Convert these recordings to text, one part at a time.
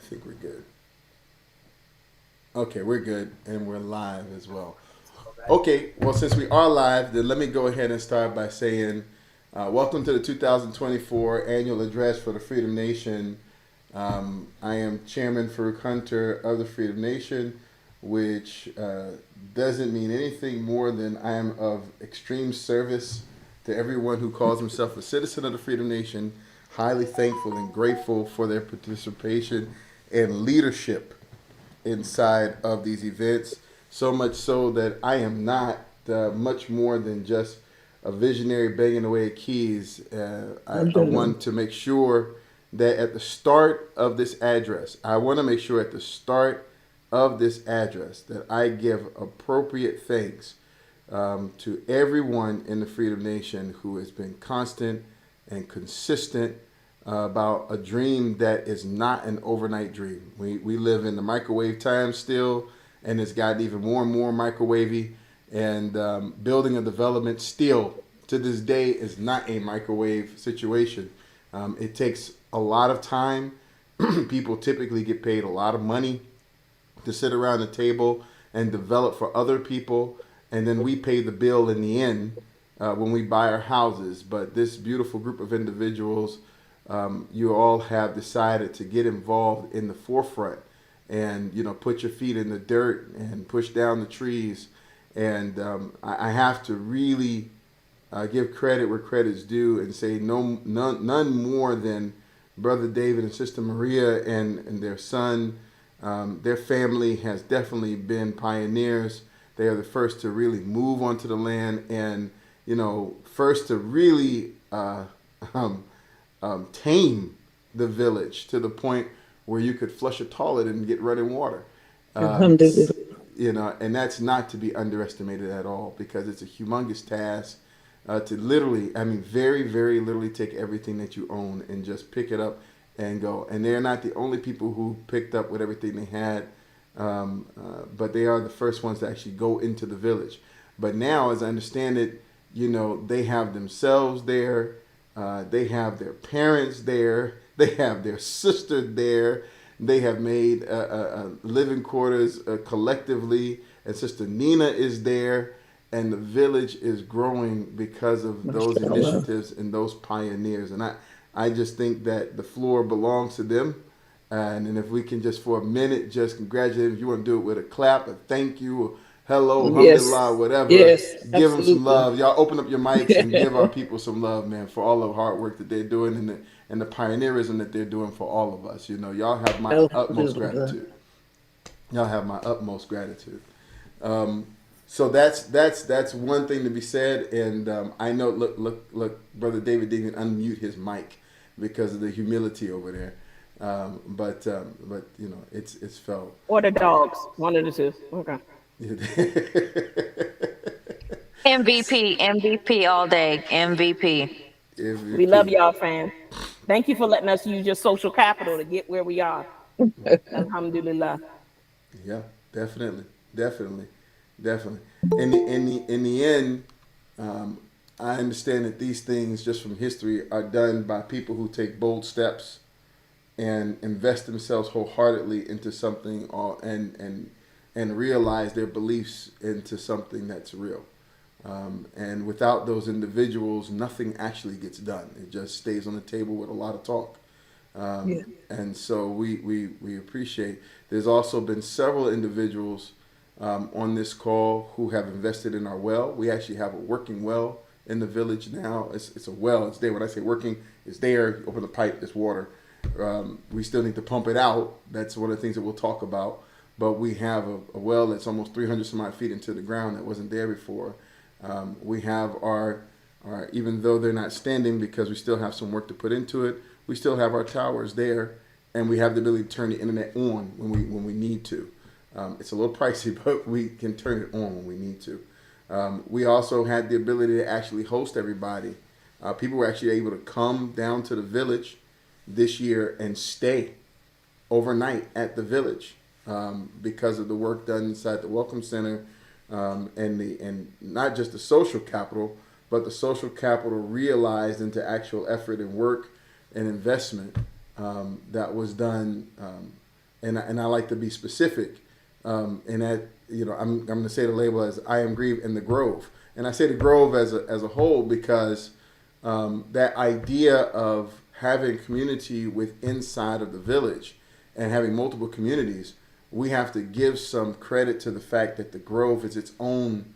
think we're good. Okay, we're good, and we're live as well. Okay, well, since we are live, then let me go ahead and start by saying, welcome to the 2024 annual address for the Freedom Nation. I am Chairman Farouk Hunter of the Freedom Nation, which doesn't mean anything more than I am of extreme service to everyone who calls himself a citizen of the Freedom Nation. Highly thankful and grateful for their participation and leadership inside of these events. So much so that I am not much more than just a visionary banging away at keys. I want to make sure that at the start of this address, I want to make sure at the start of this address that I give appropriate thanks to everyone in the Freedom Nation who has been constant and consistent about a dream that is not an overnight dream. We live in the microwave time still, and it's gotten even more and more microwavy. And building a development still to this day is not a microwave situation. It takes a lot of time. People typically get paid a lot of money to sit around the table and develop for other people, and then we pay the bill in the end when we buy our houses. But this beautiful group of individuals, you all have decided to get involved in the forefront and put your feet in the dirt and push down the trees. And I have to really give credit where credit's due and say none more than Brother David and Sister Maria and their son. Their family has definitely been pioneers. They are the first to really move onto the land and first to really tame the village to the point where you could flush a toilet and get running water. Alhamdulillah. And that's not to be underestimated at all because it's a humongous task to literally, I mean, very, very literally take everything that you own and just pick it up and go. And they're not the only people who picked up with everything they had, but they are the first ones to actually go into the village. But now, as I understand it, they have themselves there. They have their parents there. They have their sister there. They have made living quarters collectively. And Sister Nina is there. And the village is growing because of those MashaAllah. initiatives and those pioneers. And I just think that the floor belongs to them. And if we can just for a minute just congratulate them, if you want to do it with a clap, a thank you, hello, Yes. alhamdulillah, whatever, Yes, give them some absolutely. love. Y'all open up your mics and give our people some love, man, for all the hard work that they're doing and the pioneerism that they're doing for all of us. Y'all have my utmost Alhamdulillah. gratitude. Y'all have my utmost gratitude. Um, so that's one thing to be said. And I know, look, Brother David didn't even unmute his mic because of the humility over there. But it's felt. Or the dogs. One of the two. Okay. MVP, MVP all day, MVP. We love MVP. y'all, fam. Thank you for letting us use your social capital to get where we are. Alhamdulillah. Yeah, definitely, definitely, definitely. In the end, um, I understand that these things, just from history, are done by people who take bold steps and invest themselves wholeheartedly into something, or and realize their beliefs into something that's real. And without those individuals, nothing actually gets done. It just stays on the table with a lot of talk. Yeah. And so we appreciate. There's also been several individuals on this call who have invested in our well. We actually have a working well in the village now. It's a well. It's there. When I say working, it's there. You open the pipe, there's water. We still need to pump it out. That's one of the things that we'll talk about. But we have a well that's almost 300 some odd feet into the ground that wasn't there before. We have our, even though they're not standing because we still have some work to put into it, we still have our towers there, and we have the ability to turn the internet on when we need to. It's a little pricey, but we can turn it on when we need to. We also had the ability to actually host everybody. People were actually able to come down to the village this year and stay overnight at the village because of the work done inside the Welcome Center and not just the social capital, but the social capital realized into actual effort and work and investment that was done and I like to be specific. And that, I'm going to say the label as I am grieved in the Grove, and I say the Grove as a whole because that idea of having community with inside of the village and having multiple communities, we have to give some credit to the fact that the Grove is its own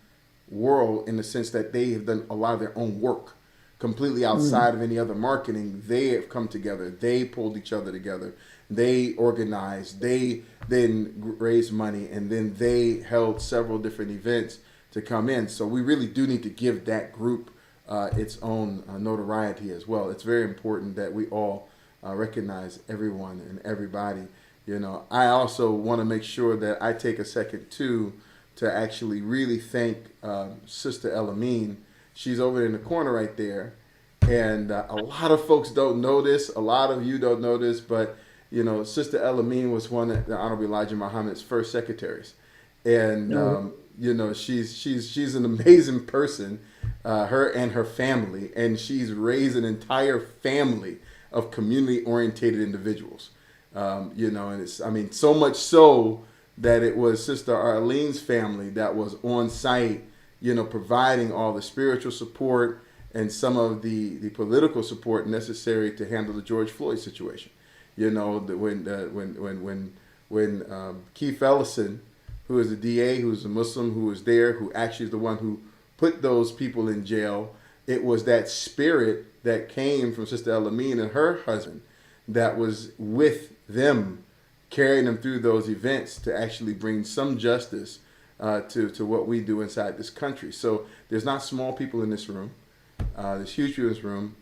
world in the sense that they have done a lot of their own work completely outside of any other marketing. They have come together. They pulled each other together. They organized. They then raised money, and then they held several different events to come in. So we really do need to give that group its own notoriety as well. It's very important that we all recognize everyone and everybody. I also want to make sure that I take a second too to actually really thank Sister Elamine. She's over in the corner right there, and a lot of folks don't know this. A lot of you don't know this, but Sister Elamine was one of the Honorable Elijah Muhammad's first secretaries, and she's an amazing person. Her and her family, and she's raised an entire family of community-oriented individuals. And it's so much so that it was Sister Arlene's family that was on site, providing all the spiritual support and some of the political support necessary to handle the George Floyd situation. When Keith Ellison, who is the DA, who's a Muslim, who was there, who actually is the one who put those people in jail, it was that spirit that came from Sister Elamine and her husband that was with them, carrying them through those events to actually bring some justice to what we do inside this country. So there's not small people in this room. There's huge people in this room,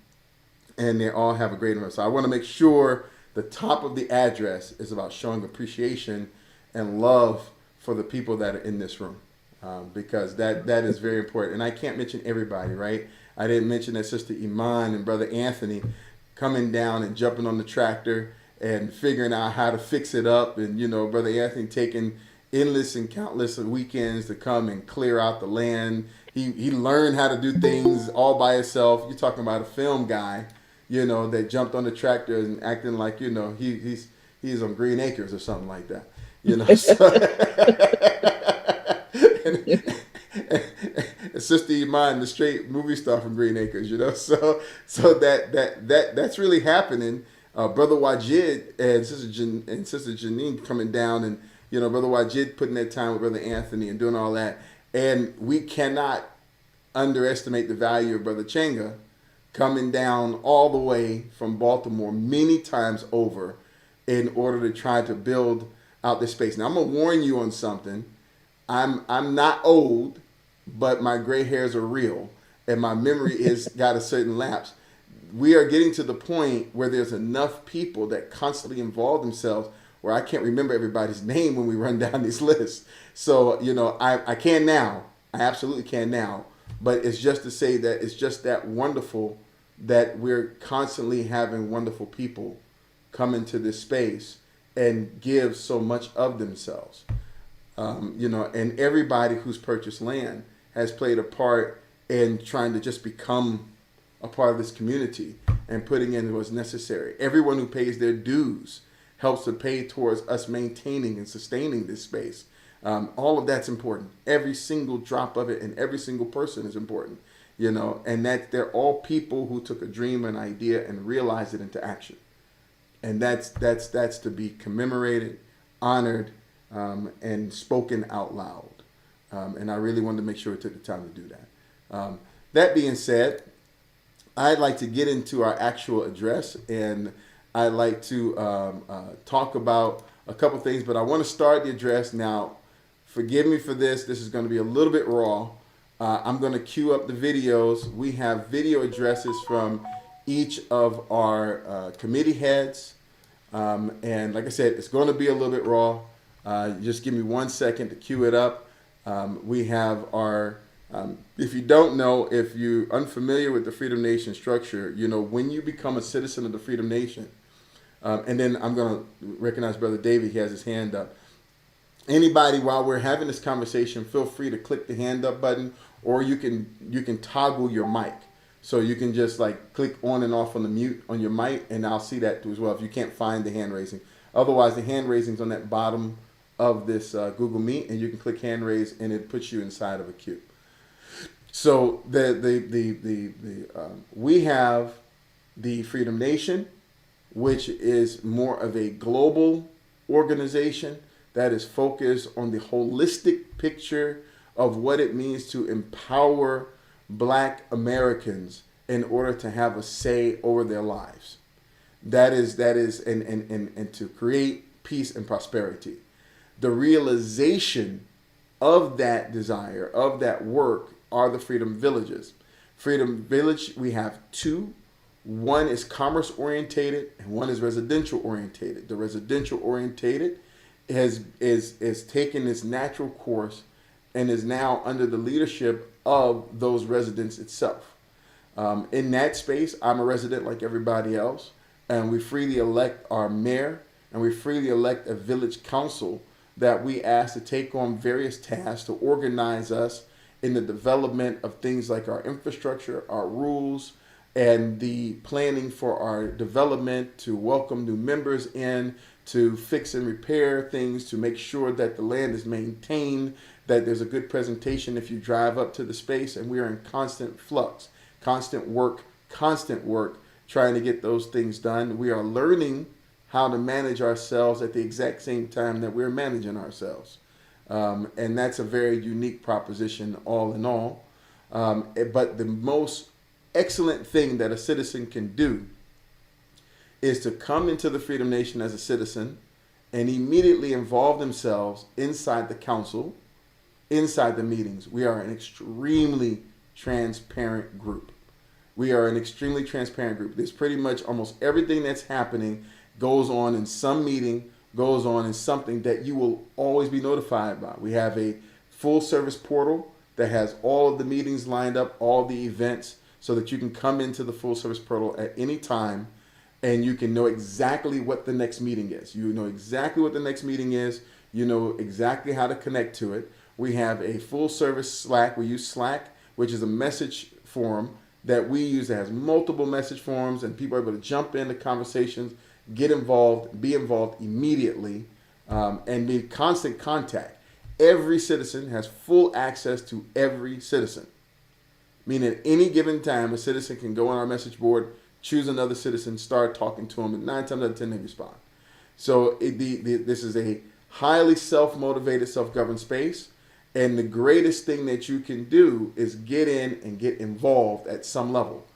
and they all have a great amount. So I want to make sure the top of the address is about showing appreciation and love for the people that are in this room. Because that is very important. And I can't mention everybody, right? I didn't mention that Sister Iman and Brother Anthony coming down and jumping on the tractor and figuring out how to fix it up. And, Brother Anthony taking endless and countless weekends to come and clear out the land. He learned how to do things all by himself. You're talking about a film guy, that jumped on the tractor and acting like, he's on Green Acres or something like that. And Sister Iman, the straight movie star from Green Acres, so that's really happening. Brother Wajid and Sister Janine coming down, and Brother Wajid putting that time with Brother Anthony and doing all that, and we cannot underestimate the value of Brother Chenga coming down all the way from Baltimore many times over in order to try to build out this space. Now I'm gonna warn you on something. I'm not old, but my gray hairs are real, and my memory is got a certain lapse. We are getting to the point where there's enough people that constantly involve themselves where I can't remember everybody's name when we run down these lists. So, I can now. I absolutely can now. But it's just to say that it's just that wonderful that we're constantly having wonderful people come into this space and give so much of themselves. And everybody who's purchased land has played a part in trying to just become a part of this community and putting in what's necessary. Everyone who pays their dues helps to pay towards us maintaining and sustaining this space. All of that's important. Every single drop of it and every single person is important, and that they're all people who took a dream, an idea, and realized it into action. And that's to be commemorated, honored, and spoken out loud. And I really wanted to make sure we took the time to do that. That being said, I'd like to get into our actual address, and I'd like to talk about a couple things, but I want to start the address now. Forgive me for this. This is going to be a little bit raw. I'm going to cue up the videos. We have video addresses from each of our committee heads. And like I said, it's going to be a little bit raw. Just give me 1 second to cue it up. We have our, if you don't know, if you're unfamiliar with the Freedom Nation structure, when you become a citizen of the Freedom Nation, and then I'm going to recognize Brother David, he has his hand up. Anybody, while we're having this conversation, feel free to click the hand up button, or you can toggle your mic. So you can just click on and off on the mute on your mic, and I'll see that too as well. If you can't find the hand raising, Otherwise, the hand raising's on that bottom of this Google Meet, and you can click hand raise, and it puts you inside of a queue. So we have the Freedom Nation, which is more of a global organization that is focused on the holistic picture of what it means to empower Black Americans in order to have a say over their lives. That is, and to create peace and prosperity. The realization of that desire, of that work, are the Freedom Villages. Freedom Village, we have two. One is commerce orientated and one is residential orientated. The residential orientated is taking its natural course and is now under the leadership of those residents itself. In that space, I'm a resident like everybody else, and we freely elect our mayor and we freely elect a village council that we ask to take on various tasks to organize us in the development of things like our infrastructure, our rules, and the planning for our development, to welcome new members in, to fix and repair things, to make sure that the land is maintained, that there's a good presentation if you drive up to the space. And we are in constant flux, constant work, trying to get those things done. We are learning how to manage ourselves at the exact same time that we're managing ourselves. And that's a very unique proposition all in all. But the most excellent thing that a citizen can do is to come into the Freedom Nation as a citizen and immediately involve themselves inside the council, inside the meetings. We are an extremely transparent group. There's pretty much almost everything that's happening goes on in some meeting, goes on in something that you will always be notified about. We have a full service portal that has all of the meetings lined up, all the events, so that you can come into the full service portal at any time and you can know exactly what the next meeting is. You know exactly what the next meeting is. You know exactly how to connect to it. We have a full service Slack. We use Slack, which is a message forum that we use that has multiple message forums, and people are able to jump into conversations, get involved, be involved immediately, and be in constant contact. Every citizen has full access to every citizen. Meaning at any given time, a citizen can go on our message board, choose another citizen, start talking to them, and 9 times out of 10 they respond. So this is a highly self-motivated, self-governed space. And the greatest thing that you can do is get in and get involved at some level.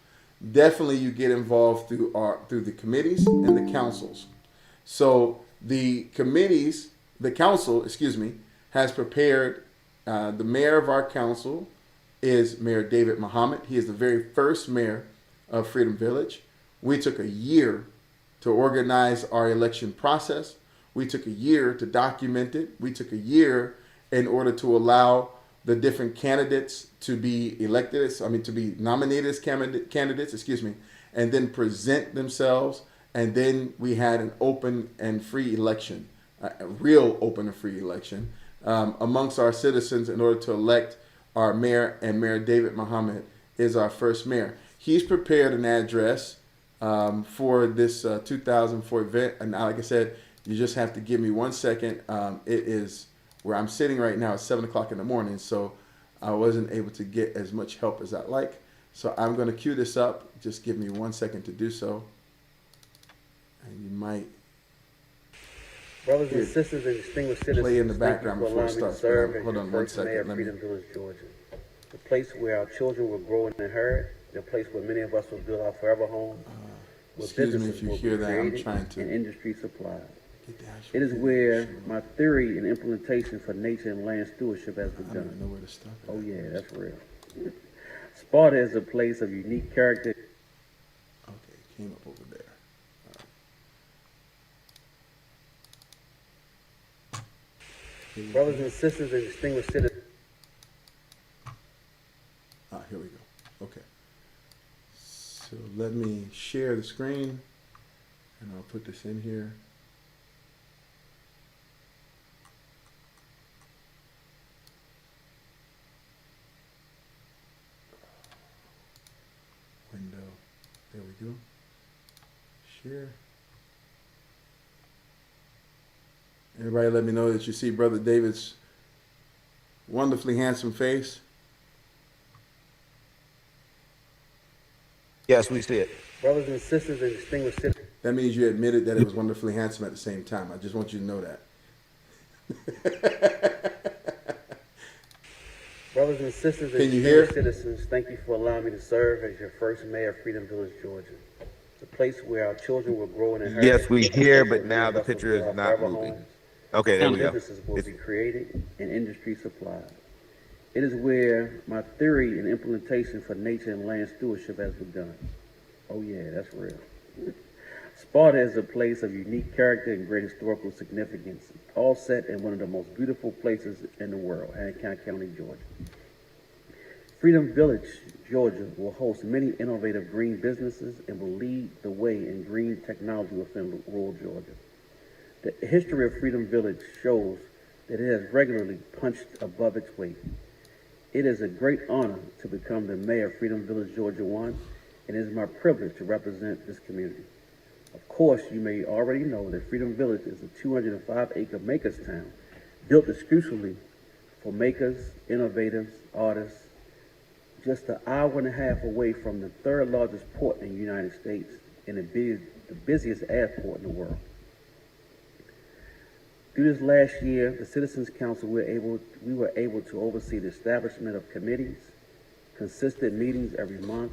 Definitely you get involved through the committees and the councils. So the council, has prepared, the mayor of our council is Mayor David Muhammad. He is the very first mayor of Freedom Village. We took a year to organize our election process. We took a year to document it. We took a year in order to allow the different candidates to be to be nominated as candidates, and then present themselves. And then we had an open and free election, a real open and free election amongst our citizens in order to elect our mayor, and Mayor David Muhammad is our first mayor. He's prepared an address for this 2004 event. And like I said, you just have to give me 1 second. It is where I'm sitting right now at 7 o'clock in the morning, so I wasn't able to get as much help as I'd like. So I'm going to cue this up. Just give me 1 second to do so. And you might brothers and sisters and distinguished citizens, play in the background thank you before it for allowing me to starts. serve as Hold your on 1 first mayor second. of Let me. Freedom Village, Georgia. The place where our children will grow and inherit, the place where many of us will build our forever home, where Excuse me if businesses you will hear be that. I'm created trying to and industry supplied. get the actual It is video. where my theory and implementation for nature and land stewardship has I don't even begun. know where to stop it. Oh yeah, that's real. Sparta is a place of unique character. Okay, it came up over there. Brothers and sisters and distinguished citizens. Here we go. Okay. So let me share the screen, and I'll put this in here. Window. There we go. Share. Everybody let me know that you see Brother David's wonderfully handsome face. Yes, we see it. Brothers and sisters and distinguished citizens. That means you admitted that it was wonderfully handsome at the same time. I just want you to know that. Brothers and sisters and Can you hear? distinguished citizens, thank you for allowing me to serve as your first mayor of Freedom Village, Georgia. The place where our children will grow and inherit. Yes, we the hear, place but where now the vessels picture will is have not forever moving. homes, Okay, there we go. businesses will be created and industry supplied. It is where my theory and implementation for nature and land stewardship has begun. Oh yeah, that's real. Sparta is a place of unique character and great historical significance, all set in one of the most beautiful places in the world, Hancock County, Georgia. Freedom Village, Georgia, will host many innovative green businesses and will lead the way in green technology within rural Georgia. The history of Freedom Village shows that it has regularly punched above its weight. It is a great honor to become the mayor of Freedom Village, Georgia 1, and it is my privilege to represent this community. Of course, you may already know that Freedom Village is a 205-acre makers town built exclusively for makers, innovators, artists, just an hour and a half away from the third largest port in the United States and the busiest airport in the world. Through this last year, the Citizens Council, we were able to oversee the establishment of committees, consistent meetings every month,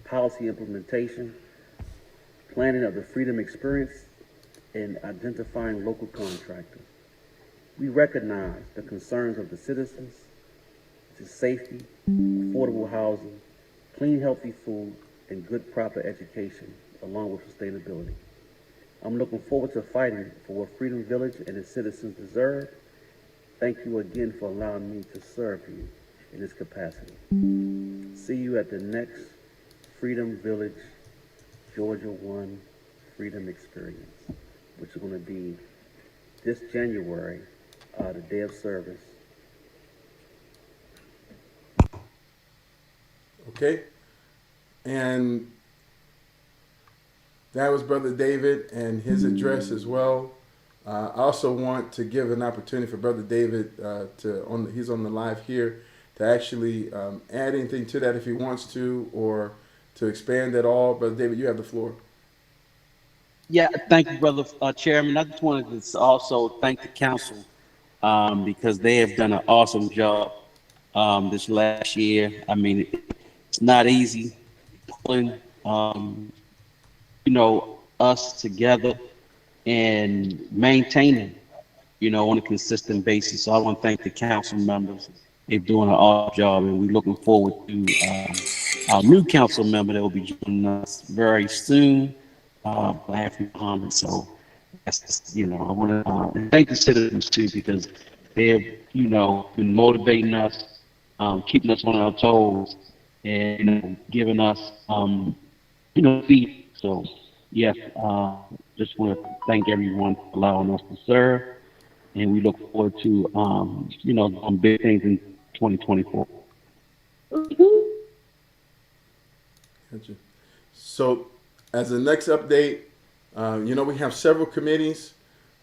policy implementation, planning of the Freedom Experience, and identifying local contractors. We recognize the concerns of the citizens to safety, affordable housing, clean, healthy food, and good, proper education, along with sustainability. I'm looking forward to fighting for what Freedom Village and its citizens deserve. Thank you again for allowing me to serve you in this capacity. See you at the next Freedom Village, Georgia 1 Freedom Experience, which is going to be this January, the day of service. Okay? And that was Brother David and his address as well. I also want to give an opportunity for Brother David he's on the live here, to actually add anything to that if he wants to, or to expand at all. Brother David, you have the floor. Yeah, thank you, Brother Chairman. I just wanted to also thank the council because they have done an awesome job this last year. I mean, it's not easy pulling, us together and maintaining, on a consistent basis. So I want to thank the council members. They're doing an awesome job, and we're looking forward to our new council member that will be joining us very soon. So that's, I want to thank the citizens too, because they've, been motivating us, keeping us on our toes, and giving us, feed. So yes, just want to thank everyone for allowing us to serve, and we look forward to, doing big things in 2024. Gotcha. So, as the next update, we have several committees.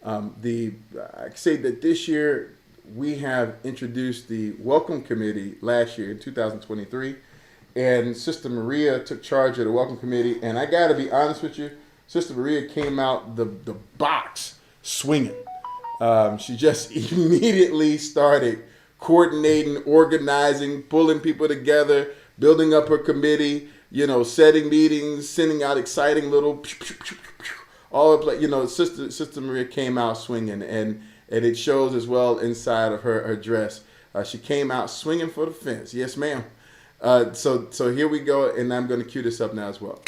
I say that this year we have introduced the Welcome Committee last year in 2023, and Sister Maria took charge of the Welcome Committee. And I got to be honest with you, Sister Maria came out the box swinging. She just immediately started coordinating, organizing, pulling people together, building up her committee, setting meetings, sending out exciting little all of Sister Maria came out swinging, and it shows as well inside of her dress. She came out swinging for the fence. Yes, ma'am. So here we go, and I'm going to cue this up now as well.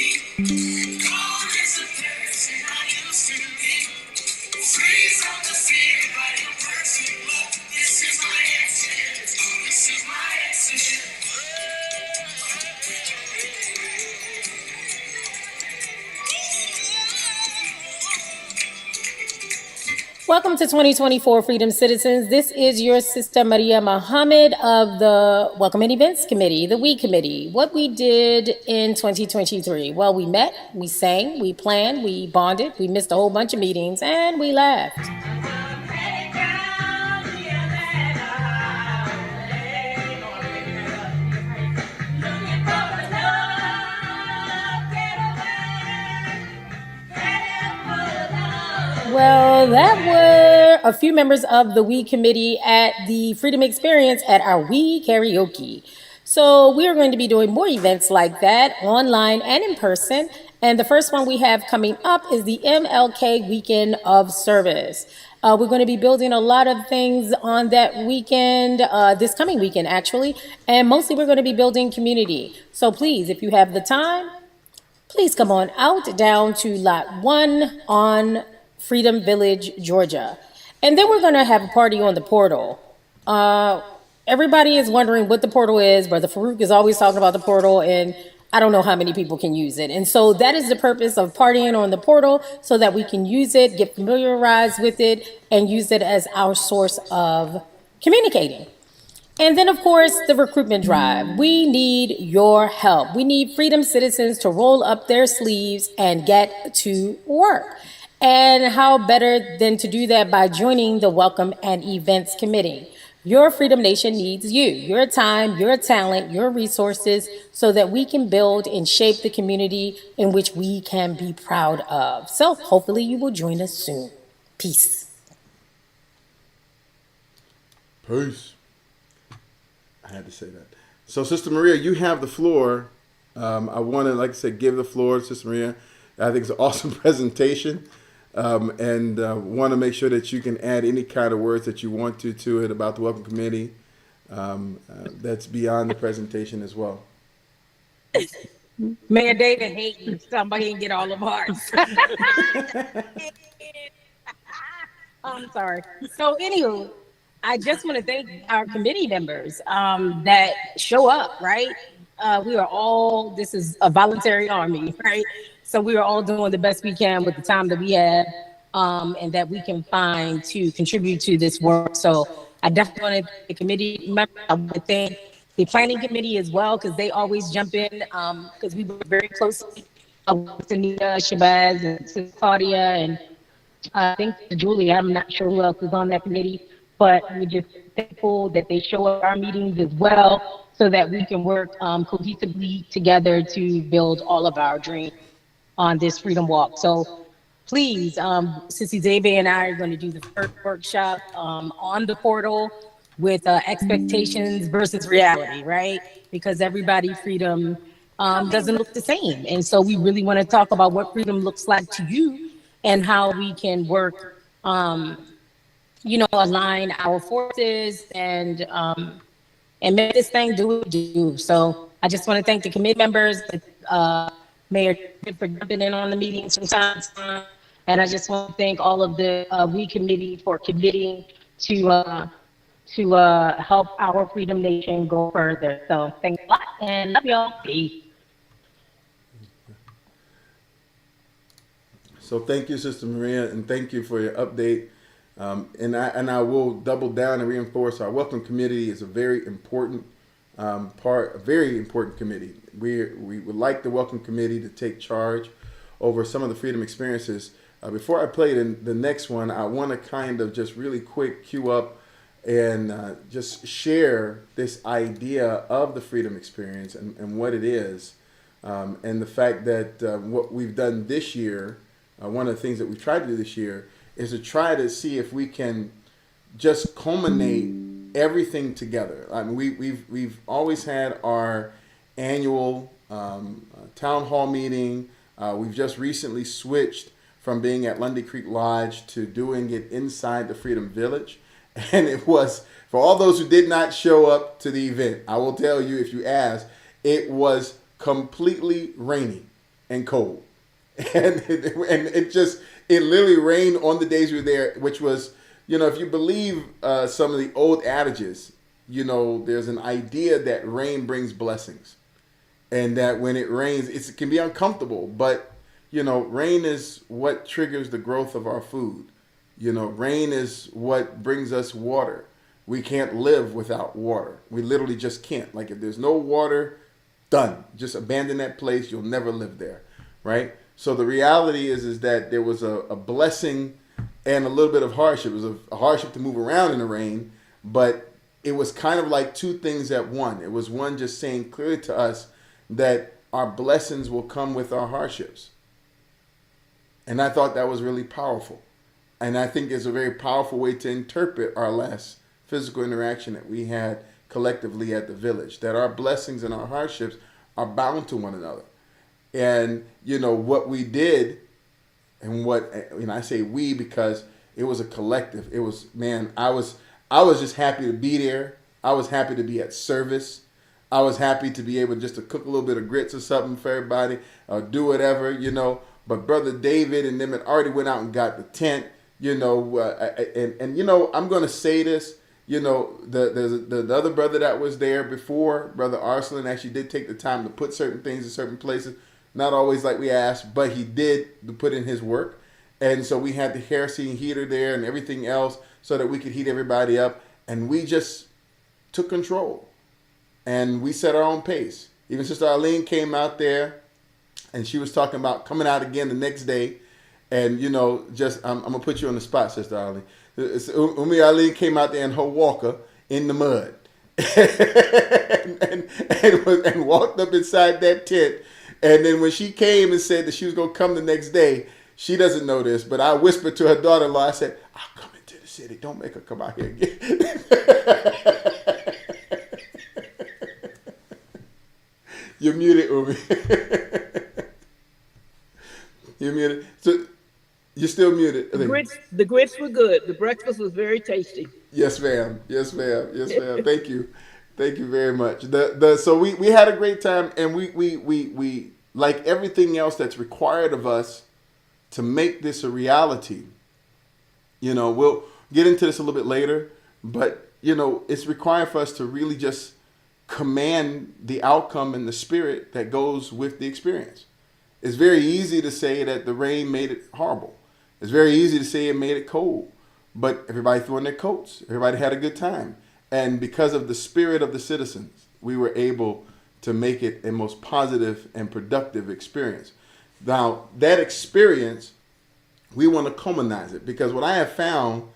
Welcome to 2024 Freedom Citizens. This is your Sister Maria Muhammad of the Welcome and Events Committee, the WE Committee. What we did in 2023. Well, we met, we sang, we planned, we bonded, we missed a whole bunch of meetings, and we laughed. Well, that were a few members of the We Committee at the Freedom Experience at our We Karaoke. So we are going to be doing more events like that, online and in person. And the first one we have coming up is the MLK Weekend of Service. We're going to be building a lot of things on that weekend, this coming weekend, actually. And mostly we're going to be building community. So please, if you have the time, please come on out down to Lot 1 on Freedom Village, Georgia. And then we're going to have a party on the portal. Everybody is wondering what the portal is. Brother Farouk is always talking about the portal, and I don't know how many people can use it. And so that is the purpose of partying on the portal, so that we can use it, get familiarized with it, and use it as our source of communicating. And then, of course, the recruitment drive. We need your help. We need Freedom citizens to roll up their sleeves and get to work. And how better than to do that by joining the Welcome and Events Committee? Your Freedom Nation needs you, your time, your talent, your resources, so that we can build and shape the community in which we can be proud of. So hopefully you will join us soon. Peace. Peace. I had to say that. So, Sister Maria, you have the floor. I want to, like I said, give the floor to Sister Maria. I think it's an awesome presentation. And want to make sure that you can add any kind of words that you want to it about the Welcome Committee. That's beyond the presentation as well. Mayor David hating somebody and get all of ours. I'm sorry. So anywho, I just want to thank our committee members that show up, right? We are all, this is a voluntary army, right? So we are all doing the best we can with the time that we have and that we can find to contribute to this work. So I definitely want to thank the committee members. I want to thank the planning committee as well, because they always jump in because we work very closely with Anita, Shabazz, and Claudia, and I think Julie. I'm not sure who else is on that committee, but we're just thankful that they show up at our meetings as well, so that we can work cohesively together to build all of our dreams on this Freedom Walk. So please, Sissy Zabe and I are going to do the first workshop on the portal with expectations versus reality, right? Because everybody freedom doesn't look the same. And so we really want to talk about what freedom looks like to you and how we can work, align our forces and make this thing do what it do. So I just want to thank the committee members, Mayor for jumping in on the meetings from time to time. And I just want to thank all of the We Committee for committing to help our Freedom Nation go further. So thanks a lot and love y'all. Peace. So thank you, Sister Maria, and thank you for your update. And I will double down and reinforce our Welcome Committee is a very important a very important committee. We would like the Welcome Committee to take charge over some of the freedom experiences. Before I play the next one, I want to kind of just really quick cue up and just share this idea of the freedom experience and what it is, and the fact that what we've done this year, one of the things that we tried to do this year is to try to see if we can just culminate everything together. I mean, we've always had our annual town hall meeting. We've just recently switched from being at Lundy Creek Lodge to doing it inside the Freedom Village. And it was, for all those who did not show up to the event, I will tell you, if you ask, it was completely rainy and cold. And it literally rained on the days we were there, which was, if you believe some of the old adages, there's an idea that rain brings blessings. And that when it rains, it can be uncomfortable, but, rain is what triggers the growth of our food. Rain is what brings us water. We can't live without water. We literally just can't. Like, if there's no water, done. Just abandon that place. You'll never live there, right? So the reality is that there was a blessing and a little bit of hardship. It was a hardship to move around in the rain, but it was kind of like two things at one. It was one just saying clearly to us that our blessings will come with our hardships. And I thought that was really powerful. And I think it's a very powerful way to interpret our last physical interaction that we had collectively at the village, that our blessings and our hardships are bound to one another. And, what we did, and what, I say we because it was a collective. It was, man, I was just happy to be there. I was happy to be at service. I was happy to be able just to cook a little bit of grits or something for everybody, or do whatever, But Brother David and them had already went out and got the tent, and I'm going to say this, the other brother that was there before, Brother Arslan, actually did take the time to put certain things in certain places. Not always like we asked, but he did put in his work. And so we had the kerosene heater there and everything else so that we could heat everybody up. And we just took control. And we set our own pace. Even Sister Arlene came out there and she was talking about coming out again the next day. And, I'm going to put you on the spot, Sister Arlene. Arlene came out there in her walker in the mud and walked up inside that tent. And then when she came and said that she was going to come the next day, she doesn't know this, but I whispered to her daughter-in-law, I said, I'll come into the city. Don't make her come out here again. You're muted, Umi. You're muted. So you're still muted. The grits were good. The breakfast was very tasty. Yes, ma'am. Yes, ma'am. Yes, ma'am. Thank you. Thank you very much. So we had a great time, and we like everything else that's required of us to make this a reality. We'll get into this a little bit later, but it's required for us to really just command the outcome and the spirit that goes with the experience. It's very easy to say that the rain made it horrible. It's very easy to say it made it cold, but everybody threw in their coats. Everybody had a good time. And because of the spirit of the citizens, we were able to make it a most positive and productive experience. Now, that experience, we want to commonize it, because what I have found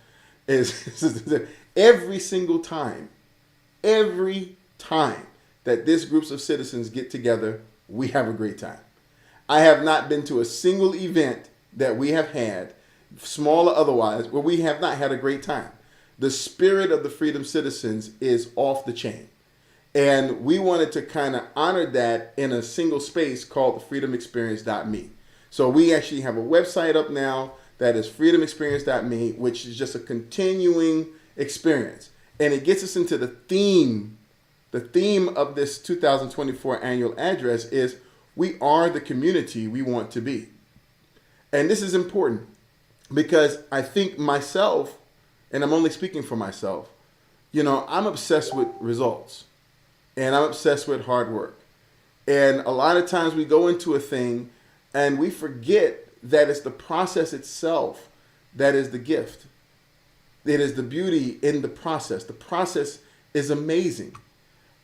is every single time that this groups of citizens get together, we have a great time. I have not been to a single event that we have had, small or otherwise, where we have not had a great time. The spirit of the Freedom Citizens is off the chain. And we wanted to kind of honor that in a single space called the freedomexperience.me. So we actually have a website up now that is freedomexperience.me, which is just a continuing experience. And it gets us into the theme. The theme of this 2024 annual address is we are the community we want to be. And this is important because I think myself, and I'm only speaking for myself, I'm obsessed with results. And I'm obsessed with hard work. And a lot of times we go into a thing and we forget that it's the process itself that is the gift. It is the beauty in the process. The process is amazing.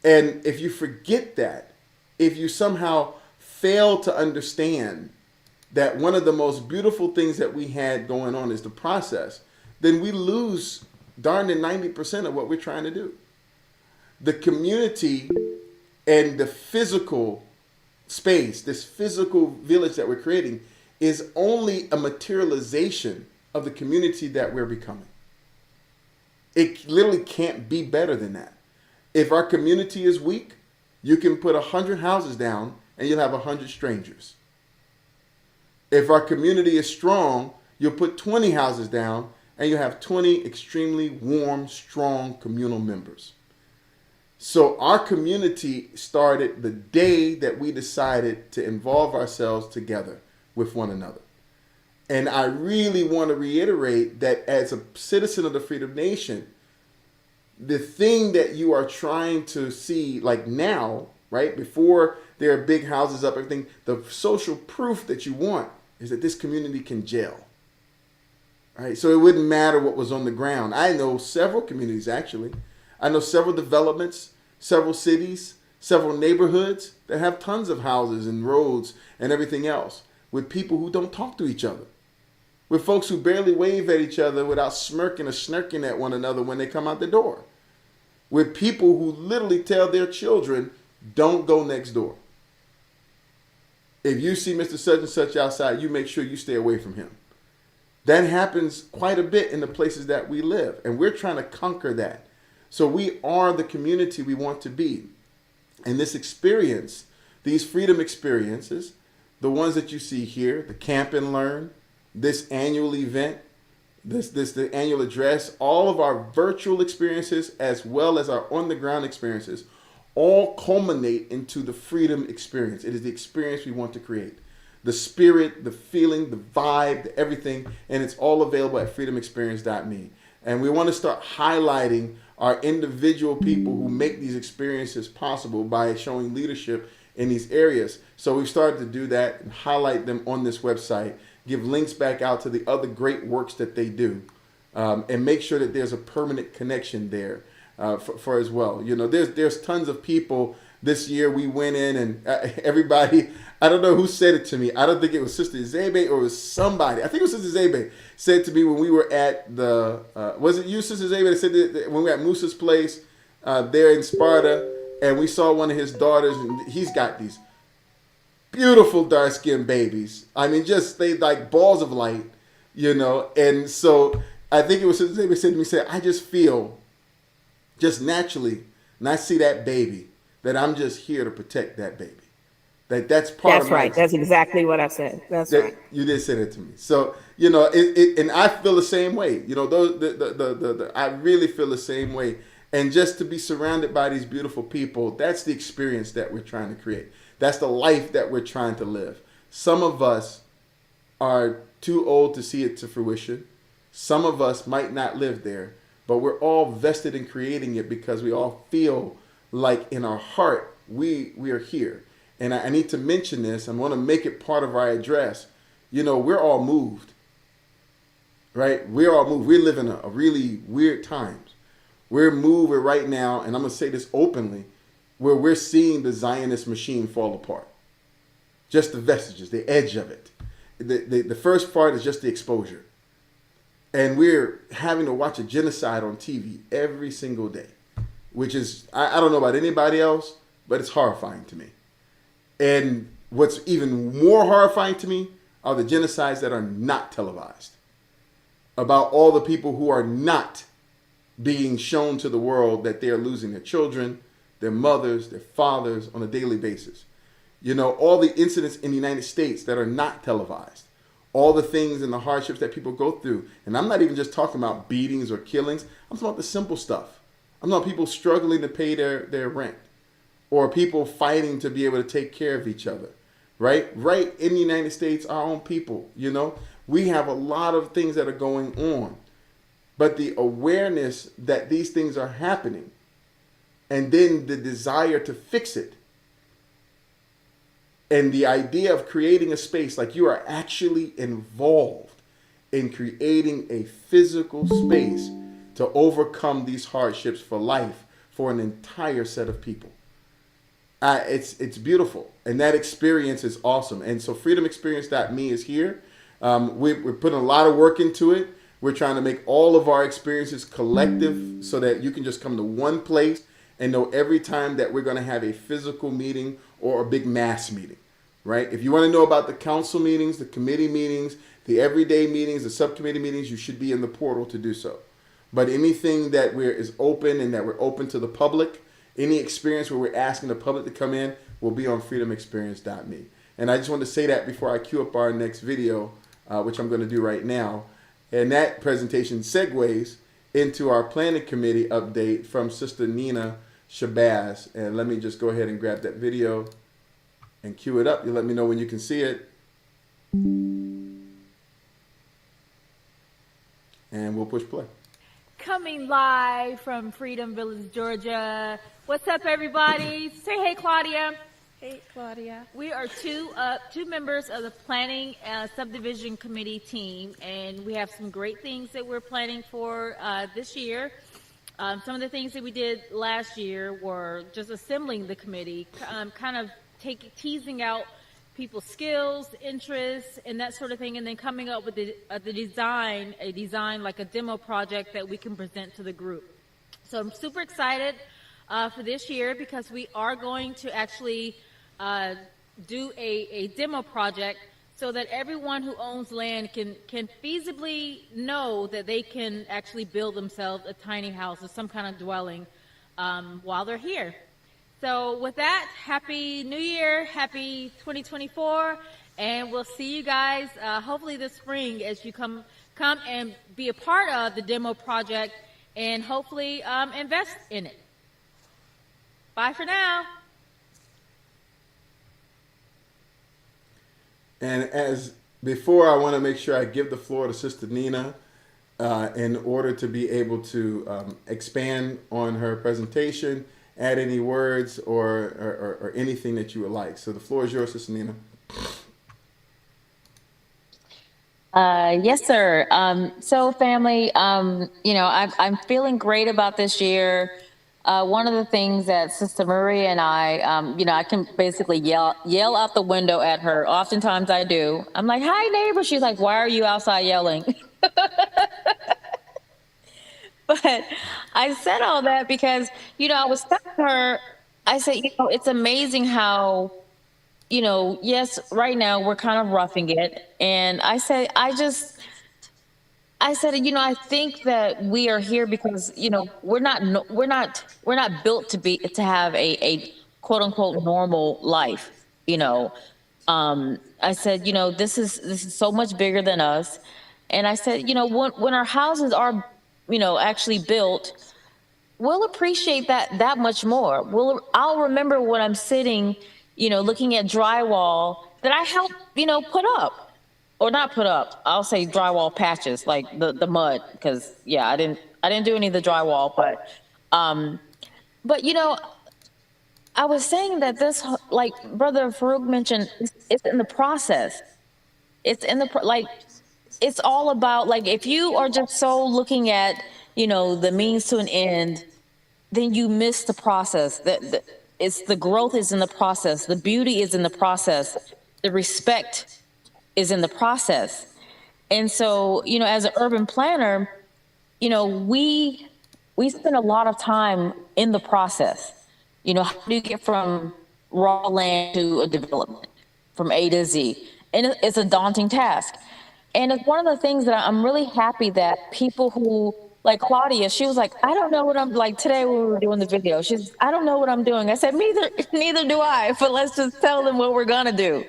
And if you forget that, if you somehow fail to understand that one of the most beautiful things that we had going on is the process, then we lose darn near 90% of what we're trying to do. The community and the physical space, this physical village that we're creating, is only a materialization of the community that we're becoming. It literally can't be better than that. If our community is weak, you can put 100 houses down and you'll have 100 strangers. If our community is strong, you'll put 20 houses down and you'll have 20 extremely warm, strong communal members. So our community started the day that we decided to involve ourselves together with one another. And I really want to reiterate that as a citizen of the Freedom Nation, the thing that you are trying to see, like now, right, before there are big houses up, everything, the social proof that you want is that this community can gel. Right? So it wouldn't matter what was on the ground. I know several communities, actually. I know several developments, several cities, several neighborhoods that have tons of houses and roads and everything else with people who don't talk to each other. With folks who barely wave at each other without smirking or snirking at one another when they come out the door. With people who literally tell their children, don't go next door. If you see Mr. Such and Such outside, you make sure you stay away from him. That happens quite a bit in the places that we live, and we're trying to conquer that. So we are the community we want to be. And this experience, these freedom experiences, the ones that you see here, the Camp and Learn, this annual event, the annual address, all of our virtual experiences as well as our on the ground experiences all culminate into the freedom experience. It is the experience we want to create. The spirit, the feeling, the vibe, the everything, and it's all available at freedomexperience.me. And we want to start highlighting our individual people who make these experiences possible by showing leadership in these areas. So we've started to do that and highlight them on this website, give links back out to the other great works that they do, and make sure that there's a permanent connection there for as well. You know, there's tons of people. This year we went in and everybody, I don't know who said it to me. I don't think it was Sister Zebe or it was somebody. I think it was Sister Zebe said to me when we were at the, was it you, Sister Zebe, that said that when we were at Moose's place there in Sparta, and we saw one of his daughters, and he's got these beautiful dark-skinned babies. I mean, just they like balls of light, you know. And so I think it was Sister Zebe said to me, said, I just feel just naturally, when I see that baby, that I'm just here to protect that baby. That's part That's of my right. That's exactly what I said. That's that, right. You did say that to me. So, you know, and I feel the same way. You know, I really feel the same way. And just to be surrounded by these beautiful people, that's the experience that we're trying to create. That's the life that we're trying to live. Some of us are too old to see it to fruition. Some of us might not live there, but we're all vested in creating it because we all feel like in our heart we are here. And I need to mention this. I want to make it part of our address. You know, we're all moved, right? We're all moved. We live in a really weird times. We're moved right now, and I'm going to say this openly, where we're seeing the Zionist machine fall apart. Just the vestiges, the edge of it. The first part is just the exposure. And we're having to watch a genocide on TV every single day, which is, I don't know about anybody else, but it's horrifying to me. And what's even more horrifying to me are the genocides that are not televised. About all the people who are not being shown to the world that they are losing their children, their mothers, their fathers on a daily basis. You know, all the incidents in the United States that are not televised. All the things and the hardships that people go through. And I'm not even just talking about beatings or killings. I'm talking about the simple stuff. I'm talking about people struggling to pay their rent. Or people fighting to be able to take care of each other, right? Right in the United States, our own people, you know, we have a lot of things that are going on, but the awareness that these things are happening and then the desire to fix it and the idea of creating a space, like you are actually involved in creating a physical space to overcome these hardships for life for an entire set of people. It's beautiful, and that experience is awesome. And so freedomexperience.me is here. We're putting a lot of work into it. We're trying to make all of our experiences collective so that you can just come to one place and know every time that we're going to have a physical meeting or a big mass meeting, right? If you want to know about the council meetings, the committee meetings, the everyday meetings, the subcommittee meetings, you should be in the portal to do so. But anything that is open and that we're open to the public, any experience where we're asking the public to come in will be on freedomexperience.me. And I just want to say that before I cue up our next video, which I'm going to do right now. And that presentation segues into our planning committee update from Sister Nina Shabazz. And let me just go ahead and grab that video and cue it up. You let me know when you can see it. And we'll push play. Coming live from Freedom Village, Georgia. What's up, everybody? Say hey, Claudia. Hey, Claudia. We are two members of the Planning Subdivision Committee team, and we have some great things that we're planning for this year. Some of the things that we did last year were just assembling the committee, kind of teasing out people's skills, interests, and that sort of thing, and then coming up with a design like a demo project that we can present to the group. So I'm super excited for this year because we are going to actually do a demo project so that everyone who owns land can feasibly know that they can actually build themselves a tiny house or some kind of dwelling while they're here. So with that, Happy New Year, Happy 2024, and we'll see you guys hopefully this spring as you come and be a part of the demo project and hopefully invest in it. Bye for now. And as before, I want to make sure I give the floor to Sister Nina in order to be able to expand on her presentation, add any words or anything that you would like. So the floor is yours, Sister Nina. Yes, sir. So family, I'm feeling great about this year. One of the things that Sister Maria and I, I can basically yell out the window at her. Oftentimes I do. I'm like, "Hi, neighbor." She's like, "Why are you outside yelling?" But I said all that because, I was telling her, I said, it's amazing how, yes, right now we're kind of roughing it. And I said, I think that we are here because, we're not, we're not built to have a quote unquote normal life, you know. I said, this is so much bigger than us. And I said, when our houses are, actually built, we'll appreciate that much more. I'll remember when I'm sitting, looking at drywall that I helped, put up or not put up. I'll say drywall patches, like the mud, because yeah, I didn't do any of the drywall, um, but I was saying that this, like Brother Farouk mentioned, it's in the process. It's in the like, it's all about like if you are just so looking at the means to an end, then you miss the process. It's the growth is in the process. The beauty is in the process. The respect is in the process. And so, as an urban planner, we spend a lot of time in the process. How do you get from raw land to a development from A to Z? And it's a daunting task. And it's one of the things that I'm really happy that people who, like Claudia, she was like, I don't know what I'm like today when we were doing the video. She's, I don't know what I'm doing. I said, neither do I, but let's just tell them what we're gonna do.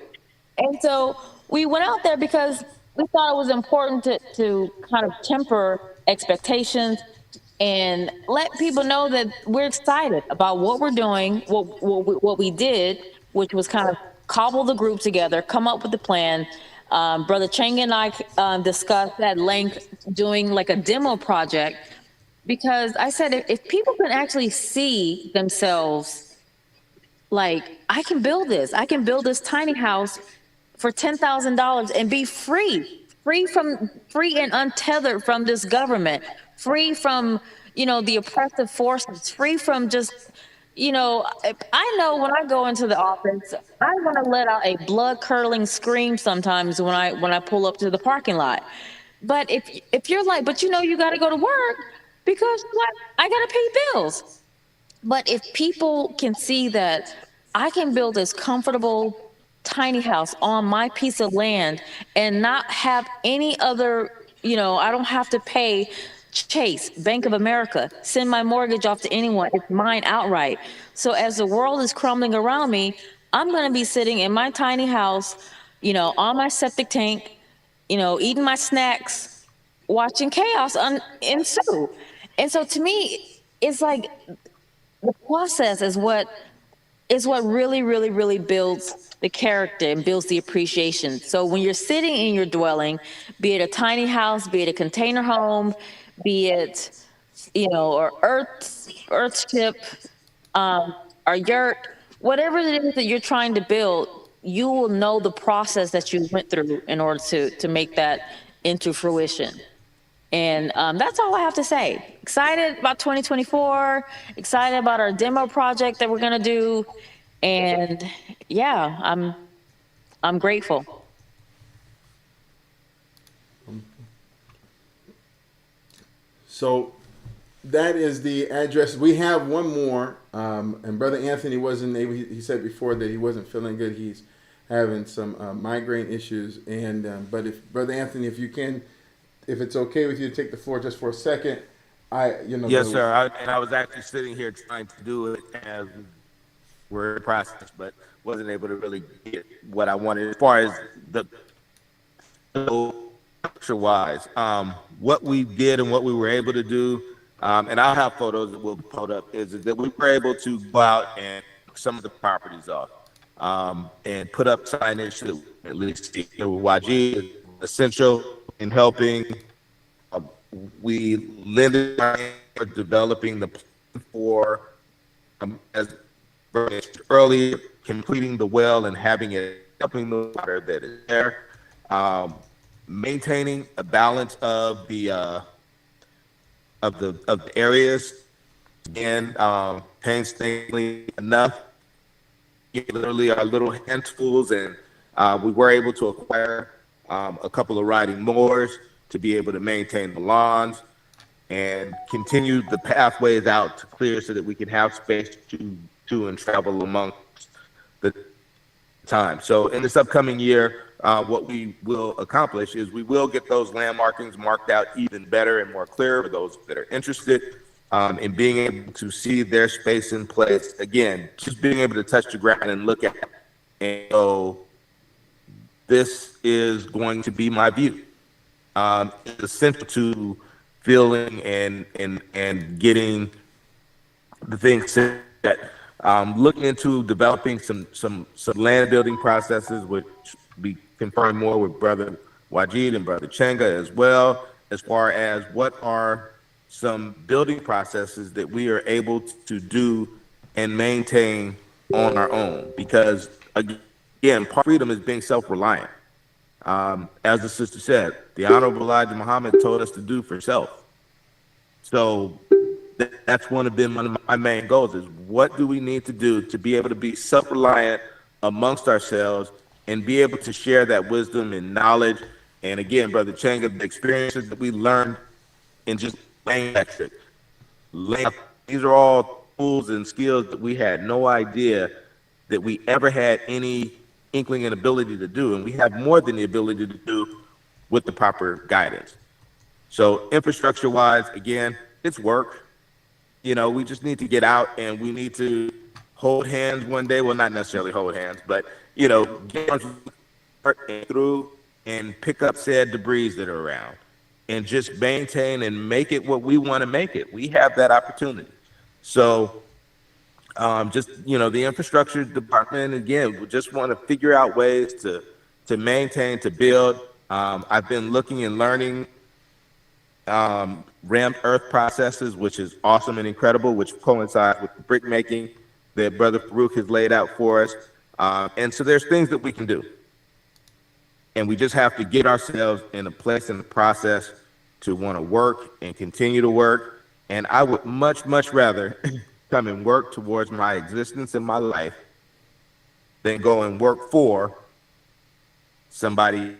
And so we went out there because we thought it was important to kind of temper expectations and let people know that we're excited about what we're doing, what we did, which was kind of cobble the group together, come up with the plan. Brother Chang and I discussed at length doing like a demo project because I said if people can actually see themselves like I can build this tiny house for $10,000 and be free and untethered from this government, free from the oppressive forces, free from just I know when I go into the office, I want to let out a blood curdling scream sometimes when I pull up to the parking lot. But if you're like, but you got to go to work because what I got to pay bills. But if people can see that I can build this comfortable tiny house on my piece of land and not have any other, I don't have to pay Chase, Bank of America, send my mortgage off to anyone. It's mine outright. So as the world is crumbling around me, I'm going to be sitting in my tiny house, on my septic tank, eating my snacks, watching chaos ensue. And so to me, it's like the process is what really, really, really builds the character and builds the appreciation. So when you're sitting in your dwelling, be it a tiny house, be it a container home, be it, or earthship, or yurt, whatever it is that you're trying to build, you will know the process that you went through in order to make that into fruition. And that's all I have to say. Excited about 2024, excited about our demo project that we're gonna do. And yeah, I'm grateful. So that is the address. We have one more, and Brother Anthony wasn't able. He said before that he wasn't feeling good. He's having some migraine issues. And but if Brother Anthony, if you can, if it's okay with you to take the floor just for a second, Yes, sir. And I was actually sitting here trying to do it as we're in process, but wasn't able to really get what I wanted as far as the wise. What we did and what we were able to do, and I'll have photos that we'll put up, is that we were able to go out and some of the properties off and put up signage that at least YG is essential in helping. We lended our hand for developing the plan for, as earlier, completing the well and having it, helping the water that is there, maintaining a balance of the areas. Again, painstakingly enough, literally our little hand tools, and we were able to acquire a couple of riding mowers to be able to maintain the lawns and continue the pathways out to clear so that we can have space to and travel amongst the time. So in this upcoming year, what we will accomplish is we will get those land markings marked out even better and more clear for those that are interested in being able to see their space in place. Again, just being able to touch the ground and look at it and go, this is going to be my view. It's essential to feeling and getting the things that looking into developing some land building processes, which be confirmed more with Brother Wajid and Brother Chenga as well, as far as what are some building processes that we are able to do and maintain on our own. Because again, part of freedom is being self-reliant. As the sister said, the Honorable Elijah Muhammad told us to do for self. So that's one of my main goals is what do we need to do to be able to be self-reliant amongst ourselves and be able to share that wisdom and knowledge. And again, Brother Chenga, the experiences that we learned in just laying electric. These are all tools and skills that we had no idea that we ever had any inkling and ability to do. And we have more than the ability to do with the proper guidance. So infrastructure wise, again, it's work. We just need to get out and we need to hold hands one day. Well, not necessarily hold hands, but, get through and pick up said debris that are around and just maintain and make it what we want to make it. We have that opportunity. So the infrastructure department, again, we just want to figure out ways to maintain, to build. I've been looking and learning rammed earth processes, which is awesome and incredible, which coincides with the brick making that Brother Farouk has laid out for us. And so there's things that we can do. And we just have to get ourselves in a place in the process to want to work and continue to work. And I would much, much rather come and work towards my existence in my life than go and work for somebody.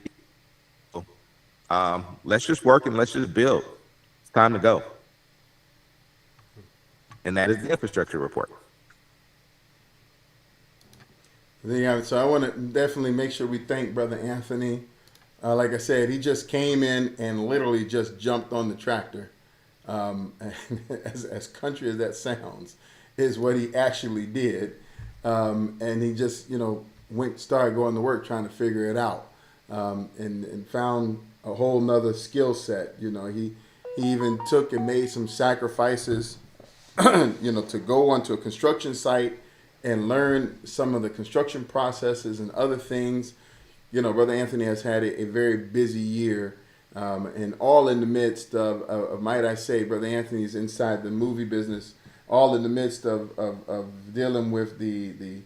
Let's just work and let's just build. It's time to go. And that is the infrastructure report. So I want to definitely make sure we thank Brother Anthony. Like I said, he just came in and literally just jumped on the tractor. As country as that sounds, is what he actually did. And he just, started going to work trying to figure it out, and found a whole nother skill set. He even took and made some sacrifices, to go onto a construction site and learn some of the construction processes and other things. Brother Anthony has had a very busy year, and all in the midst of, might I say, Brother Anthony's inside the movie business, all in the midst of dealing with the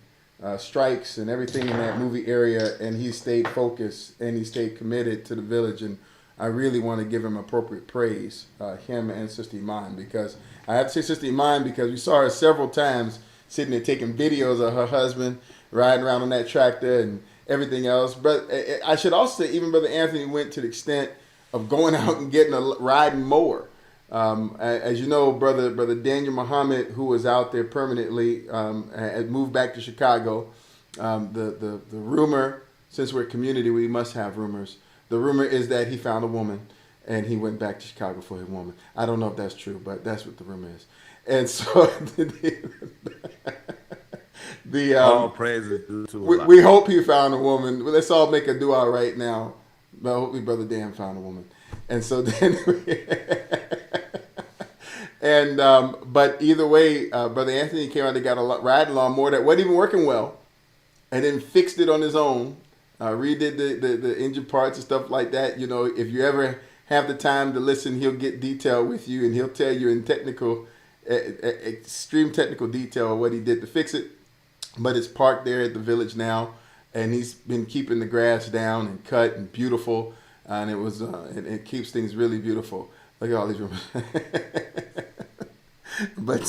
strikes and everything in that movie area, and he stayed focused and he stayed committed to the village. And I really want to give him appropriate praise, him and Sister Iman, because I have to say Sister Iman because we saw her several times sitting there taking videos of her husband riding around on that tractor and everything else. But I should also say even Brother Anthony went to the extent of going out and getting a riding mower. As you know, brother Daniel Muhammad, who was out there permanently, had moved back to Chicago, The rumor, since we're a community, we must have rumors. The rumor is that he found a woman and he went back to Chicago for his woman. I don't know if that's true, but that's what the rumor is. And so the All praises due to we hope he found a woman. Let's all make a dua right now. But hopefully, Brother Dan found a woman. And so then, and but either way, Brother Anthony came out and got a riding lawnmower that wasn't even working well, and then fixed it on his own. Redid the engine parts and stuff like that. You know, if you ever have the time to listen, he'll get detail with you, and he'll tell you in extreme technical detail what he did to fix it. But it's parked there at the village now, and he's been keeping the grass down and cut and beautiful, and it keeps things really beautiful. Look at all these rumors. But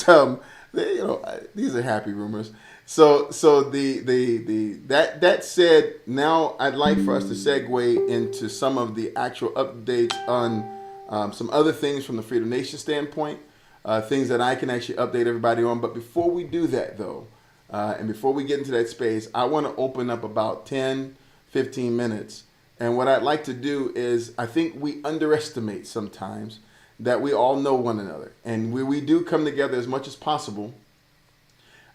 these are happy rumors. So that said, now I'd like for us to segue into some of the actual updates on some other things from the Freedom Nation standpoint, things that I can actually update everybody on. But before we do that, though, and before we get into that space, I want to open up about 10, 15 minutes. And what I'd like to do is, I think we underestimate sometimes that we all know one another. And we do come together as much as possible.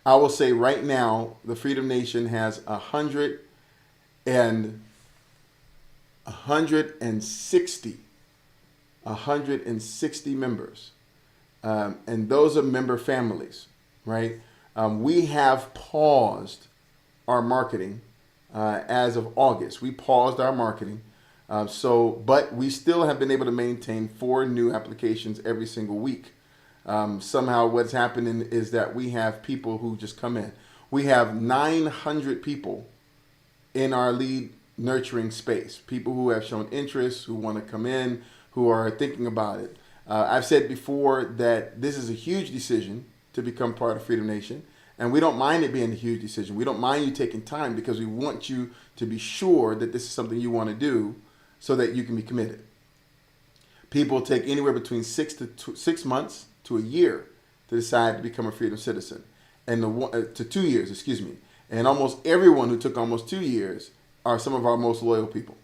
I will say right now, the Freedom Nation has 160 members. And those are member families, right? We have paused our marketing as of August. We paused our marketing. But we still have been able to maintain 4 new applications every single week. Somehow what's happening is that we have people who just come in. We have 900 people in our lead nurturing space, people who have shown interest, who want to come in, who are thinking about it. I've said before that this is a huge decision to become part of Freedom Nation, and we don't mind it being a huge decision. We don't mind you taking time because we want you to be sure that this is something you want to do so that you can be committed. People take anywhere between 6 months to a year to decide to become a Freedom citizen, and to 2 years, excuse me. And almost everyone who took almost 2 years are some of our most loyal people.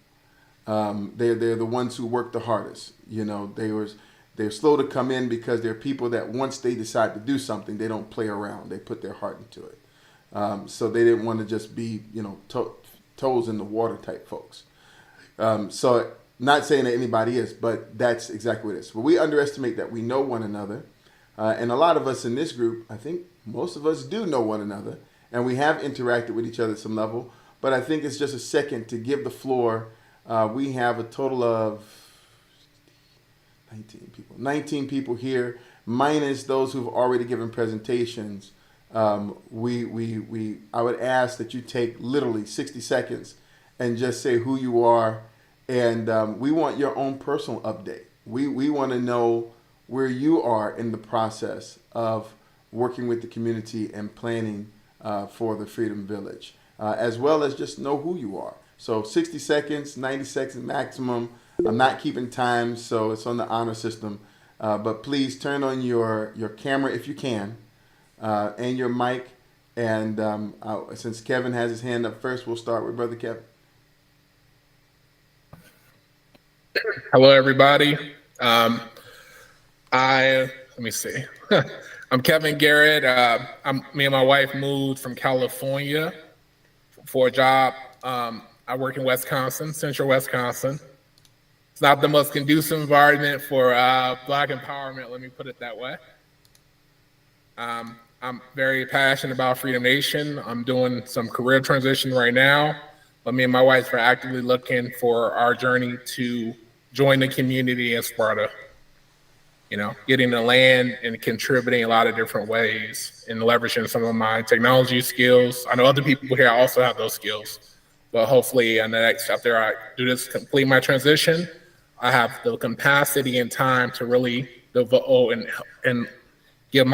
They're the ones who work the hardest. You know, they're slow to come in because they're people that once they decide to do something, they don't play around. They put their heart into it. So they didn't want to just be, toes in the water type folks. So not saying that anybody is, but that's exactly what it is. But we underestimate that we know one another. And a lot of us in this group, I think most of us do know one another. And we have interacted with each other at some level. But I think it's just a second to give the floor. We have a total of 19 people here, minus those who've already given presentations. I would ask that you take literally 60 seconds and just say who you are. And we want your own personal update. We want to know where you are in the process of working with the community and planning for the Freedom Village, as well as just know who you are. So 60 seconds, 90 seconds maximum. I'm not keeping time, so it's on the honor system. But please turn on your camera if you can, and your mic. And since Kevin has his hand up first, we'll start with Brother Kevin. Hello, everybody. Let me see. I'm Kevin Garrett. Me and my wife moved from California for a job. I work in Wisconsin, central Wisconsin. It's not the most conducive environment for Black empowerment, let me put it that way. I'm very passionate about Freedom Nation. I'm doing some career transition right now, but me and my wife are actively looking for our journey to join the community in Sparta. Getting the land and contributing a lot of different ways and leveraging some of my technology skills. I know other people here also have those skills, but hopefully on the next, after I do this, complete my transition, I have the capacity and time to really devote and give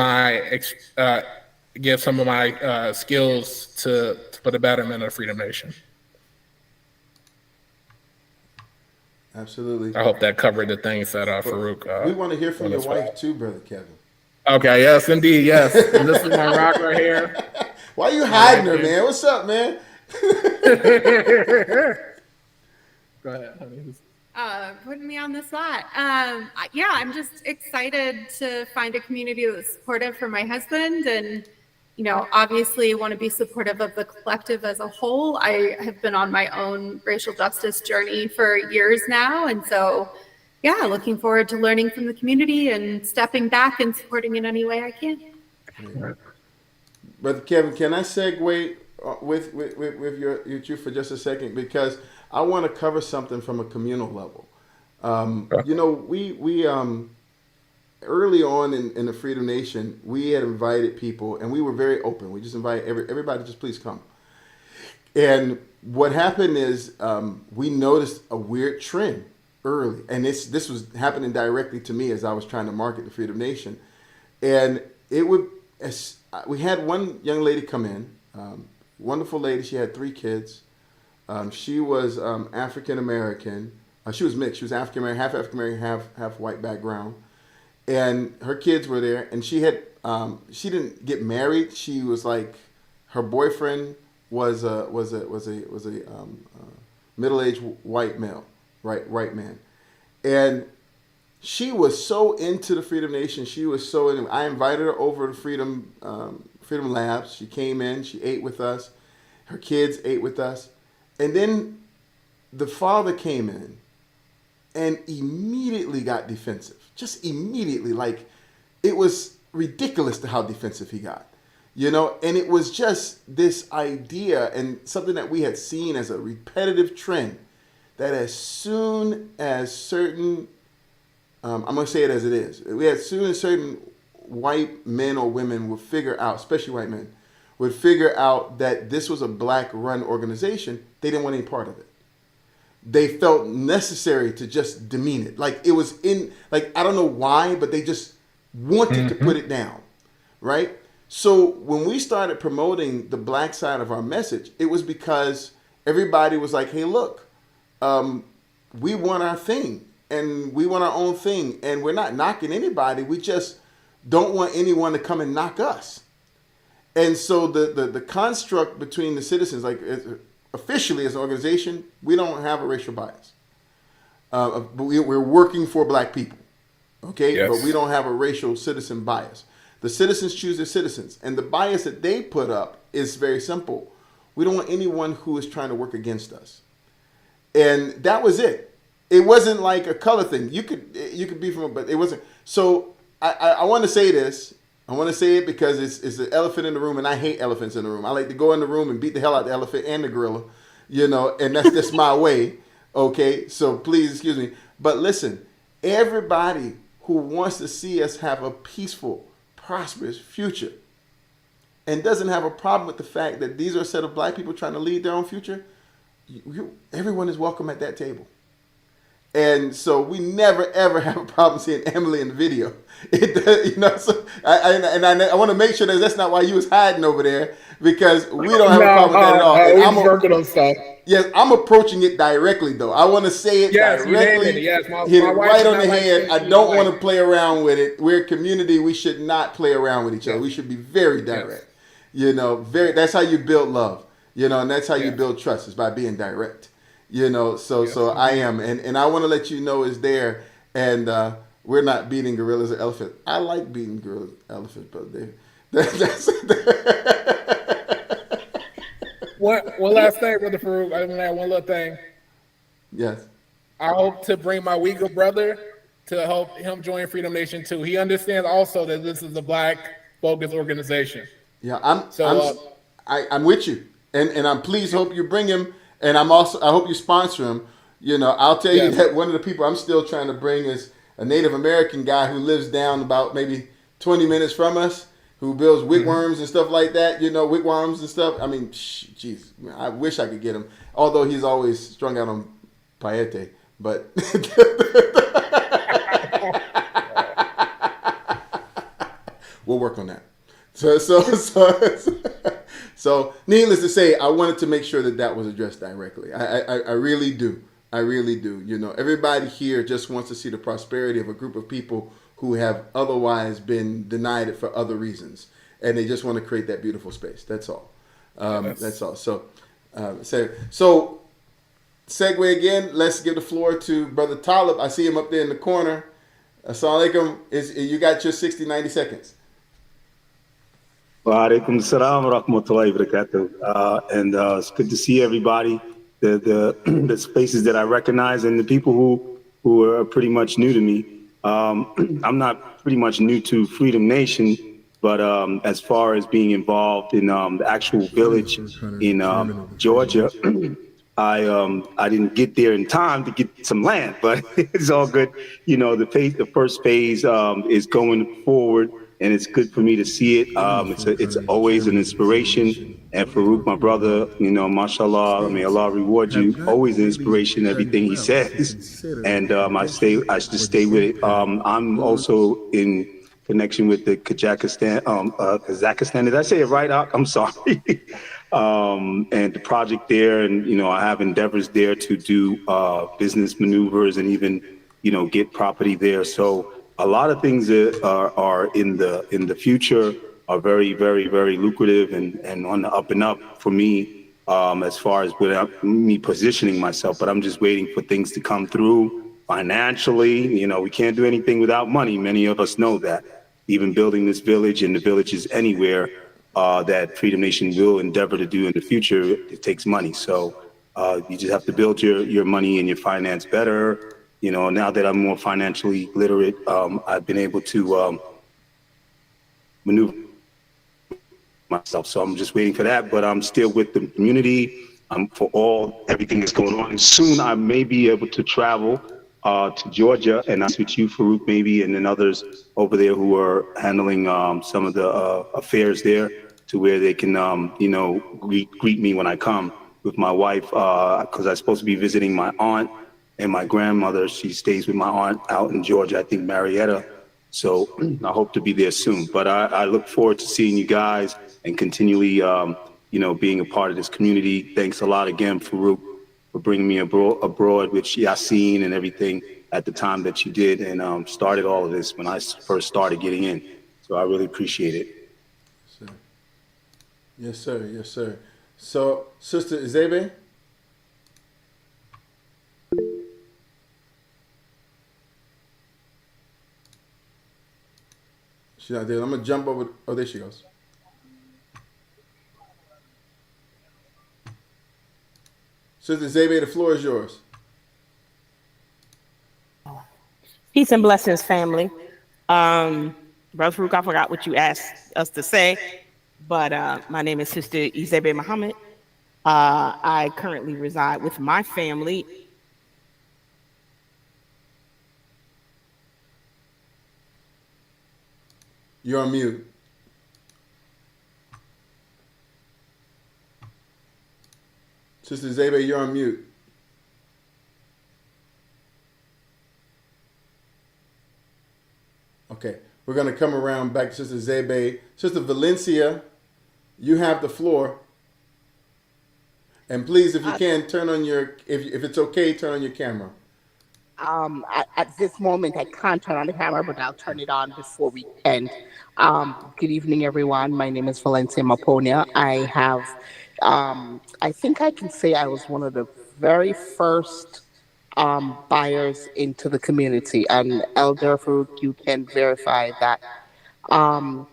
some of my skills to for the betterment of Freedom Nation. Absolutely. I hope that covered the things that Farouk. We want to hear from your wife too, Brother Kevin. Okay. Yes, indeed. Yes. And this is my rock right here. Why you hiding her, man? What's up, man? Go ahead, honey. Putting me on the spot. Yeah, I'm just excited to find a community that's supportive for my husband, and obviously want to be supportive of the collective as a whole. I have been on my own racial justice journey for years now, and so yeah, looking forward to learning from the community and stepping back and supporting in any way I can. Brother Kevin, can I segue with you for just a second, because I want to cover something from a communal level. We early on in the Freedom Nation, we had invited people, and we were very open. We just invited everybody, just please come. And what happened is we noticed a weird trend early, and this was happening directly to me as I was trying to market the Freedom Nation, and we had one young lady come in, wonderful lady. She had 3 kids. She was African American. She was mixed. She was African American, half white background, and her kids were there. And she didn't get married. She was like, her boyfriend was a middle-aged white male, white man, and she was so into the Freedom Nation. She was so into. I invited her over to Freedom Labs. She came in. She ate with us. Her kids ate with us. And then the father came in and immediately got defensive. Just immediately. Like, it was ridiculous to how defensive he got. And it was just this idea, and something that we had seen as a repetitive trend, that as soon as certain, I'm going to say it as it is, as soon as certain white men or women would figure out, especially white men, would figure out that this was a black-run organization, they didn't want any part of it. They felt necessary to just demean it. Like, it was I don't know why, but they just wanted to put it down, right? So when we started promoting the black side of our message, it was because everybody was like, hey, look, we want our thing, and we want our own thing, and we're not knocking anybody. We just don't want anyone to come and knock us. And so the construct between the citizens, like officially as an organization, we don't have a racial bias. But we're working for black people, okay? Yes. But we don't have a racial citizen bias. The citizens choose their citizens. And the bias that they put up is very simple. We don't want anyone who is trying to work against us. And that was it. It wasn't like a color thing. You could be from, but it wasn't. So I want to say this. I want to say it because it's an elephant in the room, and I hate elephants in the room. I like to go in the room and beat the hell out of the elephant and the gorilla, and that's just my way, okay? So please excuse me. But listen, everybody who wants to see us have a peaceful, prosperous future and doesn't have a problem with the fact that these are a set of black people trying to lead their own future, everyone is welcome at that table. And so we never ever have a problem seeing Emily in the video. So I want to make sure that that's not why you was hiding over there, because we don't have a problem with that at all. I'm working on stuff. Yes, I'm approaching it directly though. I want to say it directly. Yes, my hit it wife right on the like head. I don't want to play around with it. We're a community. We should not play around with each other. We should be very direct. Yes. That's how you build love. And that's how you build trust, is by being direct. So I am, and I want to let you know it's there, and we're not beating gorillas or elephants. I like beating gorillas, elephants, but that's one last thing, Brother Farouk. I want to add one little thing. Yes. I hope to bring my Uyghur brother to help him join Freedom Nation too. He understands also that this is a black focused organization. Yeah, I'm with you, and I'm pleased. Hope you bring him. And I hope you sponsor him. I'll tell you that one of the people I'm still trying to bring is a Native American guy who lives down about maybe 20 minutes from us, who builds wigwams and stuff like that. Wigwams and stuff. I mean, jeez, I wish I could get him. Although he's always strung out on paete, but we'll work on that. So needless to say, I wanted to make sure that was addressed directly. I really do. I really do. Everybody here just wants to see the prosperity of a group of people who have otherwise been denied it for other reasons. and they just want to create that beautiful space. That's all. That's Yes. all. So segue again. Let's give the floor to Brother Talib. I see him up there in the corner. Assalamu alaikum. You got your 60, 90 seconds. Wa alaikum salam wa rahmatullahi wa barakatuh. And it's good to see everybody, the the spaces that I recognize, and the people who are pretty much new to me. I'm not pretty much new to Freedom Nation, but as far as being involved in the actual village in Georgia, I didn't get there in time to get some land, but it's all good. You know, the first phase is going forward, and it's good for me to see it. It's always an inspiration. And Farouk, my brother, you know, mashallah, may Allah reward you. Always an inspiration, everything he says. And I just stay with it. I'm also in connection with the Kazakhstan. Did I say it right? I'm sorry. And the project there, and you know, I have endeavors there to do business maneuvers and even, you know, get property there. So a lot of things that are in the future are very, very, very lucrative and on the up and up for me, as far as without me positioning myself. But I'm just waiting for things to come through financially. You know, we can't do anything without money. Many of us know that. Even building this village and the villages anywhere that Freedom Nation will endeavor to do in the future, it takes money. So you just have to build your money and your finance better. You know, now that I'm more financially literate, I've been able to maneuver myself. So I'm just waiting for that, but I'm still with the community for everything that's going on. And soon I may be able to travel to Georgia, and I'm with you, Farouk, maybe, and then others over there who are handling some of the affairs there, to where they can, you know, greet me when I come with my wife, because I'm supposed to be visiting my aunt and my grandmother. She stays with my aunt out in Georgia, I think Marietta. So I hope to be there soon. But I look forward to seeing you guys and continually, you know, being a part of this community. Thanks a lot again, Farouk, for bringing me abroad with Yassine and everything at the time that you did, and started all of this when I first started getting in. So I really appreciate it. Yes, sir. Yes, sir. So, Sister Izebe? She's not there. I'm going to jump over. Oh, there she goes. Sister Izebe, the floor is yours. Peace and blessings, family. Brother Farouk, I forgot what you asked us to say, but my name is Sister Izebe Muhammad. I currently reside with my family. You're on mute. Sister Izebe, you're on mute. Okay, we're going to come around back to Sister Zebe. Sister Valencia, you have the floor. And please, if you can, turn on your, if it's okay, turn on your camera. At this moment, I can't turn on the camera, but I'll turn it on before we end. Good evening, everyone. My name is Valencia Maponia. I think I can say I was one of the very first buyers into the community, and Elder Farouk, you can verify that. Um,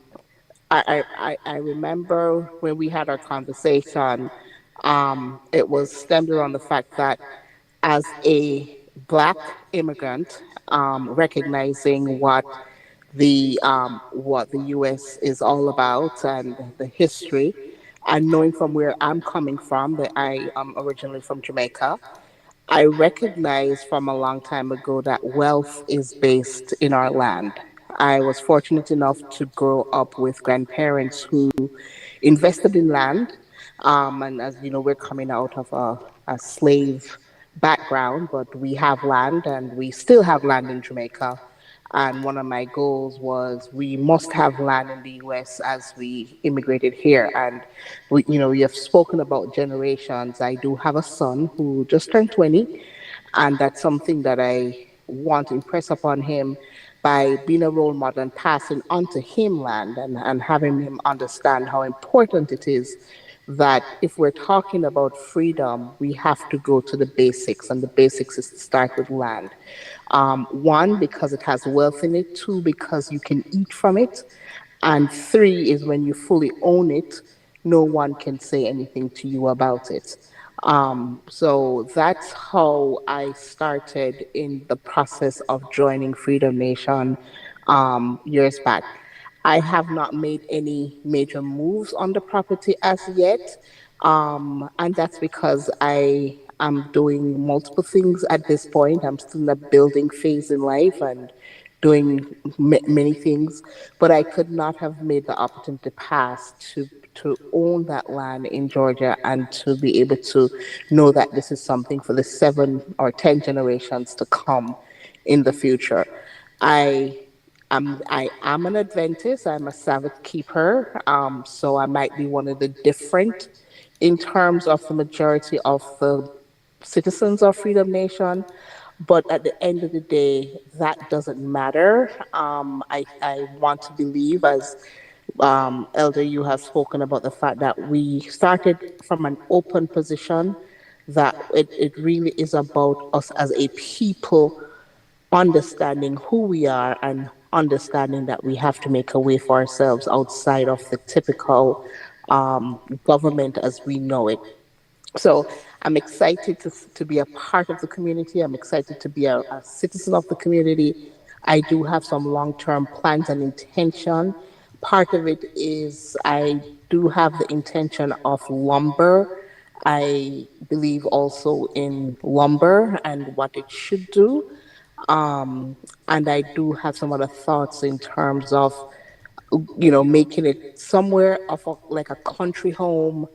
I remember when we had our conversation, it was stemmed around the fact that as a Black immigrant, recognizing what the U.S. is all about and the history, and knowing from where I'm coming from, that I am originally from Jamaica, I recognize from a long time ago that wealth is based in our land. I was fortunate enough to grow up with grandparents who invested in land. And as you know, we're coming out of a slave background, but we have land and we still have land in Jamaica. And one of my goals was we must have land in the US as we immigrated here. And we have spoken about generations. I do have a son who just turned 20, and that's something that I want to impress upon him by being a role model and passing on to him land and having him understand how important it is that if we're talking about freedom, we have to go to the basics, and the basics is to start with land. One, because it has wealth in it. Two, because you can eat from it. And three is when you fully own it, no one can say anything to you about it. So that's how I started in the process of joining Freedom Nation years back. I have not made any major moves on the property as yet. And that's because I am doing multiple things at this point. I'm still in the building phase in life and doing many things, but I could not have made the opportunity pass to own that land in Georgia and to be able to know that this is something for the 7 or 10 generations to come in the future. I I am an Adventist. I'm a Sabbath keeper. So I might be one of the different in terms of the majority of the citizens of Freedom Nation. But at the end of the day, that doesn't matter. I want to believe, as Elder, you have spoken about the fact that we started from an open position, that it really is about us as a people understanding who we are and understanding that we have to make a way for ourselves outside of the typical government as we know it. So I'm excited to be a part of the community. I'm excited to be a citizen of the community. I do have some long-term plans and intention. Part of it is I do have the intention of lumber. I believe also in lumber and what it should do. Um, and I do have some other thoughts in terms of, making it somewhere of like a country home,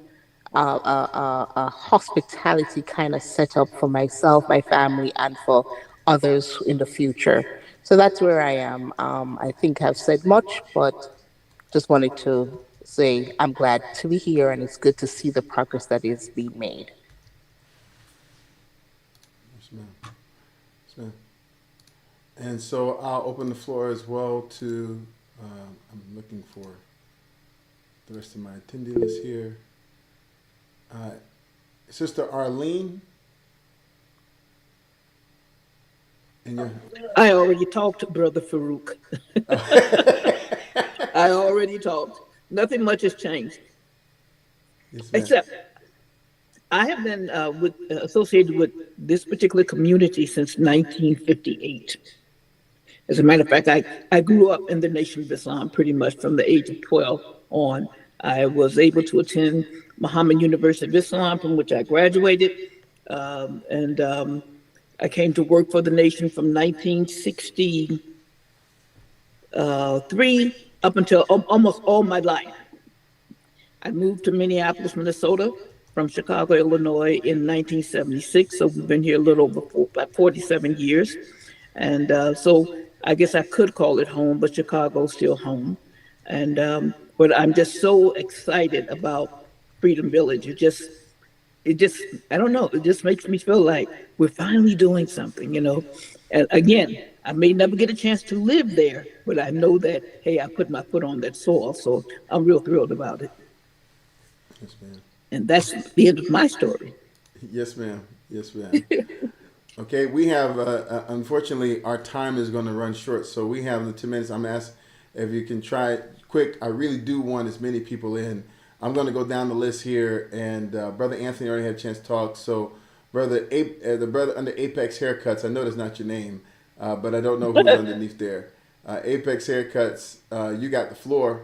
a hospitality kind of setup for myself, my family, and for others in the future. So that's where I am. I think I've said much, but just wanted to say I'm glad to be here, and it's good to see the progress that is being made. Yes, ma'am. Yes, ma'am. And so I'll open the floor as well to, I'm looking for the rest of my attendee list here. Uh, Sister Arlene, and your. I already talked to Brother Farouk. I already talked. Nothing much has changed, Yes, ma'am. except I have been associated with this particular community since 1958. As a matter of fact, I grew up in the Nation of Islam pretty much from the age of 12 on. I was able to attend Muhammad University of Islam, from which I graduated. And I came to work for the nation from 1963 up until almost all my life. I moved to Minneapolis, Minnesota from Chicago, Illinois in 1976. So we've been here a little over about 47 years. And so I guess I could call it home, but Chicago's still home. But I'm just so excited about Freedom Village. It just, I don't know, it just makes me feel like we're finally doing something. And again, I may never get a chance to live there, but I know that, hey, I put my foot on that soil. So I'm real thrilled about it. Yes, ma'am. And that's the end of my story. Yes, ma'am. Yes, ma'am. Okay, we have, unfortunately, our time is going to run short, so we have the 2 minutes. I'm asked if you can try it quick. I really do want as many people in. I'm going to go down the list here, and Brother Anthony already had a chance to talk. So, the brother under Apex Haircuts, I know that's not your name, but I don't know who's underneath there. Apex Haircuts, you got the floor.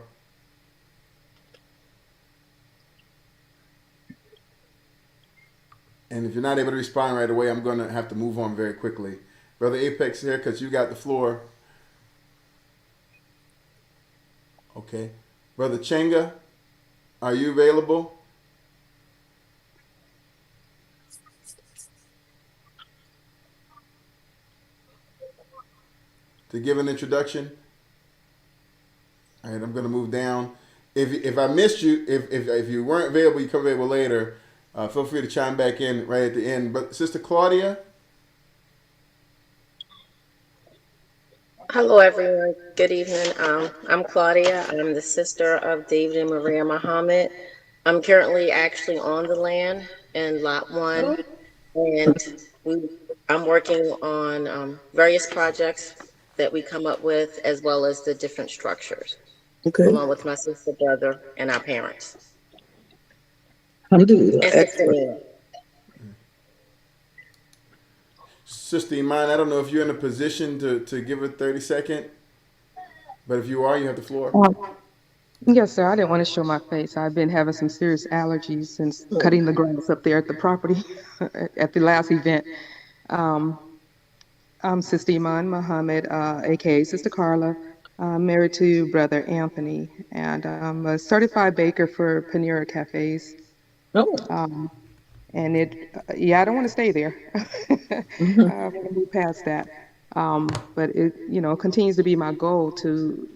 And if you're not able to respond right away, I'm going to have to move on very quickly. Brother Apex Haircuts, you got the floor. Okay. Brother Chenga, are you available? To give an introduction? All right, I'm going to move down. If I missed you, if you weren't available, you come available later. Feel free to chime back in right at the end. But Sister Claudia, Hello, everyone. Good evening. I'm Claudia. I'm the sister of David and Maria Muhammad. I'm currently actually on the land in Lot 1, and we, I'm working on various projects that we come up with, as well as the different structures, Okay. along with my sister, brother, and our parents. Alhamdulillah. And Sister Excellent. Nina. Sister Iman, I don't know if you're in a position to give a 30-second, but if you are, you have the floor. Um, yes, sir. I didn't want to show my face. I've been having some serious allergies since cutting the grass up there at the property at the last event. Um, I'm Sister Iman Muhammad, aka Sister Carla. I'm married to Brother Anthony, and I'm a certified baker for Panera Cafes. Oh. Um, and yeah, I don't want to stay there. Mhm. I want to move past that. But it, continues to be my goal to,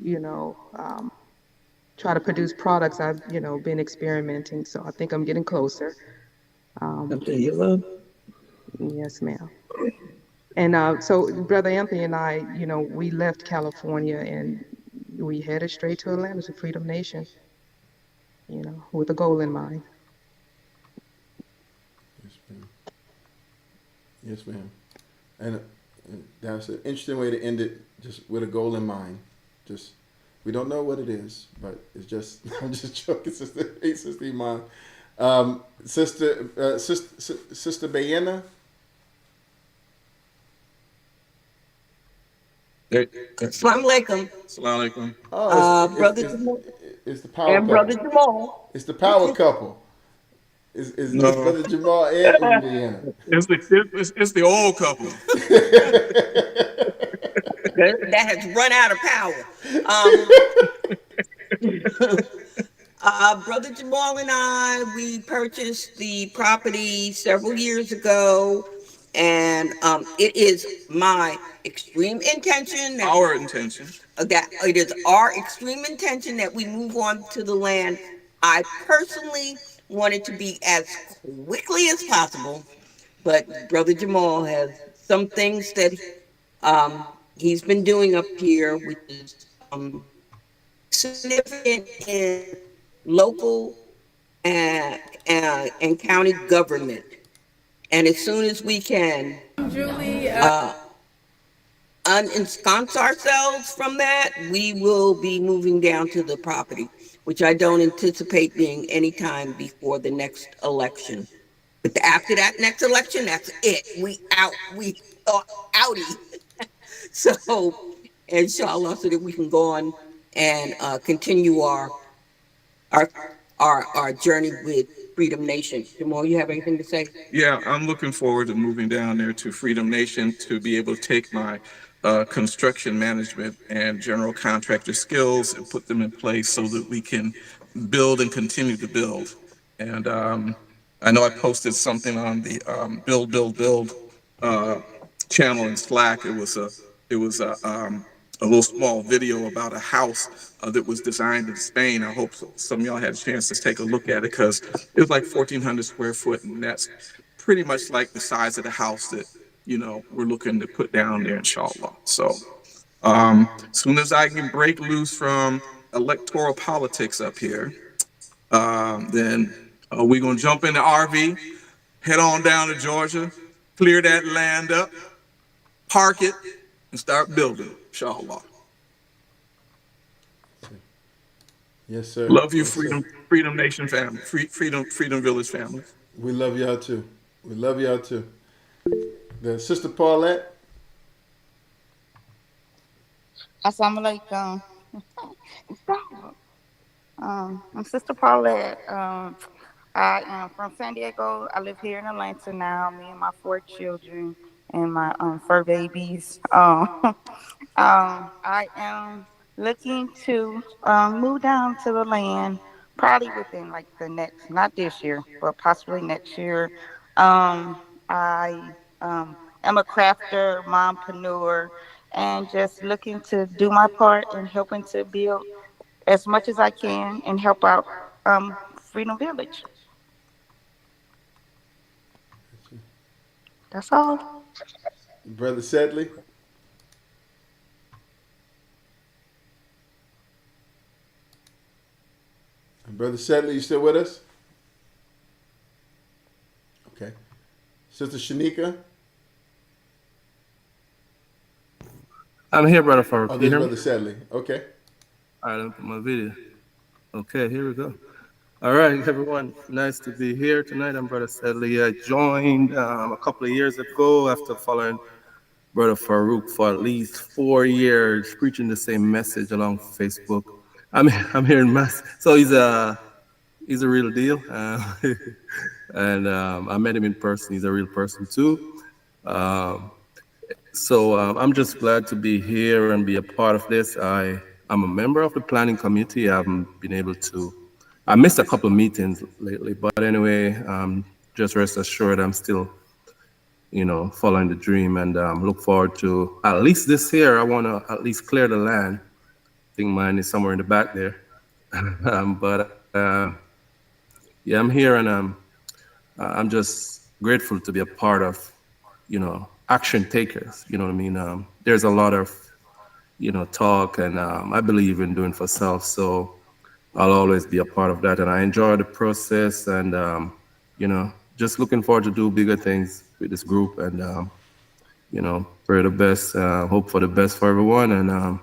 try to produce products. I've, been experimenting, so I think I'm getting closer. Um, Alhamdulillah. yes, ma'am. And so Brother Anthony and I, we left California and we headed straight to Atlanta to Freedom Nation, with a goal in mind. Yes, ma'am. Yes, ma'am. And that's an interesting way to end it, just with a goal in mind. Just we don't know what it is, but it's just I'm just joking, sister. Hey, sister Iman, sister Bayena. Assalamu alaikum. Assalamu alaikum. Oh, Brother Jamal it's the power and Brother couple. Jamal. It's the power couple. It's No, brother Jamal and Bayena. it's the old couple. That has run out of power. Brother Jamal and I, we purchased the property several years ago, and it is my extreme intention that Our intention. that it is our extreme intention that we move on to the land. I personally want it to be as quickly as possible, but Brother Jamal has some things that he's been doing up here, which is significant in local and, and county government. And as soon as we can unensconce ourselves from that, we will be moving down to the property, which I don't anticipate being anytime before the next election. But after that next election, that's it. We out. We outie. So, inshallah, so that we can go on and continue our our journey with Freedom Nation. Jamal, you have anything to say? Yeah, I'm looking forward to moving down there to Freedom Nation to be able to take my construction management and general contractor skills and put them in place so that we can build and continue to build. And I know I posted something on the Build uh, channel in Slack. It was a little small video about a house that was designed in Spain. I hope some of y'all had a chance to take a look at it because it was like 1,400 square foot, and that's pretty much like the size of the house that we're looking to put down there, inshallah. So, as soon as I can break loose from electoral politics up here, then we're gonna jump in the RV, head on down to Georgia, clear that land up, park it, and start building, inshallah. Yes, sir. Love you, Yes, sir. Freedom Nation family, Freedom Village family. We love y'all too. We love y'all too. The sister Paulette. Assalamu alaikum. I'm Sister Paulette. I am from San Diego. I live here in Atlanta now. Me and my 4 children and my fur babies. I am looking to move down to the land probably within like the next, not this year, but possibly next year. I am a crafter, mompreneur, and just looking to do my part in helping to build as much as I can and help out Freedom Village. That's all. Brother Sedley. Brother Sedley, you still with us? Okay. Sister Shanika? I'm here, Brother Farouk. Oh, Can you there's hear me? Brother Sedley. Okay. All right, let me put my video. Okay, here we go. All right, everyone. Nice to be here tonight. I'm Brother Sedley. I joined a couple of years ago after following Brother Farouk for at least 4 years, preaching the same message along Facebook. I'm here in Mass. So he's a real deal, and I met him in person. He's a real person too. Um, So I'm just glad to be here and be a part of this. I'm a member of the planning committee. I haven't been able to. I missed a couple of meetings lately, but anyway, just rest assured I'm still, following the dream and look forward to at least this year. I want to at least clear the land. I think mine is somewhere in the back there. But yeah, I'm here and I'm just grateful to be a part of, action takers. You know what I mean? There's a lot of, talk, and I believe in doing for self. So I'll always be a part of that, and I enjoy the process, and just looking forward to do bigger things with this group, and pray the best, hope for the best for everyone, and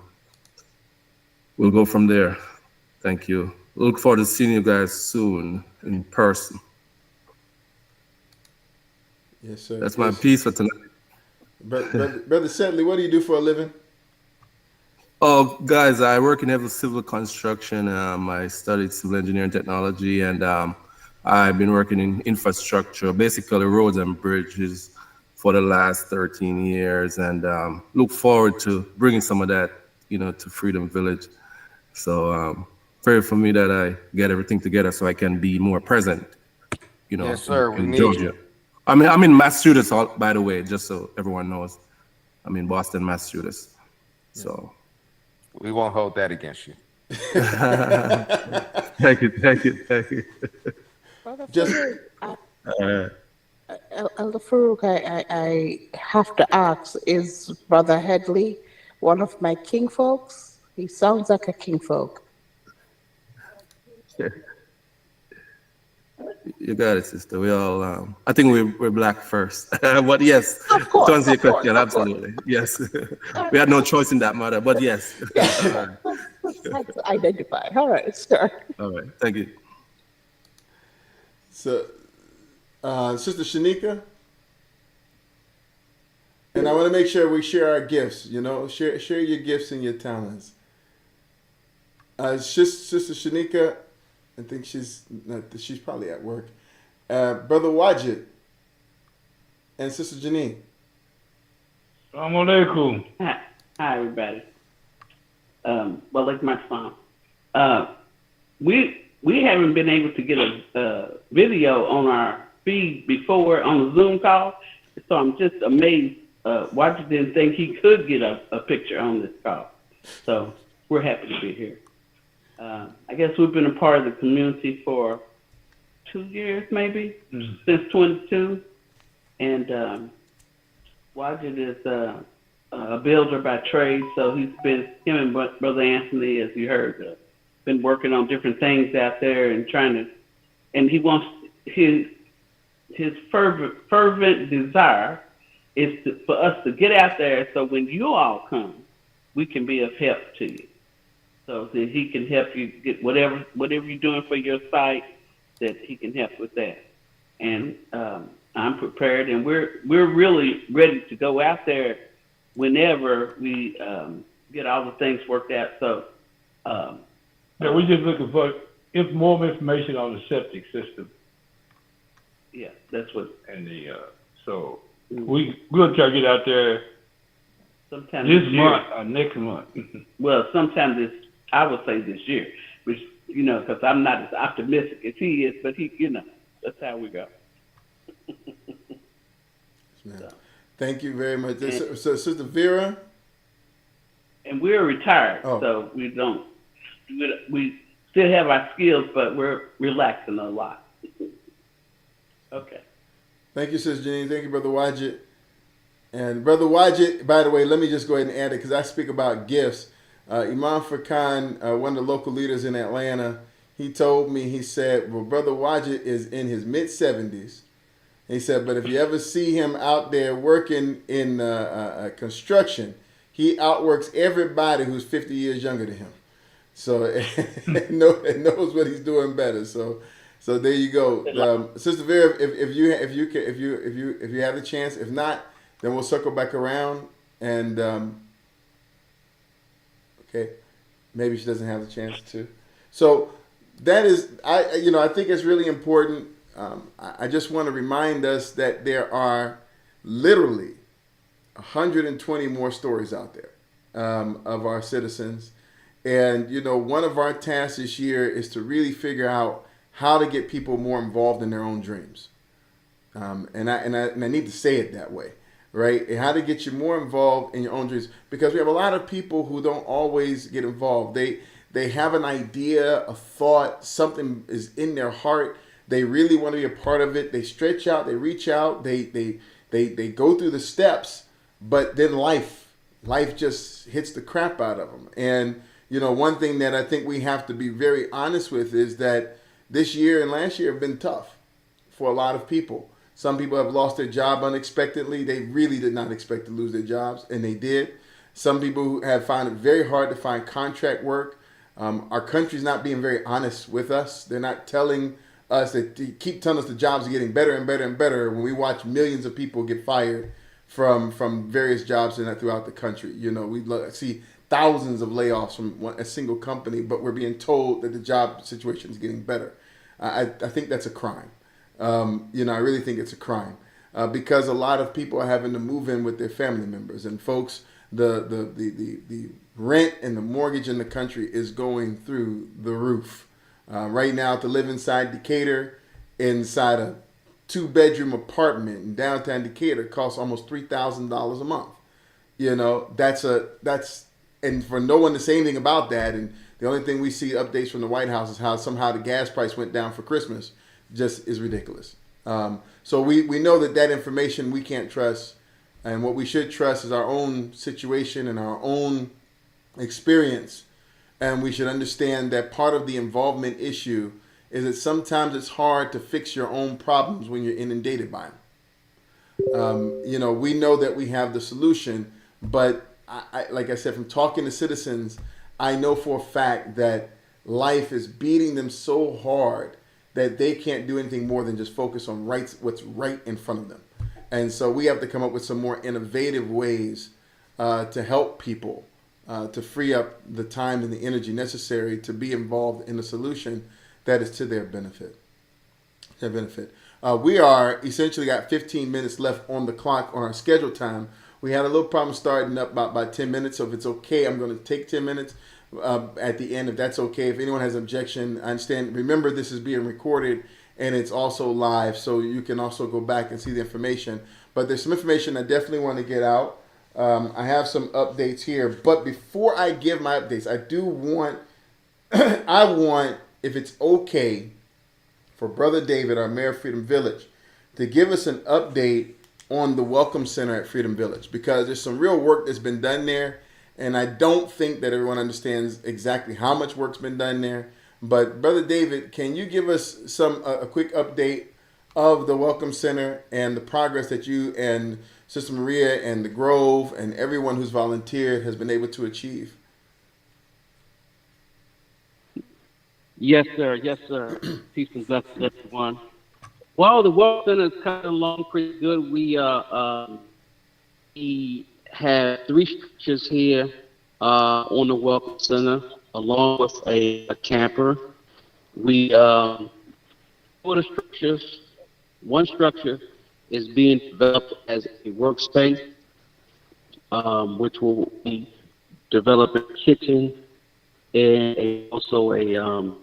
we'll go from there. Thank you. Look forward to seeing you guys soon in person. Yes, sir. That's my piece for tonight. Brother Sedley, what do you do for a living? Oh, guys, I work in heavy civil construction. I studied civil engineering technology, and I've been working in infrastructure, basically roads and bridges, for the last 13 years, and look forward to bringing some of that, to Freedom Village. So pray for me that I get everything together so I can be more present, Yes, sir. We in need Georgia. you. I'm in Massachusetts, by the way, just so everyone knows. I'm in Boston, Massachusetts. So. We won't hold that against you. Thank you. Brother Just Farouk, Elder Farouk, I have to ask, is Brother Headley one of my king folks? He sounds like a king folk. You got it, sister. We all, I think we're black first. But yes, Of course, to answer your of course, question, of course. absolutely. Yes. We had no choice in that matter, but yes. That's identified. All right, sir. All right. Thank you. So, Sister Shanika, and I want to make sure we share our gifts. Share your gifts and your talents. Sister Shanika, I think she's probably at work. Brother Wajid and Sister Janine. Assalamu alaikum. Hi, everybody. Well, like my song. We haven't been able to get a video on our feed before on the Zoom call, so I'm just amazed. Wajid didn't think he could get a picture on this call, so we're happy to be here. I guess we've been a part of the community for 2 years, maybe, since 22. And Wajid is a builder by trade, so him and Brother Anthony, as you heard, been working on different things out there and he wants his fervent desire is for us to get out there so when you all come, we can be of help to you. So that he can help you get whatever you're doing for your site, that he can help with that. And I'm prepared, and we're really ready to go out there whenever we get all the things worked out. So Yeah, we're just looking for more information on the septic system yeah, that's what. and so we'll try to get out there Sometime this year. month or next month. Well, sometime I would say this year, which, because I'm not as optimistic as he is, but that's how we go. So. Thank you very much. So Sister Vera? And we're retired, so we still have our skills, but we're relaxing a lot. Okay. Thank you, Sister Janine. Thank you, Brother Wajid. And Brother Wajid, by the way, let me just go ahead and add it because I speak about gifts. Imam Furkan, one of the local leaders in Atlanta, he told me, he said, well, Brother Wadjet is in his mid-70s. He said, but if you ever see him out there working in construction, he outworks everybody who's 50 years younger than him. So it knows what he's doing better. So there you go, Sister Vera. If you have the chance, if not, then we'll circle back around and okay, maybe she doesn't have the chance to. So that is, I think it's really important. I just want to remind us that there are literally 120 more stories out there of our citizens. And, one of our tasks this year is to really figure out how to get people more involved in their own dreams. And I need to say it that way, right? And how to get you more involved in your own dreams. Because we have a lot of people who don't always get involved. They have an idea, a thought, something is in their heart. They really want to be a part of it. They stretch out, they reach out, they go through the steps, but then life just hits the crap out of them. And one thing that I think we have to be very honest with is that this year and last year have been tough for a lot of people. Some people have lost their job unexpectedly. They really did not expect to lose their jobs, and they did. Some people have found it very hard to find contract work. Our country's not being very honest with us. They're not telling us, they keep telling us the jobs are getting better and better and better when we watch millions of people get fired from various jobs throughout the country. We see thousands of layoffs from a single company, but we're being told that the job situation is getting better. I think that's a crime. I really think it's a crime because a lot of people are having to move in with their family members, and folks, the rent and the mortgage in the country is going through the roof. Right now, to live inside Decatur, inside a 2-bedroom apartment in downtown Decatur, costs almost $3,000 a month. That's and for no one to say anything about that, and the only thing we see updates from the White House is how somehow the gas price went down for Christmas, just is ridiculous. So we know that information we can't trust, and what we should trust is our own situation and our own experience, and we should understand that part of the involvement issue is that sometimes it's hard to fix your own problems when you're inundated by them. We know that we have the solution, but like I said, from talking to citizens, I know for a fact that life is beating them so hard that they can't do anything more than just focus on what's right in front of them. And so we have to come up with some more innovative ways to help people to free up the time and the energy necessary to be involved in a solution that is to their benefit. We are essentially got 15 minutes left on the clock on our scheduled time. We had a little problem starting up by 10 minutes, so if it's okay, I'm going to take 10 minutes at the end, if that's okay. If anyone has an objection, I understand. Remember, this is being recorded, and it's also live, so you can also go back and see the information. But there's some information I definitely want to get out. I have some updates here, but before I give my updates, I do want, if it's okay, for Brother David, our Mayor of Freedom Village, to give us an update on the Welcome Center at Freedom Village, because there's some real work that's been done there, and I don't think that everyone understands exactly how much work's been done there. But Brother David, can you give us a quick update of the Welcome Center and the progress that you and Sister Maria and the Grove and everyone who's volunteered has been able to achieve? Yes, sir. Yes, sir. Peace and blessings, everyone. Well, the Welcome Center is coming along pretty good. We have 3 structures here on the Welcome Center, along with a camper. We for the structures, one structure is being developed as a workspace, which will be developed a kitchen and also a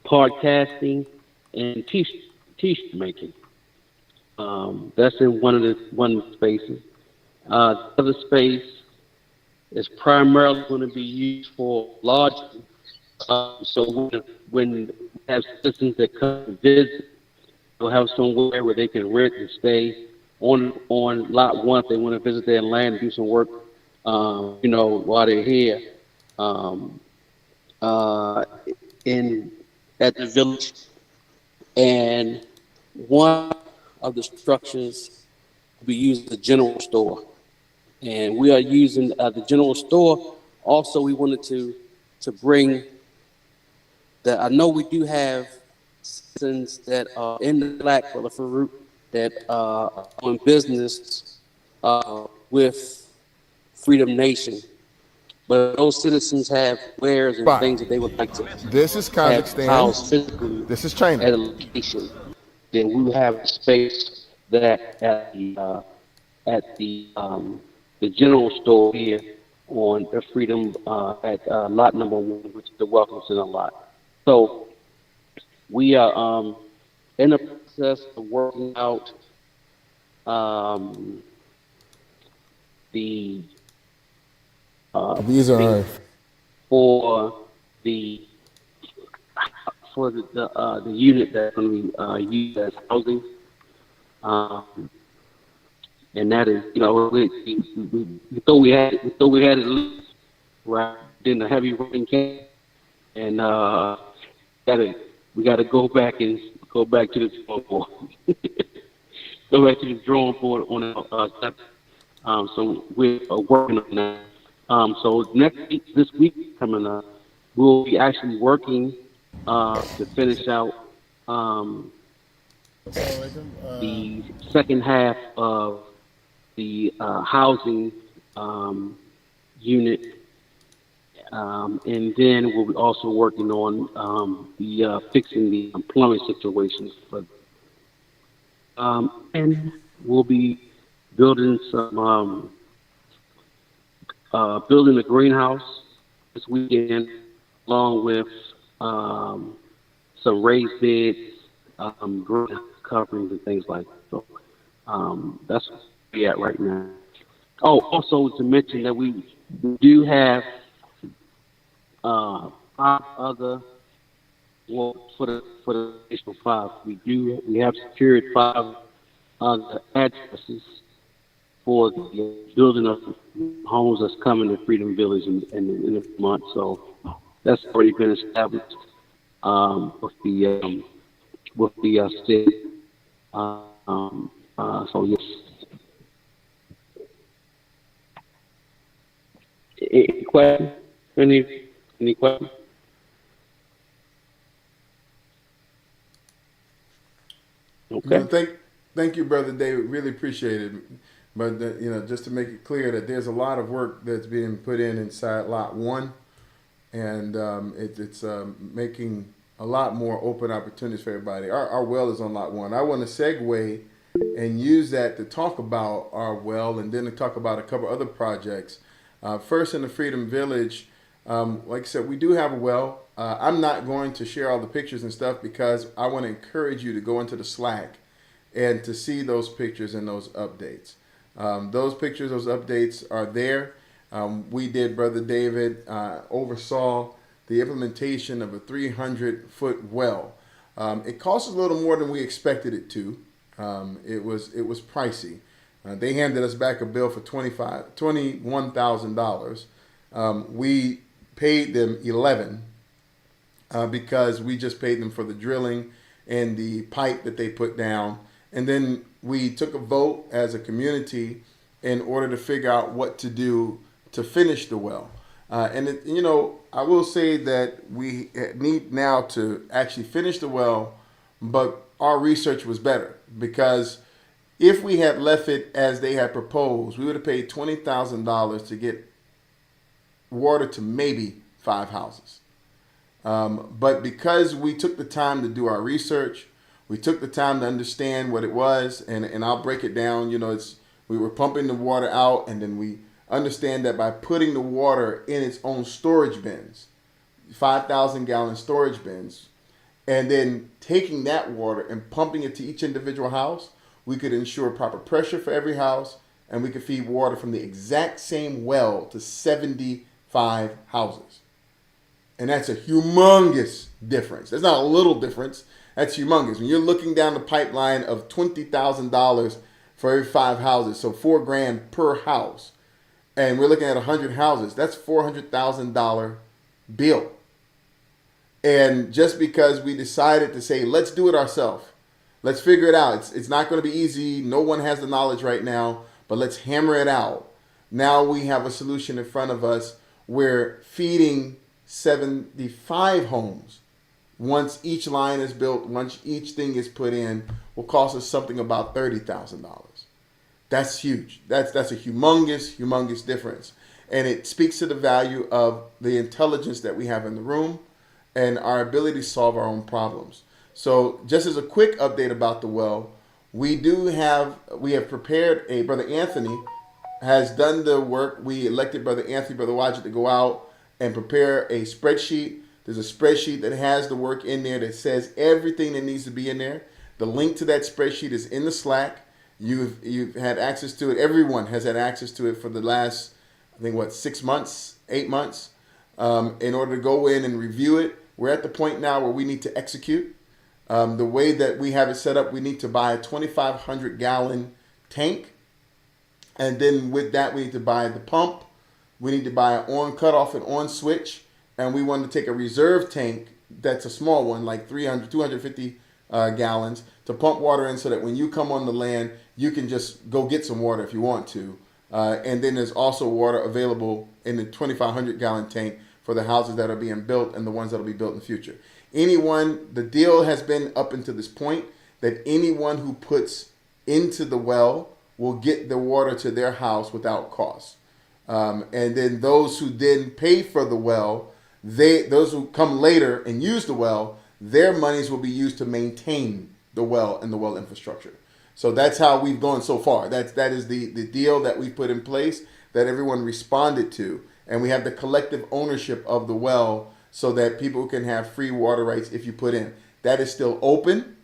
podcasting and t-shirt making. That's in one of the spaces. The other space is primarily going to be used for lodging. So when we have citizens that come to visit, we'll have somewhere where they can rent and stay on lot 1 if they want to visit their land and do some work, while they're here. uh, in at the village, and one of the structures we use as a general store, and we are using the general store. Also, we wanted to bring that. I know we do have citizens that are in the Black Brother Farouk that are doing business with Freedom Nation, but those citizens have wares and Spot. things that they would like to This is have Kazakhstan. housed physically This is China. at a location. Then we will have a space that at the general store here on the Freedom at lot number 1, which is the Welcome Center lot. So we are in the process of working out um, the These are thing for the the unit that's going to be used as housing, um, and that is, we thought we had it leased, right? Then the heavy rain came, and gotta we got to go back to the drawing board, go back to the drawing board on that. So we're working on that. So next week, this week coming up, we'll be actually working to finish out the second half of the housing unit, and then we'll be also working on the fixing the plumbing situations. And we'll be building building a greenhouse this weekend, along with some raised beds, greenhouse coverings, and things like that. So that's where we're at right now. Oh, also to mention that we do have 5 other, well, for the additional 5, we have secured 5 other addresses for the building of homes that's coming to Freedom Village in a month. So that's already been established with the state. So yes. Any questions? Any questions? Okay. No, thank you, brother David. Really appreciate it. But just to make it clear that there's a lot of work that's being put in inside Lot 1, and it's making a lot more open opportunities for everybody. Our well is on Lot 1. I want to segue and use that to talk about our well, and then to talk about a couple other projects. First, in the Freedom Village, like I said, we do have a well. I'm not going to share all the pictures and stuff because I want to encourage you to go into the Slack and to see those pictures and those updates. Those pictures, those updates are there. We did, Brother David, oversaw the implementation of a 300-foot well. It cost us a little more than we expected it to. It was pricey. They handed us back a bill for $21,000. We paid them 11 because we just paid them for the drilling and the pipe that they put down. And then we took a vote as a community in order to figure out what to do to finish the well. I will say that we need now to actually finish the well, but our research was better because if we had left it as they had proposed, we would have paid $20,000 to get water to maybe 5 houses. But because we took the time to do our research, we took the time to understand what it was, and I'll break it down. We were pumping the water out, and then we understand that by putting the water in its own storage bins, 5,000-gallon storage bins, and then taking that water and pumping it to each individual house, we could ensure proper pressure for every house, and we could feed water from the exact same well to 75 houses. And that's a humongous difference. That's not a little difference. That's humongous. When you're looking down the pipeline of $20,000 for every 5 houses, so $4,000 per house, and we're looking at 100 houses, that's $400,000 bill. And just because we decided to say, let's do it ourselves, let's figure it out. It's not going to be easy. No one has the knowledge right now, but let's hammer it out. Now we have a solution in front of us. We're feeding 75 homes. Once each line is built, once each thing is put in, will cost us something about $30,000. That's huge. That's a humongous difference. And it speaks to the value of the intelligence that we have in the room and our ability to solve our own problems. So just as a quick update about the well, we have prepared Brother Anthony has done the work. We elected Brother Anthony, Brother Wadjet to go out and prepare a spreadsheet. There's a spreadsheet that has the work in there that says everything that needs to be in there. The link to that spreadsheet is in the Slack. You've had access to it. Everyone has had access to it for the last, I think, 6 months, 8 months, in order to go in and review it. We're at the point now where we need to execute. The way that we have it set up, we need to buy a 2,500 gallon tank. And then with that, we need to buy the pump. We need to buy an on cutoff and on switch. And we want to take a reserve tank that's a small one, like 250 gallons, to pump water in so that when you come on the land, you can just go get some water if you want to. And then there's also water available in the 2,500 gallon tank for the houses that are being built and the ones that will be built in the future. The deal has been up until this point that anyone who puts into the well will get the water to their house without cost. And then those who then pay for the well, those who come later and use the well, their monies will be used to maintain the well and the well infrastructure. So that's how we've gone so far. That is the deal that we put in place that everyone responded to. And we have the collective ownership of the well so that people can have free water rights if you put in. That is still open.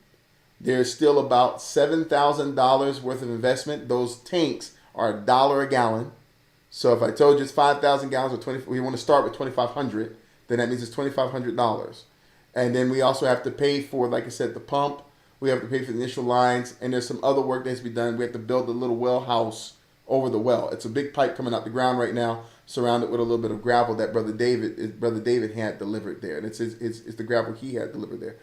There's still about $7,000 worth of investment. Those tanks are $1 a gallon. So if I told you it's 5,000 gallons or 20, we want to start with 2,500, then that means it's $2,500. And then we also have to pay for, like I said, the pump. We have to pay for the initial lines, and there's some other work that has to be done. We have to build a little well house over the well. It's a big pipe coming out the ground right now, surrounded with a little bit of gravel that Brother David had delivered there, and it's the gravel he had delivered there.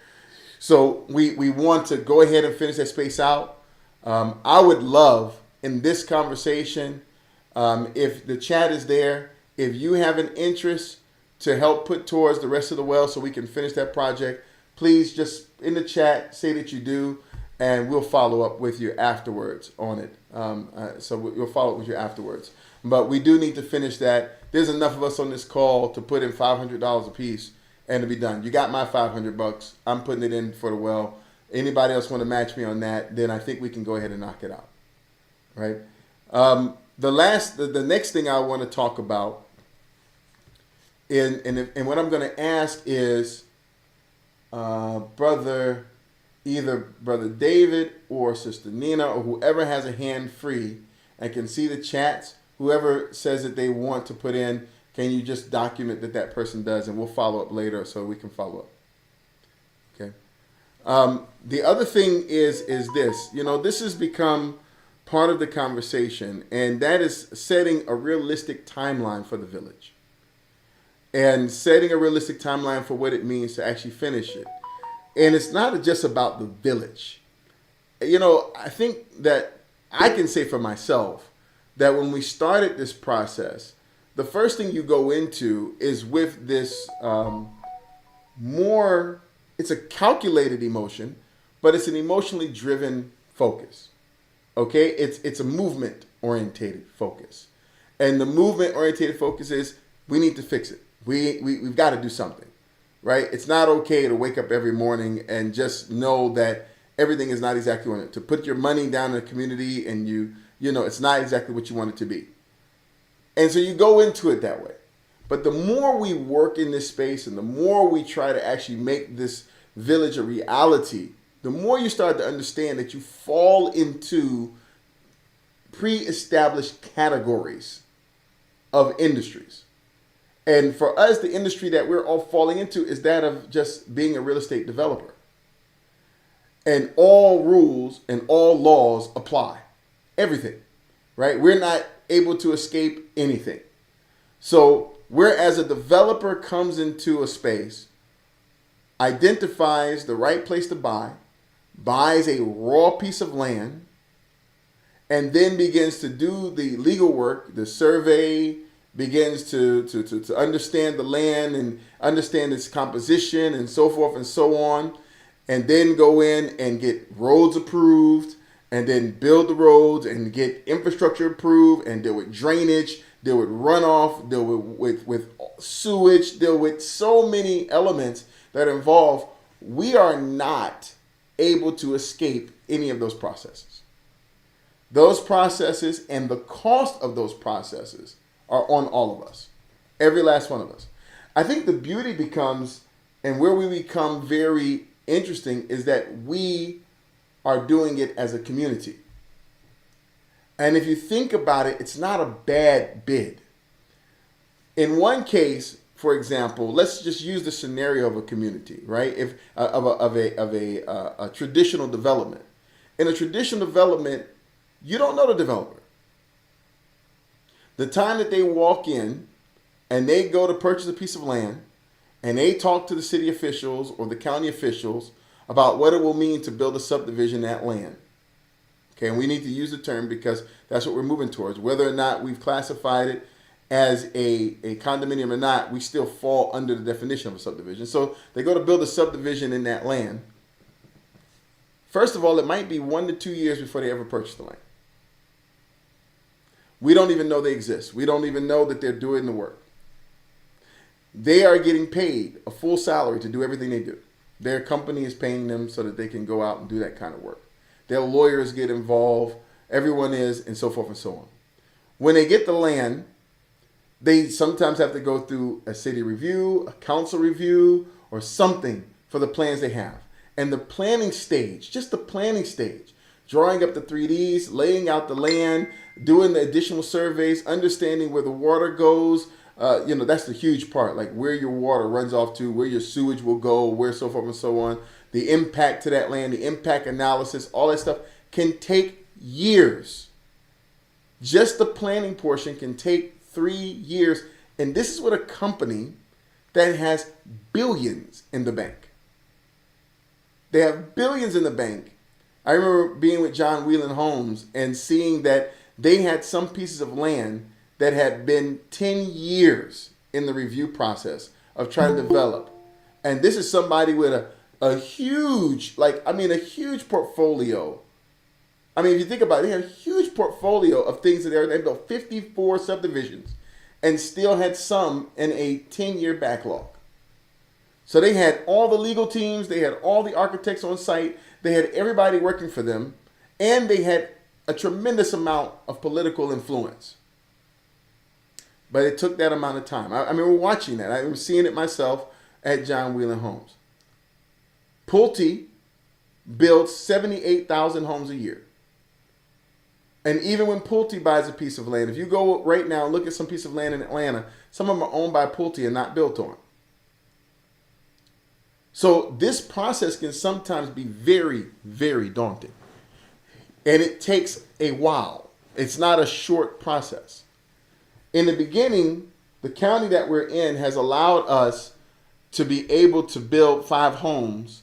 So we want to go ahead and finish that space out. I would love in this conversation, if the chat is there, if you have an interest to help put towards the rest of the well so we can finish that project, please just in the chat say that you do, and we'll follow up with you afterwards on it. So we'll follow up with you afterwards. But we do need to finish that. There's enough of us on this call to put in $500 a piece and to be done. You got my $500. I'm putting it in for the well. Anybody else want to match me on that? Then I think we can go ahead and knock it out. Right? The next thing I want to talk about, and what I'm going to ask is, either Brother David or Sister Nina or whoever has a hand free and can see the chats, whoever says that they want to put in, can you just document that person does, and we'll follow up later so we can follow up. Okay. The other thing is this. This has become part of the conversation, and that is setting a realistic timeline for the village. And setting a realistic timeline for what it means to actually finish it. And it's not just about the village. I think that I can say for myself that when we started this process, the first thing you go into is with this it's a calculated emotion, but it's an emotionally driven focus. Okay? It's a movement orientated focus. And the movement orientated focus is we need to fix it. We've got to do something. Right? It's not okay to wake up every morning and just know that everything is not exactly on it. To put your money down in the community and it's not exactly what you want it to be. And so you go into it that way. But the more we work in this space and the more we try to actually make this village a reality, the more you start to understand that you fall into pre-established categories of industries. And for us, the industry that we're all falling into is that of just being a real estate developer. And all rules and all laws apply. Everything, right? We're not able to escape anything. So whereas a developer comes into a space, identifies the right place to buy, buys a raw piece of land, and then begins to do the legal work, the survey, begins to understand the land and understand its composition and so forth and so on, and then go in and get roads approved, and then build the roads and get infrastructure approved, and deal with drainage, deal with runoff, deal with sewage, deal with so many elements that are involved. We are not able to escape any of those processes. Those processes and the cost of those processes are on all of us, every last one of us. I think the beauty becomes, and where we become very interesting, is that we are doing it as a community. And if you think about it, it's not a bad bid. In one case, for example, let's just use the scenario of a community, right? If of a traditional development. In a traditional development, you don't know the developer. The time that they walk in and they go to purchase a piece of land and they talk to the city officials or the county officials about what it will mean to build a subdivision in that land. Okay, and we need to use the term because that's what we're moving towards. Whether or not we've classified it as a condominium or not, we still fall under the definition of a subdivision. So they go to build a subdivision in that land. First of all, it might be 1 to 2 years before they ever purchase the land. We don't even know they exist. We don't even know that they're doing the work. They are getting paid a full salary to do everything they do. Their company is paying them so that they can go out and do that kind of work. Their lawyers get involved. Everyone is, and so forth and so on. When they get the land, they sometimes have to go through a city review, a council review, or something for the plans they have. And the planning stage, just the planning stage, drawing up the 3Ds, laying out the land, doing the additional surveys, understanding where the water goes. That's the huge part, like where your water runs off to, where your sewage will go, where so forth and so on. The impact to that land, the impact analysis, all that stuff can take years. Just the planning portion can take 3 years. And this is with a company that has billions in the bank. They have billions in the bank. I remember being with John Whelan Homes and seeing that they had some pieces of land that had been 10 years in the review process of trying to develop. And this is somebody with a huge, a huge portfolio. I mean, if you think about it, they had a huge portfolio of things that they built 54 subdivisions and still had some in a 10-year backlog. So they had all the legal teams, they had all the architects on site, they had everybody working for them, and they had a tremendous amount of political influence. But it took that amount of time. I remember watching that. I remember seeing it myself at John Whelan Homes. Pulte builds 78,000 homes a year. And even when Pulte buys a piece of land, if you go right now and look at some piece of land in Atlanta, some of them are owned by Pulte and not built on. So this process can sometimes be very, very daunting. And it takes a while. It's not a short process. In the beginning, the county that we're in has allowed us to be able to build 5 homes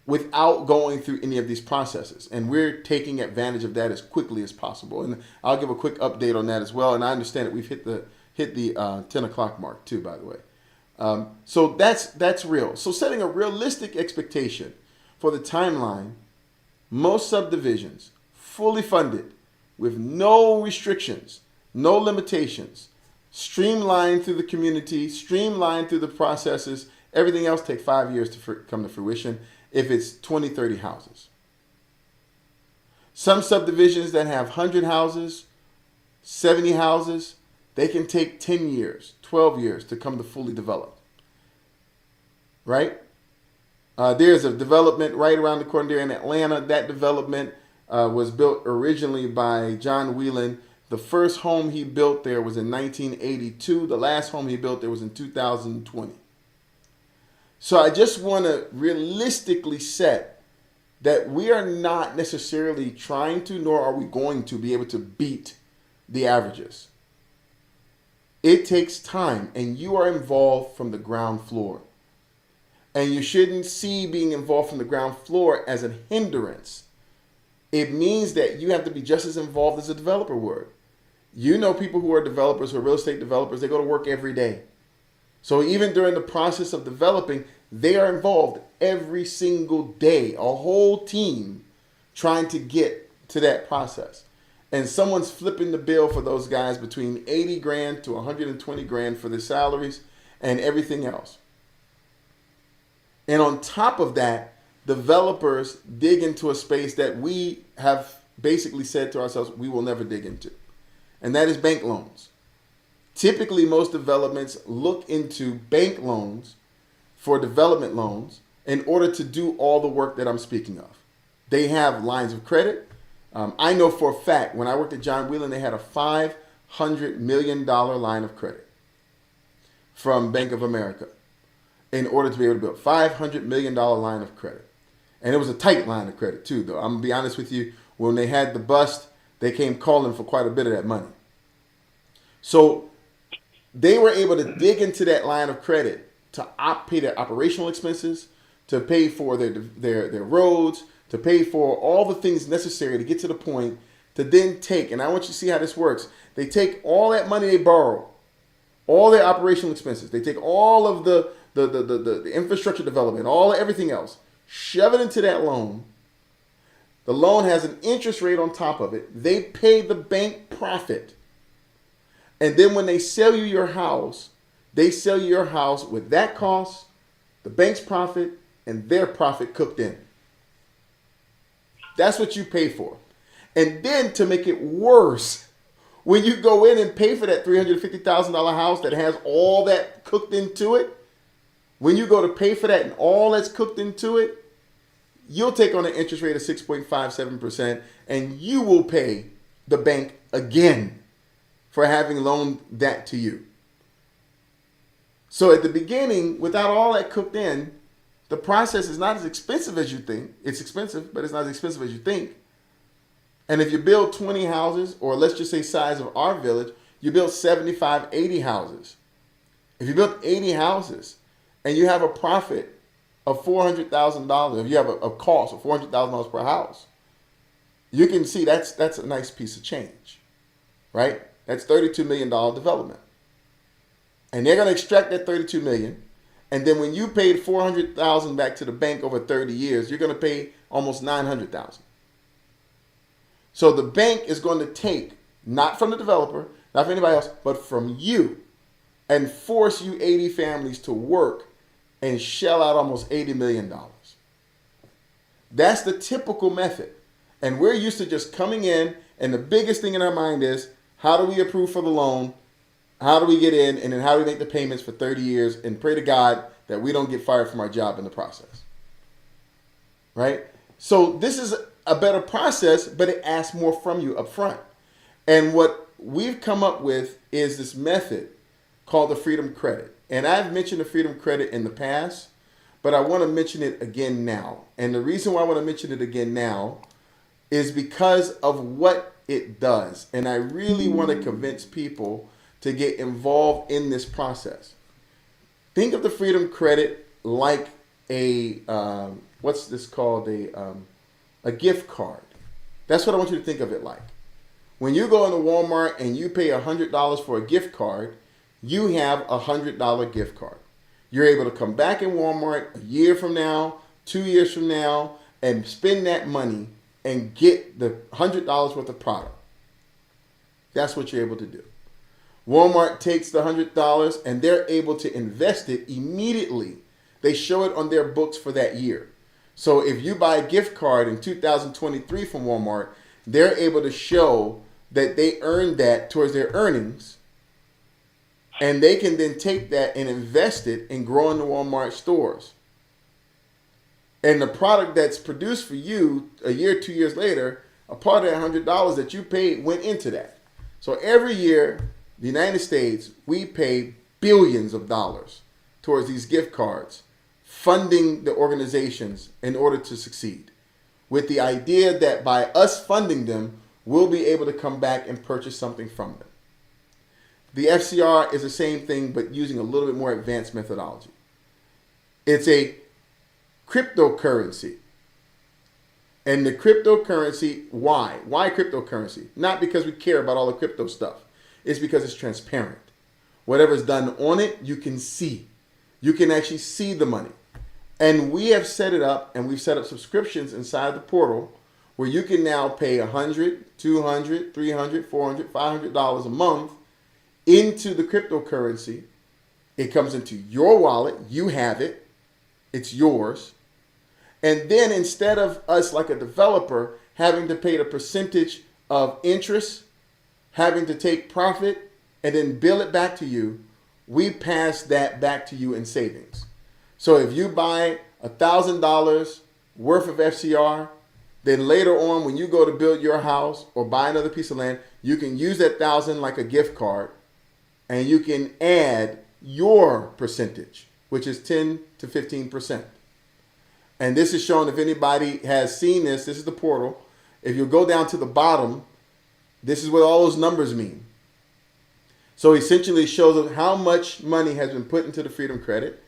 without going through any of these processes. And we're taking advantage of that as quickly as possible. And I'll give a quick update on that as well. And I understand that we've hit the 10 o'clock mark too, by the way. So that's real. So setting a realistic expectation for the timeline, most subdivisions fully funded with no restrictions, no limitations, streamlined through the community, streamlined through the processes. Everything else takes 5 years to come to fruition if it's 20, 30 houses. Some subdivisions that have 100 houses, 70 houses, they can take 10 years, 12 years to come to fully developed. Right? There's a development right around the corner there in Atlanta. That development was built originally by John Whelan. The first home he built there was in 1982. The last home he built there was in 2020. So I just want to realistically set that we are not necessarily trying to, nor are we going to be able to beat the averages. It takes time, and you are involved from the ground floor. And you shouldn't see being involved from the ground floor as a hindrance. It means that you have to be just as involved as a developer would. You know people who are developers, who are real estate developers, they go to work every day. So even during the process of developing, they are involved every single day, a whole team trying to get to that process. And someone's flipping the bill for those guys between 80 grand to 120 grand for their salaries and everything else. And on top of that, developers dig into a space that we have basically said to ourselves we will never dig into. And that is bank loans. Typically, most developments look into bank loans for development loans in order to do all the work that I'm speaking of. They have lines of credit. I know for a fact, when I worked at John Wheelan, they had a $500 million line of credit from Bank of America in order to be able to build $500 million line of credit. And it was a tight line of credit too, though. I'm going to be honest with you. When they had the bust, they came calling for quite a bit of that money. So they were able to dig into that line of credit to pay their operational expenses, to pay for their roads, to pay for all the things necessary to get to the point to then take, and I want you to see how this works. They take all that money they borrow, all their operational expenses. They take all of the infrastructure development, everything else, shove it into that loan. The loan has an interest rate on top of it. They pay the bank profit. And then when they sell you your house, they sell you your house with that cost, the bank's profit, and their profit cooked in. That's what you pay for. And then to make it worse, when you go in and pay for that $350,000 house that has all that cooked into it, when you go to pay for that and all that's cooked into it, you'll take on an interest rate of 6.57%, and you will pay the bank again for having loaned that to you. So at the beginning, without all that cooked in, the process is not as expensive as you think. It's expensive, but it's not as expensive as you think. And if you build 20 houses, or let's just say size of our village, you build 75, 80 houses. If you build 80 houses and you have a profit of $400,000, if you have a cost of $400,000 per house, you can see that's a nice piece of change, right? That's $32 million development. And they're going to extract that $32 million. And then when you paid $400,000 back to the bank over 30 years, you're going to pay almost $900,000. So the bank is going to take, not from the developer, not from anybody else, but from you, and force you 80 families to work and shell out almost $80 million. That's the typical method. And we're used to just coming in, and the biggest thing in our mind is, how do we approve for the loan? How do we get in? And then how do we make the payments for 30 years and pray to God that we don't get fired from our job in the process? Right? So this is a better process, but it asks more from you up front. And what we've come up with is this method called the Freedom Credit. And I've mentioned the Freedom Credit in the past, but I want to mention it again now. And the reason why I want to mention it again now is because of what it does. And I really want to convince people to get involved in this process. Think of the Freedom Credit like a, what's this called? A gift card. That's what I want you to think of it like. When you go into Walmart and you pay $100 for a gift card, you have a $100 gift card. You're able to come back in Walmart a year from now, 2 years from now, and spend that money and get the $100 worth of product. That's what you're able to do. Walmart takes the $100 and they're able to invest it immediately. They show it on their books for that year. So if you buy a gift card in 2023 from Walmart, they're able to show that they earned that towards their earnings, and they can then take that and invest it in growing the Walmart stores. And the product that's produced for you a year, 2 years later, a part of that $100 that you paid went into that. So every year, the United States, we pay billions of dollars towards these gift cards, funding the organizations in order to succeed, with the idea that by us funding them, we'll be able to come back and purchase something from them. The FCR is the same thing, but using a little bit more advanced methodology. It's a cryptocurrency. And the cryptocurrency, why? Why cryptocurrency? Not because we care about all the crypto stuff. It's because it's transparent. Whatever's done on it, you can see. You can actually see the money. And we have set it up, and we've set up subscriptions inside the portal where you can now pay $100, $200, $300, $400, $500 a month into the cryptocurrency. It comes into your wallet. You have it. It's yours. And then instead of us, like a developer, having to pay the percentage of interest, having to take profit, and then bill it back to you, we pass that back to you in savings. So if you buy $1,000 worth of FCR, then later on when you go to build your house or buy another piece of land, you can use that $1,000 like a gift card, and you can add your percentage, which is 10 to 15%. And this is shown, if anybody has seen this is the portal. If you go down to the bottom, this is what all those numbers mean. So essentially it shows how much money has been put into the Freedom Credit.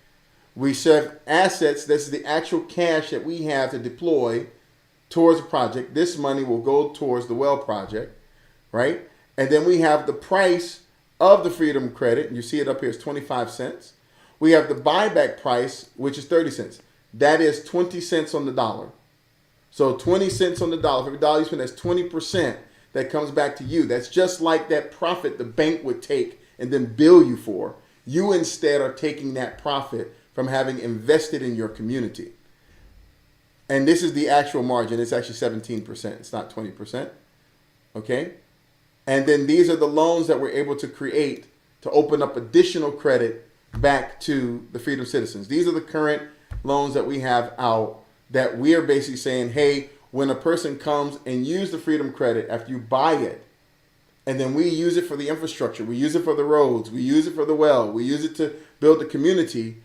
We serve assets. This is the actual cash that we have to deploy towards the project. This money will go towards the well project, right? And then we have the price of the Freedom Credit. And you see it up here is 25 cents. We have the buyback price, which is 30 cents. That is 20 cents on the dollar. So 20 cents on the dollar. For every dollar you spend, that's 20% that comes back to you. That's just like that profit the bank would take and then bill you for. You instead are taking that profit from having invested in your community. And this is the actual margin. It's actually 17%. It's not 20%. Okay? And then these are the loans that we're able to create to open up additional credit back to the Freedom citizens. These are the current loans that we have out that we are basically saying, hey, when a person comes and use the Freedom Credit after you buy it, and then we use it for the infrastructure, we use it for the roads, we use it for the well, we use it to build the community,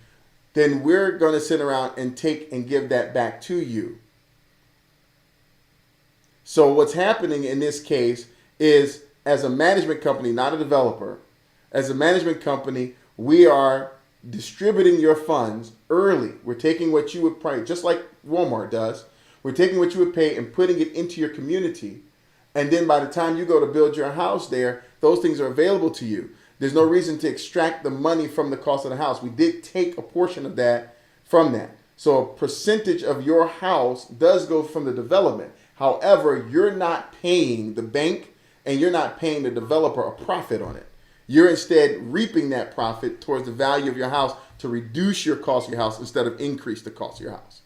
then we're going to sit around and take and give that back to you. So what's happening in this case is, as a management company, not a developer, as a management company, we are distributing your funds early. We're taking what you would pay, just like Walmart does. We're taking what you would pay and putting it into your community. And then by the time you go to build your house there, those things are available to you. There's no reason to extract the money from the cost of the house. We did take a portion of that from that. So a percentage of your house does go from the development. However, you're not paying the bank and you're not paying the developer a profit on it. You're instead reaping that profit towards the value of your house to reduce your cost of your house instead of increase the cost of your house.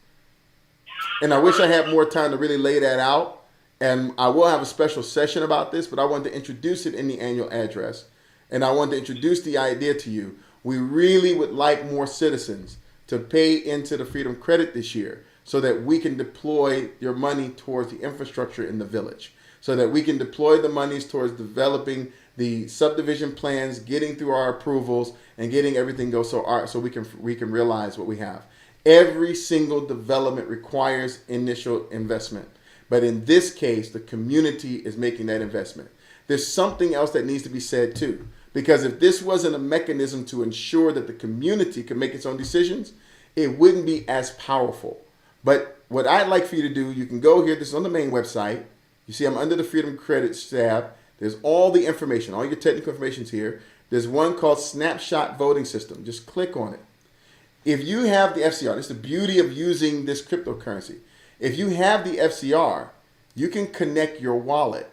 And I wish I had more time to really lay that out. And I will have a special session about this, but I wanted to introduce it in the annual address. And I wanted to introduce the idea to you. We really would like more citizens to pay into the Freedom Credit this year so that we can deploy your money towards the infrastructure in the village, so that we can deploy the monies towards developing the subdivision plans, getting through our approvals, and getting everything go so we can realize what we have. Every single development requires initial investment. But in this case, the community is making that investment. There's something else that needs to be said too. Because if this wasn't a mechanism to ensure that the community could make its own decisions, it wouldn't be as powerful. But what I'd like for you to do, you can go here. This is on the main website. You see I'm under the Freedom Credit tab. There's all the information, all your technical information is here. There's one called Snapshot Voting System. Just click on it. If you have the FCR, this is the beauty of using this cryptocurrency. If you have the FCR, you can connect your wallet.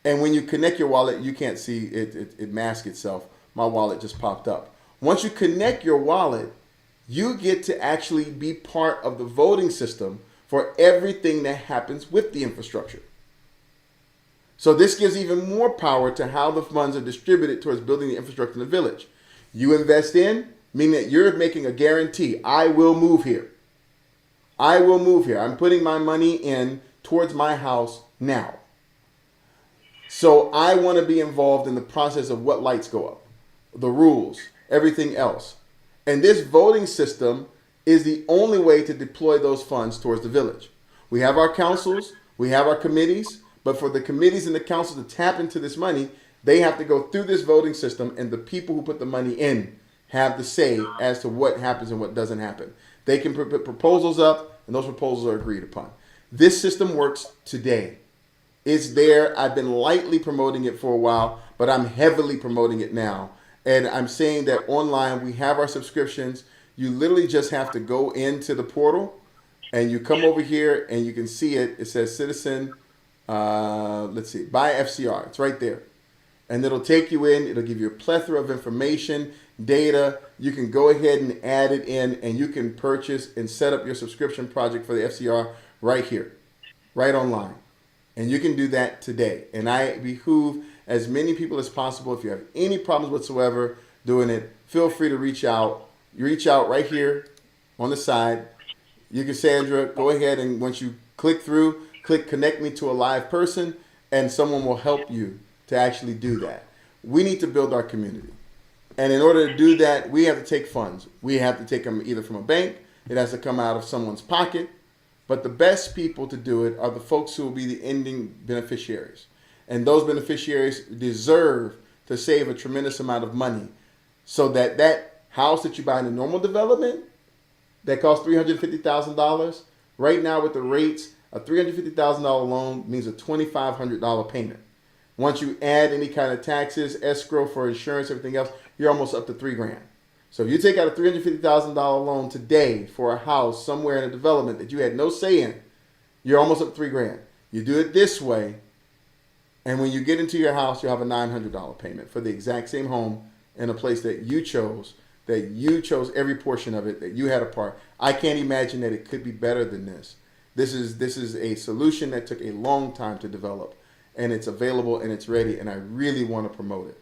And when you connect your wallet, you can't see it masks itself. My wallet just popped up. Once you connect your wallet, you get to actually be part of the voting system for everything that happens with the infrastructure. So this gives even more power to how the funds are distributed towards building the infrastructure in the village. You invest in, meaning that you're making a guarantee. I will move here. I will move here. I'm putting my money in towards my house now. So I want to be involved in the process of what lights go up, the rules, everything else. And this voting system is the only way to deploy those funds towards the village. We have our councils, we have our committees, but for the committees and the councils to tap into this money, they have to go through this voting system, and the people who put the money in have the say as to what happens and what doesn't happen. They can put proposals up, and those proposals are agreed upon. This system works today. It's there. I've been lightly promoting it for a while, but I'm heavily promoting it now. And I'm saying that online we have our subscriptions. You literally just have to go into the portal and you come over here and you can see it. It says Citizen, let's see, buy FCR. It's right there. And it'll take you in. It'll give you a plethora of information, data. You can go ahead and add it in, and you can purchase and set up your subscription project for the FCR right here, right online. And you can do that today. And I behoove as many people as possible. If you have any problems whatsoever doing it, feel free to reach out. You reach out right here on the side. You can, Sandra, go ahead and once you click through, click connect me to a live person, and someone will help you to actually do that. We need to build our community. And in order to do that, we have to take funds. We have to take them either from a bank, it has to come out of someone's pocket. But the best people to do it are the folks who will be the ending beneficiaries. And those beneficiaries deserve to save a tremendous amount of money so that that house that you buy in a normal development that costs $350,000, right now with the rates, a $350,000 loan means a $2,500 payment. Once you add any kind of taxes, escrow for insurance, everything else, you're almost up to $3,000. So if you take out a $350,000 loan today for a house somewhere in a development that you had no say in, you're almost up to $3,000. You do it this way, and when you get into your house, you'll have a $900 payment for the exact same home in a place that you chose every portion of it, that you had a part. I can't imagine that it could be better than this. This is a solution that took a long time to develop, and it's available and it's ready, and I really want to promote it.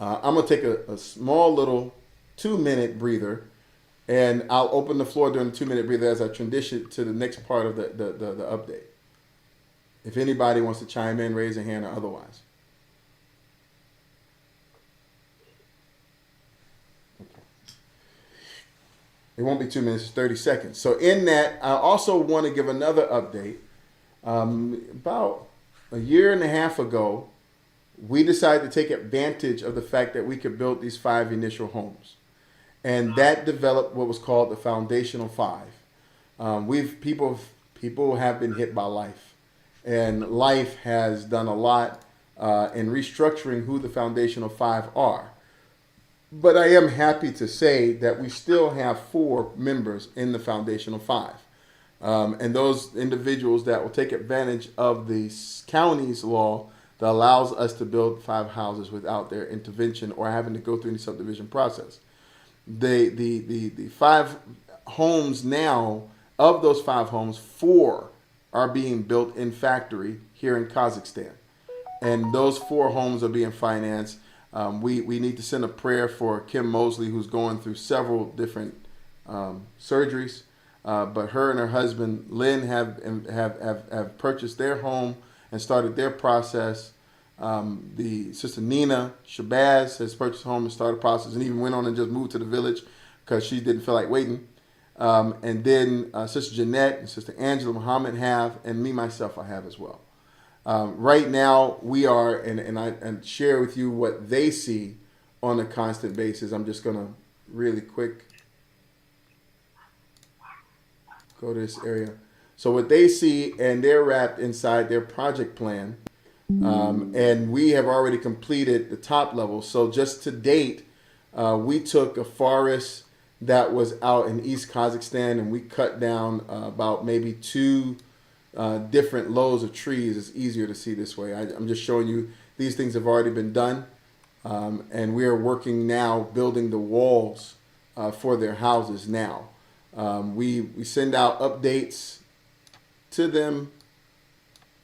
I'm going to take a small little 2-minute breather, and I'll open the floor during the 2-minute breather as I transition to the next part of the update. If anybody wants to chime in, raise a hand or otherwise. Okay. It won't be 2 minutes, it's 30 seconds. So in that, I also want to give another update. About a year and a half ago, we decided to take advantage of the fact that we could build these 5 initial homes. And that developed what was called the Foundational 5. People have been hit by life. And life has done a lot in restructuring who the Foundational 5 are. But I am happy to say that we still have 4 members in the Foundational 5. And those individuals that will take advantage of the county's law that allows us to build 5 houses without their intervention or having to go through any subdivision process. The 5 homes now, of those 5 homes, 4 are being built in factory here in Kazakhstan. And those 4 homes are being financed. We need to send a prayer for Kim Mosley, who's going through several different surgeries. But her and her husband, Lynn, have purchased their home and started their process. The sister Nina Shabazz has purchased a home and started a process and even went on and just moved to the village because she didn't feel like waiting. And then Sister Jeanette and Sister Angela Muhammad have, and me, myself, I have as well. Right now, we are, and I share with you what they see on a constant basis. I'm just going to really quick go to this area. So what they see, and they're wrapped inside their project plan. And we have already completed the top level. So just to date, we took a forest that was out in East Kazakhstan and we cut down about maybe 2 different lows of trees. It's easier to see this way. I'm just showing you these things have already been done. And we are working now building the walls for their houses now. We send out updates to them,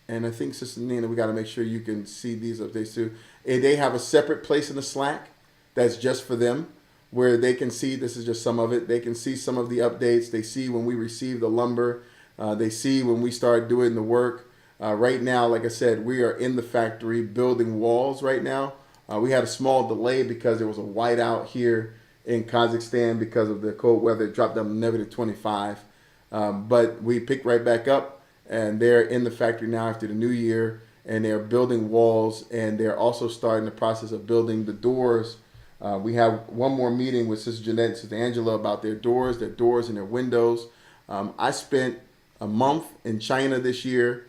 and I think Sister Nina, we got to make sure you can see these updates too. And they have a separate place in the Slack that's just for them, where they can see, this is just some of it, they can see some of the updates. They see when we receive the lumber, they see when we start doing the work. Right now, like I said, we are in the factory building walls right now. We had a small delay because there was a whiteout here in Kazakhstan because of the cold weather. It dropped down to -25. But we picked right back up, and they're in the factory now after the new year, and they're building walls, and they're also starting the process of building the doors We have one more meeting with Sister Jeanette and Sister Angela about their doors and their windows. I spent a month in China this year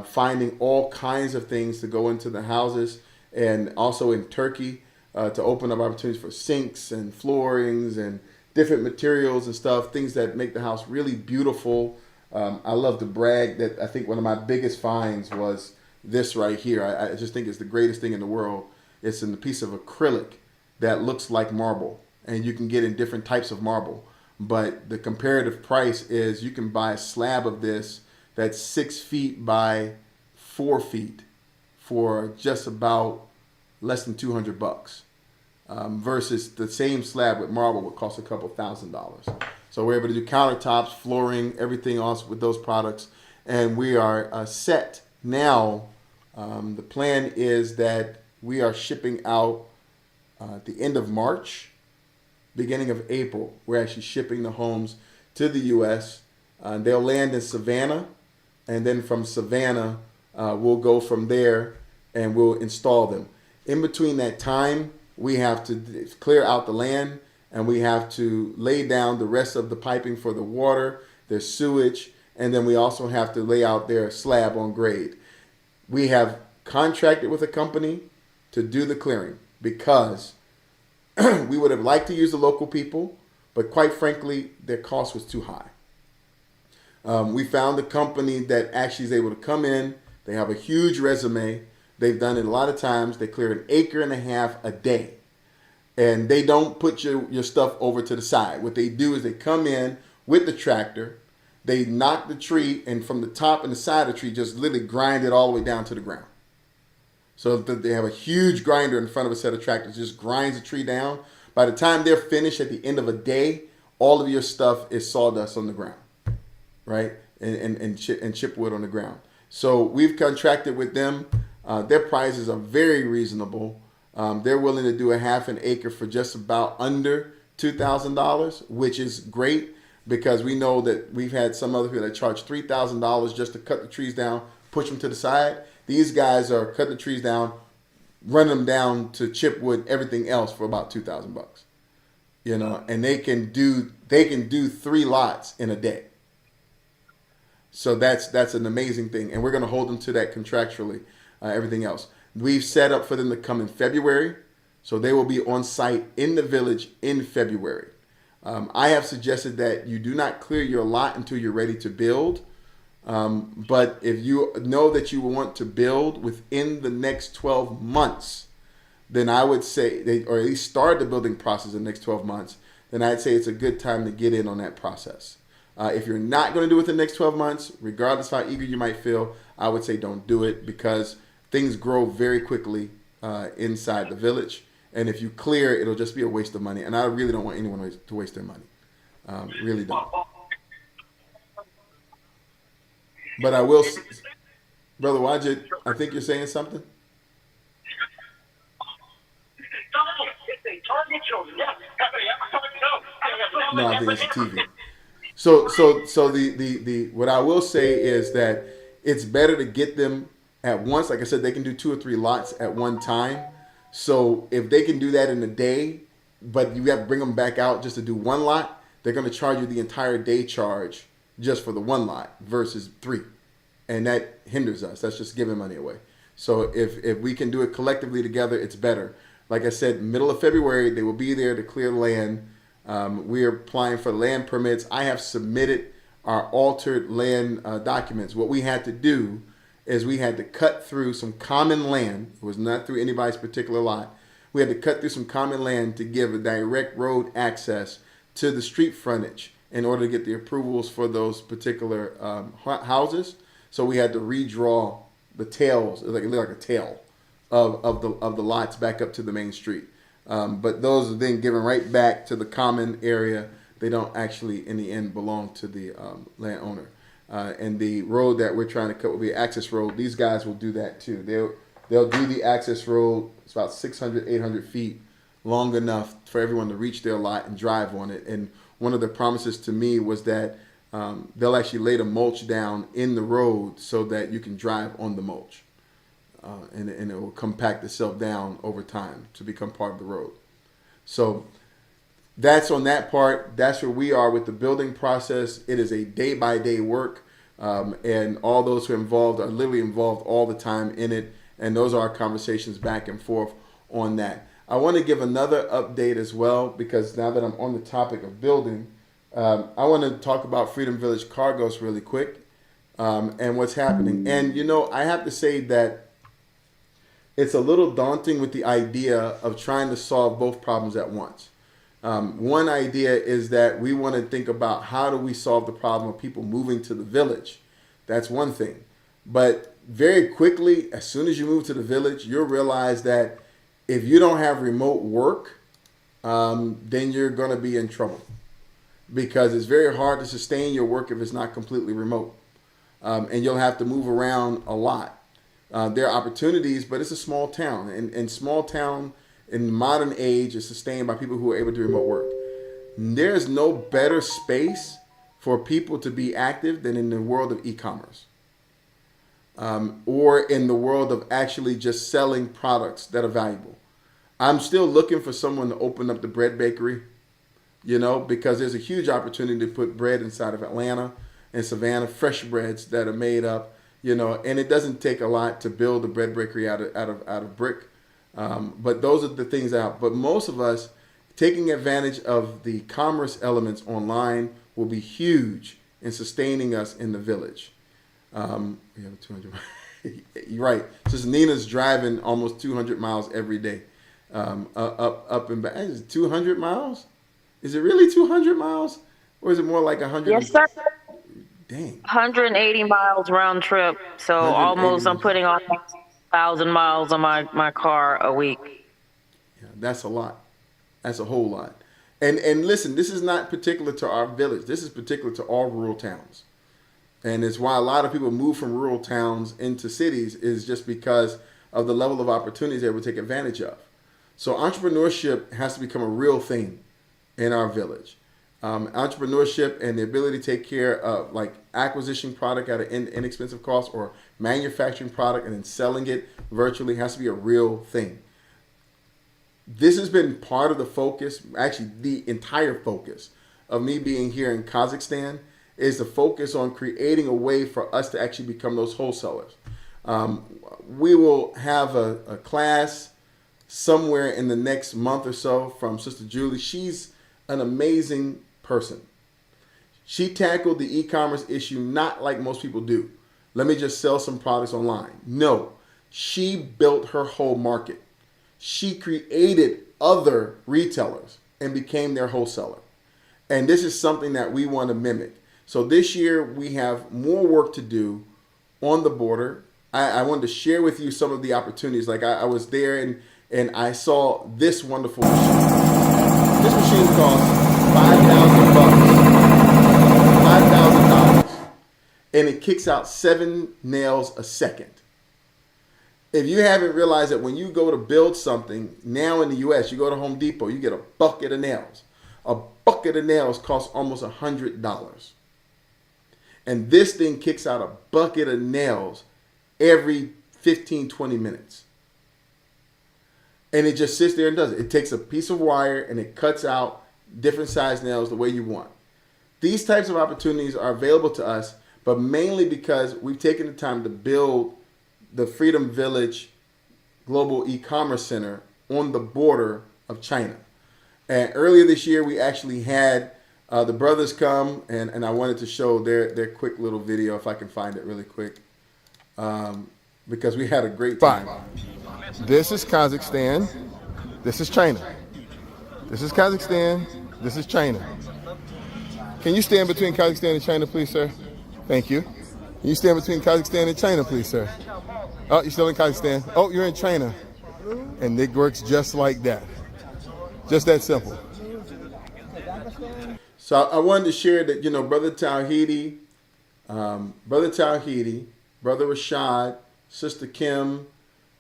finding all kinds of things to go into the houses, and also in Turkey to open up opportunities for sinks and floorings and different materials and stuff, things that make the house really beautiful. I love to brag that I think one of my biggest finds was this right here. I just think it's the greatest thing in the world. It's in a piece of acrylic that looks like marble, and you can get in different types of marble. But the comparative price is you can buy a slab of this that's 6 feet by 4 feet for just about less than $200, versus the same slab with marble would cost a couple $1,000s. So we're able to do countertops, flooring, everything else with those products, and we are set now. The plan is that we are shipping out at the end of March, beginning of April. We're actually shipping the homes to the U.S. They'll land in Savannah, and then from Savannah, we'll go from there and we'll install them. In between that time, we have to clear out the land, and we have to lay down the rest of the piping for the water, their sewage, and then we also have to lay out their slab on grade. We have contracted with a company to do the clearing because we would have liked to use the local people, but quite frankly, their cost was too high. We found a company that actually is able to come in. They have a huge resume. They've done it a lot of times. They clear 1.5 acres a day. And they don't put your stuff over to the side. What they do is they come in with the tractor. They knock the tree, and from the top and the side of the tree, just literally grind it all the way down to the ground. So they have a huge grinder in front of a set of tractors, just grinds the tree down. By the time they're finished at the end of a day, all of your stuff is sawdust on the ground, right? And chipwood on the ground. So we've contracted with them. Their prices are very reasonable. They're willing to do 1/2 acre for just about under $2,000, which is great because we know that we've had some other people that charge $3,000 just to cut the trees down, push them to the side. These guys are cutting the trees down, running them down to chipwood, everything else for about $2,000. You know, and they can do 3 lots in a day. So that's an amazing thing, and we're going to hold them to that contractually. Everything else we've set up for them to come in February, so they will be on site in the village in February. I have suggested that you do not clear your lot until you're ready to build. But if you know that you want to build within the next 12 months, then I would say, or at least start the building process in the next 12 months, then I'd say it's a good time to get in on that process. If you're not going to do it in the next 12 months, regardless of how eager you might feel, I would say don't do it because things grow very quickly inside the village. And if you clear, it'll just be a waste of money. And I really don't want anyone to waste their money. Really don't. But I will, Brother Wajid, I think you're saying something? No, I think it's the TV. So the what I will say is that it's better to get them at once. Like I said, they can do 2 or 3 lots at one time. So if they can do that in a day, but you have to bring them back out just to do 1 lot, they're going to charge you the entire day charge just for the 1 lot versus 3. And that hinders us. That's just giving money away. So if we can do it collectively together, it's better. Like I said, middle of February, they will be there to clear the land. We are applying for land permits. I have submitted our altered land documents. What we had to do is we had to cut through some common land. It was not through anybody's particular lot. We had to cut through some common land to give a direct road access to the street frontage in order to get the approvals for those particular houses. So we had to redraw the tails, like a tail of the lots back up to the main street. But those are then given right back to the common area. They don't actually, in the end, belong to the landowner. And the road that we're trying to cut will be an access road. These guys will do that too. They'll do the access road. It's about 600, 800 feet long enough for everyone to reach their lot and drive on it. And one of the promises to me was that they'll actually lay the mulch down in the road so that you can drive on the mulch. And it will compact itself down over time to become part of the road. So that's on that part. That's where we are with the building process. It is a day by day work, and all those who are involved are literally involved all the time in it. And those are our conversations back and forth on that. I want to give another update as well, because now that I'm on the topic of building, I want to talk about Freedom Village Cargos really quick, and what's happening. And I have to say that it's a little daunting with the idea of trying to solve both problems at once. One idea is that we want to think about how do we solve the problem of people moving to the village. That's one thing. But very quickly, as soon as you move to the village, you'll realize that if you don't have remote work, then you're going to be in trouble, because it's very hard to sustain your work if it's not completely remote. And you'll have to move around a lot. There are opportunities, but it's a small town. And small town in the modern age is sustained by people who are able to do remote work. There's no better space for people to be active than in the world of e-commerce. Or in the world of actually just selling products that are valuable. I'm still looking for someone to open up the bread bakery, because there's a huge opportunity to put bread inside of Atlanta and Savannah, fresh breads that are made up, and it doesn't take a lot to build a bread bakery out of brick. But those are the things out. But most of us taking advantage of the commerce elements online will be huge in sustaining us in the village. We have 200. You're right. Sister Nina's driving almost 200 miles every day, up and back. Is it 200 miles? Is it really 200 miles, or is it more like 100? Yes, sir. Dang. 180 miles round trip. So 180 almost, I'm miles. putting on 1,000 miles on my car a week. Yeah, that's a lot. That's a whole lot. And listen, this is not particular to our village. This is particular to all rural towns. And it's why a lot of people move from rural towns into cities, is just because of the level of opportunities they will take advantage of. So entrepreneurship has to become a real thing in our village. Entrepreneurship and the ability to take care of like acquisition product at an inexpensive cost, or manufacturing product and then selling it virtually, has to be a real thing. This has been part of the focus, actually the entire focus of me being here in Kazakhstan, is the focus on creating a way for us to actually become those wholesalers. We will have a class somewhere in the next month or so from Sister Julie. She's an amazing person. She tackled the e-commerce issue not like most people do. Let me just sell some products online. No, she built her whole market. She created other retailers and became their wholesaler. And this is something that we want to mimic. So this year we have more work to do on the border. I wanted to share with you some of the opportunities. Like I was there and I saw this wonderful machine. This machine costs $5,000, $5,000, and it kicks out 7 nails a second. If you haven't realized that when you go to build something now in the U.S., you go to Home Depot, you get a bucket of nails. A bucket of nails costs almost $100. And this thing kicks out a bucket of nails every 15, 20 minutes. And it just sits there and does it. It takes a piece of wire and it cuts out different size nails the way you want. These types of opportunities are available to us, but mainly because we've taken the time to build the Freedom Village Global E-Commerce Center on the border of China. And earlier this year, we actually had the brothers come, and I wanted to show their quick little video, if I can find it really quick, because we had a great time. This is Kazakhstan. This is China. This is Kazakhstan. This is China. Can you stand between Kazakhstan and China, please, sir? Thank you. Can you stand between Kazakhstan and China, please, sir? Oh, you're still in Kazakhstan. Oh, you're in China. And it works just like that. Just that simple. So I wanted to share that, Brother Tawhidi, Brother Rashad, Sister Kim,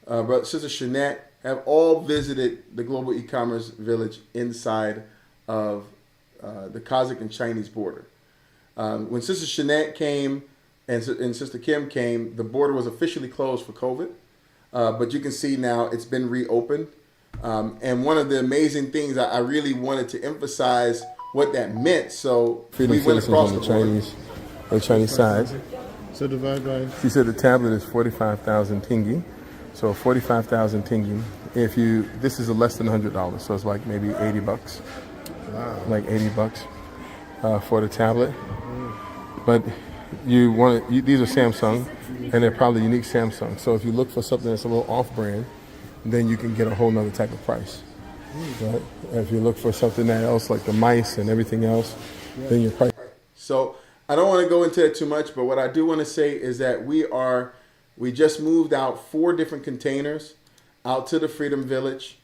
Sister Shanette have all visited the Global E-Commerce Village inside of the Kazakh and Chinese border. When Sister Shanette came and Sister Kim came, the border was officially closed for COVID. But you can see now it's been reopened. And one of the amazing things I really wanted to emphasize what that meant. So Freedom we went Citizens across on the the board. Chinese side. So divide by. She said the tablet is 45,000 tingi. So 45,000 tingi. If you, this is a less than $100, so it's like maybe 80 bucks. Wow. Like 80 bucks for the tablet. But you want to, these are Samsung, and they're probably unique Samsung. So if you look for something that's a little off-brand, then you can get a whole nother type of price. Right? If you look for something else like the mice and everything else, then your price. So I don't want to go into it too much, but what I do want to say is that we just moved out 4 different containers out to the Freedom Village.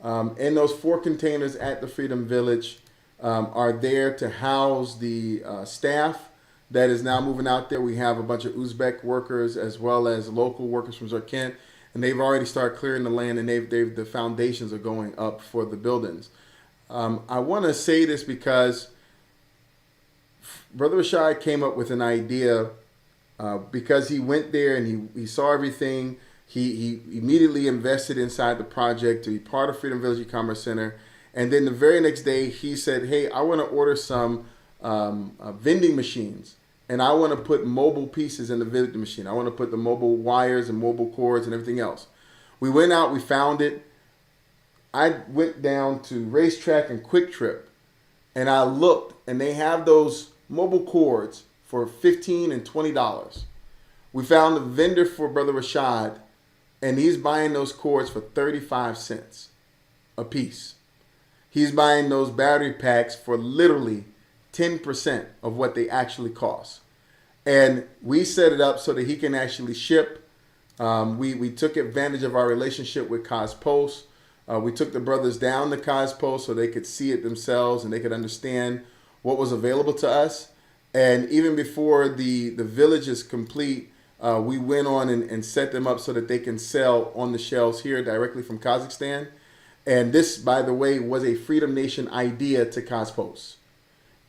And those 4 containers at the Freedom Village are there to house the staff that is now moving out there. We have a bunch of Uzbek workers as well as local workers from Zarkent, and they've already started clearing the land, and the foundations are going up for the buildings. I want to say this because Brother Rashad came up with an idea because he went there and he saw everything. He immediately invested inside the project to be part of Freedom Village E-Commerce Center. And then the very next day, he said, hey, I want to order some vending machines. And I want to put mobile pieces in the vending machine. I want to put the mobile wires and mobile cords and everything else. We went out, we found it. I went down to Racetrack and Quick Trip, and I looked, and they have those mobile cords for $15 and $20. We found the vendor for Brother Rashad, and he's buying those cords for 35 cents a piece. He's buying those battery packs for literally 10% of what they actually cost. And we set it up so that he can actually ship. We took advantage of our relationship with Cospost. We took the brothers down to Cospost so they could see it themselves and they could understand what was available to us. And even before the village is complete, we went on and set them up so that they can sell on the shelves here directly from Kazakhstan. And this, by the way, was a Freedom Nation idea to Cospost.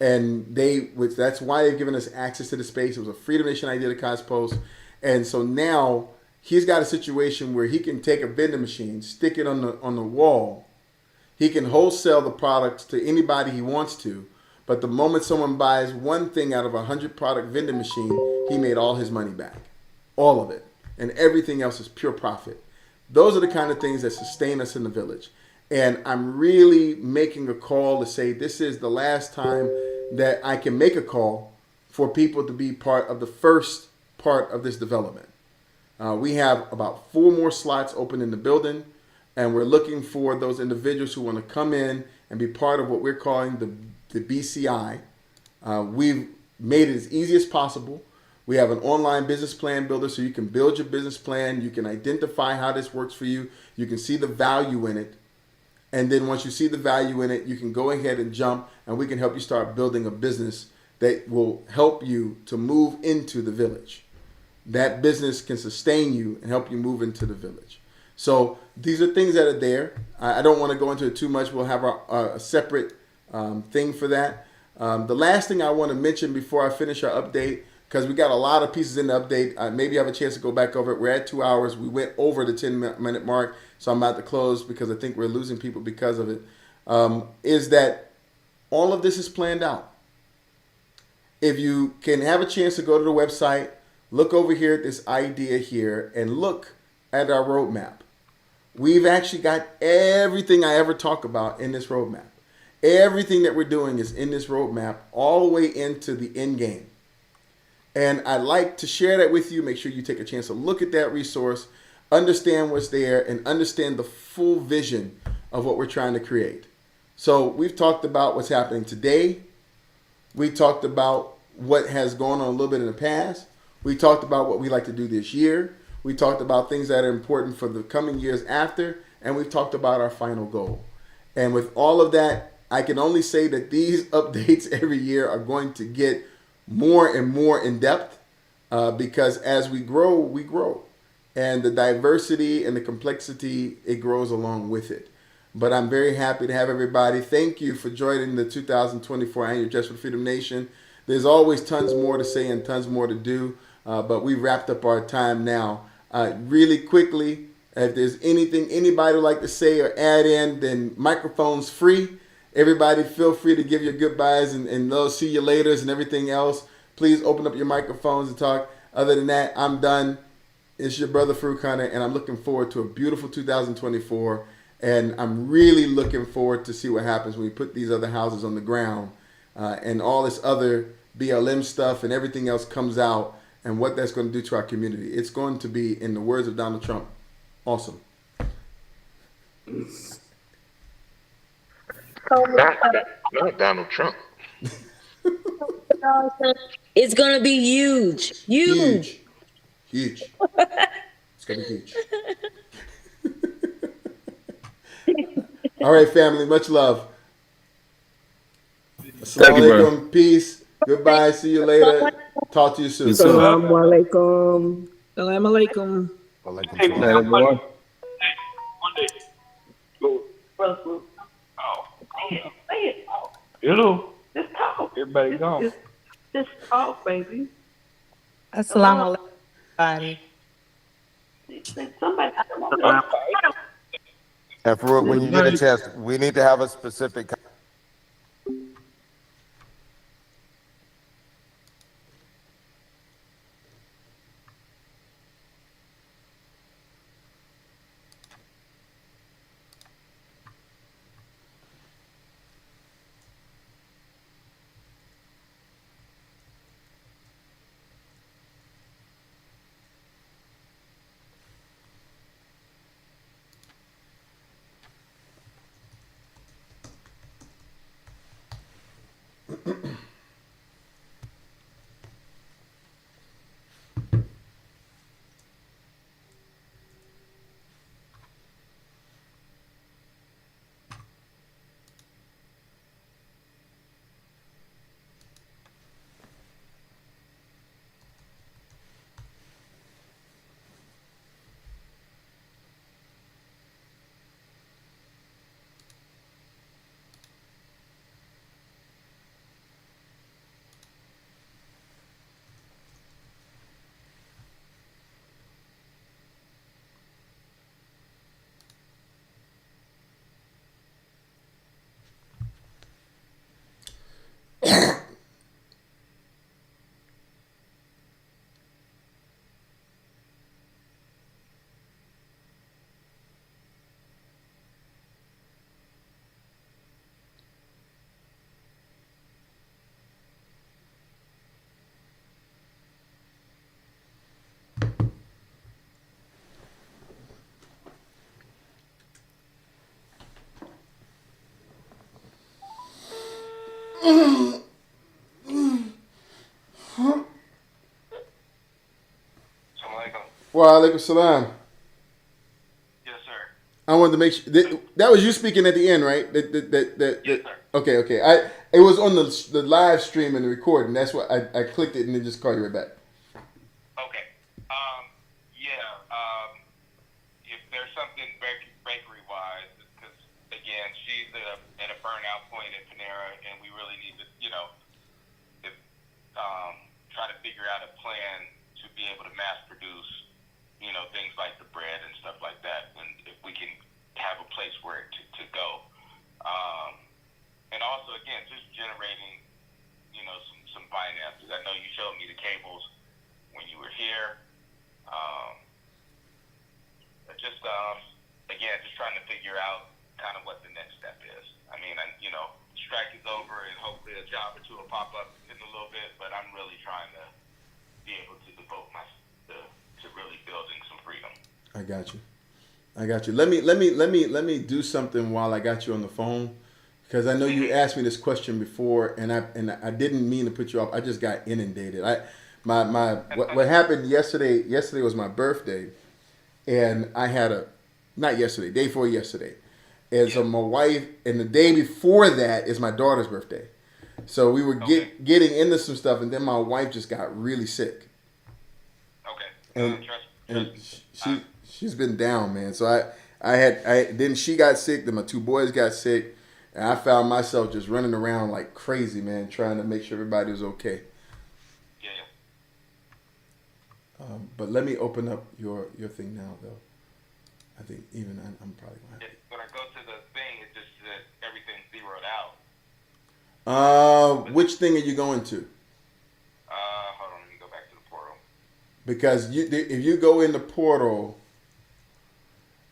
And that's why they've given us access to the space. It was a Freedom Nation idea to Cospost. And so now he's got a situation where he can take a vending machine, stick it on the wall. He can wholesale the products to anybody he wants to. But the moment someone buys one thing out of a 100 product vending machine, he made all his money back. All of it. And everything else is pure profit. Those are the kind of things that sustain us in the village. And I'm really making a call to say this is the last time that I can make a call for people to be part of the first part of this development. We have about 4 more slots open in the building, and we're looking for those individuals who want to come in and be part of what we're calling the BCI. We've made it as easy as possible. We have an online business plan builder so you can build your business plan. You can identify how this works for you. You can see the value in it. And then once you see the value in it, you can go ahead and jump, and we can help you start building a business that will help you to move into the village. That business can sustain you and help you move into the village. So these are things that are there. I don't want to go into it too much. We'll have a separate thing for that. The last thing I want to mention before I finish our update, because we got a lot of pieces in the update. Maybe you have a chance to go back over it. We're at 2 hours. We went over the 10-minute mark, so I'm about to close because I think we're losing people because of it. Is that all of this is planned out. If you can have a chance to go to the website, look over here at this idea here, and look at our roadmap. We've actually got everything I ever talk about in this roadmap. Everything that we're doing is in this roadmap all the way into the end game. And I'd like to share that with you. Make sure you take a chance to look at that resource, understand what's there, and understand the full vision of what we're trying to create. So we've talked about what's happening today. We talked about what has gone on a little bit in the past. We talked about what we like to do this year. We talked about things that are important for the coming years after. And we've talked about our final goal. And with all of that, I can only say that these updates every year are going to get more and more in depth because as we grow, we grow. And the diversity and the complexity, it grows along with it. But I'm very happy to have everybody. Thank you for joining the 2024 Annual Dress for Freedom Nation. There's always tons more to say and tons more to do, but we wrapped up our time now. Really quickly, If there's anything anybody would like to say or add in, then microphone's free. Everybody feel free to give your goodbyes and they'll see you later and everything else. Please open up your microphones and talk. Other than that, I'm done. It's your brother Farouk Hunter, and I'm looking forward to a beautiful 2024. And I'm really looking forward to see what happens when we put these other houses on the ground and all this other BLM stuff and everything else comes out and what that's going to do to our community. It's going to be, in the words of Donald Trump, awesome. Not Donald Trump. It's gonna be huge. Huge. It's gonna be huge. All right, family. Much love. Thank you, bro. Assalamu alaikum. Peace. Goodbye. See you later. Talk to you soon. Assalamu alaikum. Assalamu alaikum. Night, everyone. Hello. Just talk. Everybody gone. Just talk, baby. Assalamu alaikum, everybody. Somebody. And Farouk, when you get a chance, we need to have a specific. Wa alaikum salam. Yes, sir. I wanted to make sure that was you speaking at the end, right? Yes, sir. Okay. It was on the live stream and the recording. That's why I clicked it and then just called you right back. Okay. If there's something bakery wise, because again, she's at a burnout point at Panera, and we really need to, try to figure out a plan to be able to mass produce, things like the bread and stuff like that, and if we can have a place where to go. And also, again, just generating, some finances. I know you showed me the cables when you were here. Just trying to figure out kind of what the next step is. I mean, strike is over, and hopefully a job or two will pop up in a little bit, but I'm really trying to be able to devote to really building some freedom. I got you. Let me do something while I got you on the phone, because I know you asked me this question before, and I didn't mean to put you off. I just got inundated. What happened yesterday? Yesterday was my birthday, and I had day before yesterday, and so my wife, and the day before that is my daughter's birthday. So we were getting into some stuff, and then my wife just got really sick. And she's been down, man. So then she got sick. Then my two boys got sick, and I found myself just running around like crazy, man, trying to make sure everybody was okay. But let me open up your thing now, though. I think even I'm probably gonna have When I go to the thing, it just says everything's zeroed out. Which thing are you going to? Hold on, let me go back to the portal. Because if you go in the portal,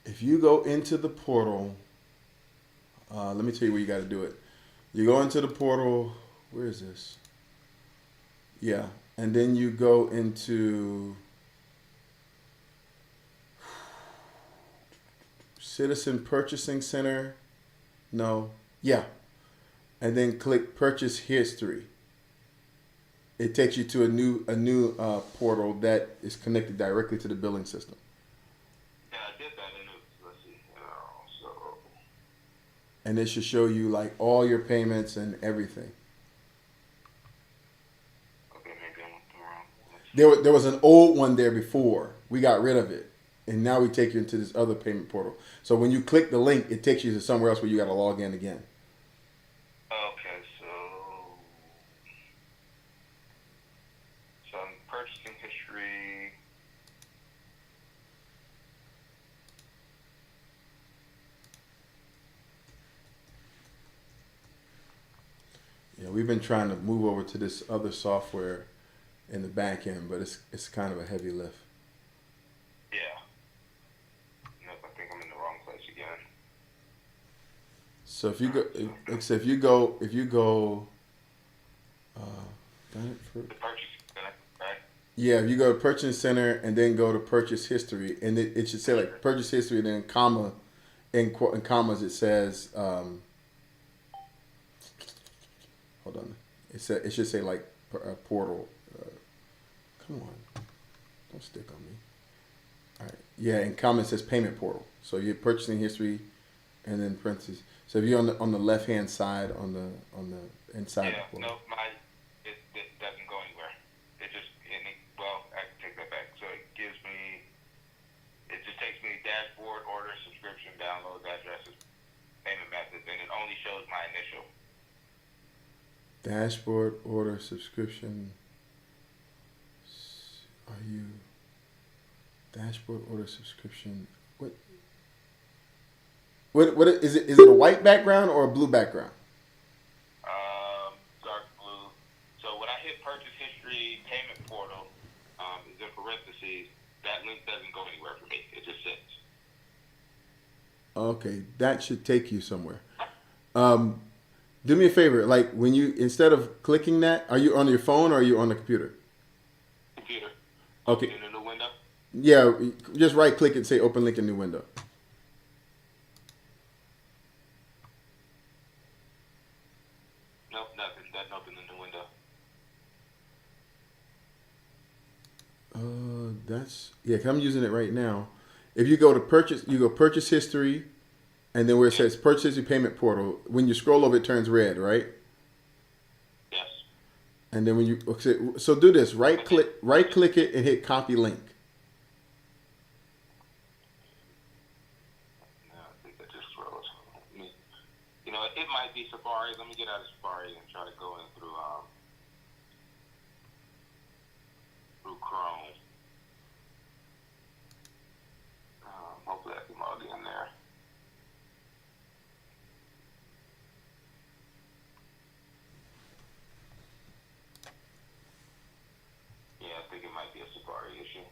if you go into the portal, let me tell you where you got to do it. You go into the portal. Where is this? Yeah, and then you go into Citizen Purchasing Center. No, yeah, and then click Purchase History. It takes you to a new portal that is connected directly to the billing system. Yeah, I did that in it. Let's see. So And it should show you like all your payments and everything. okay, maybe I'm wrong. There was an old one there before. We got rid of it. And now we take you into this other payment portal. So when you click the link, it takes you to somewhere else where you got to log in again. Okay, so I'm purchasing history. Yeah, we've been trying to move over to this other software in the back end, but it's kind of a heavy lift. Yeah. Nope, I think I'm in the wrong place again. So if you go, got it for. The purchase center, right? Yeah, if you go to Purchase Center and then go to Purchase History, and it should say like Purchase History, and then comma, in commas it says, hold on, it should say like portal. Come on, don't stick on me. All right, yeah, in commas it says payment portal. So you're purchasing history, and then parentheses. So if you're on the left hand side on the inside. Yeah, the portal. no, it doesn't go anywhere. Well, I can take that back. So it just takes me to dashboard, order, subscription, downloads, addresses, payment methods, and it only shows my initial. Dashboard, order, subscription. Are you dashboard, order, subscription? What is it? Is it a white background or a blue background? Dark blue. So when I hit purchase history payment portal, is in parentheses, that link doesn't go anywhere for me. It just sits. Okay, that should take you somewhere. Do me a favor, like when you instead of clicking that, are you on your phone or are you on the computer? Computer. Okay. In a new window. Yeah, just right click and say open link in new window. Nope, nothing. Doesn't open the new window. That's yeah. 'Cause I'm using it right now. If you go to purchase, you go purchase history, and then where it says purchase history payment portal. When you scroll over, it turns red, right? Yes. And then when you okay, so do this: right click it, and hit copy link. No, I think I just froze. You know, it might be Safari. Let me get out of Safari and try to go in through Chrome. Hopefully I can log in there. Yeah, I think it might be a Safari issue.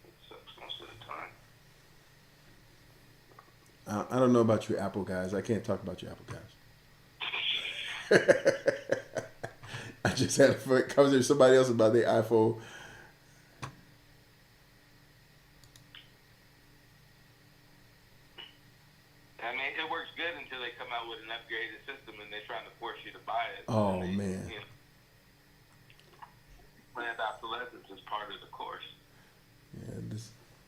It sucks most of the time. I don't know about you Apple guys. I can't talk about you Apple guys. I just had a conversation with somebody else about their iPhone. I mean, it works good until they come out with an upgraded system and they're trying to force you to buy it. Oh man. You know, planned obsolescence is part of the course. Yeah,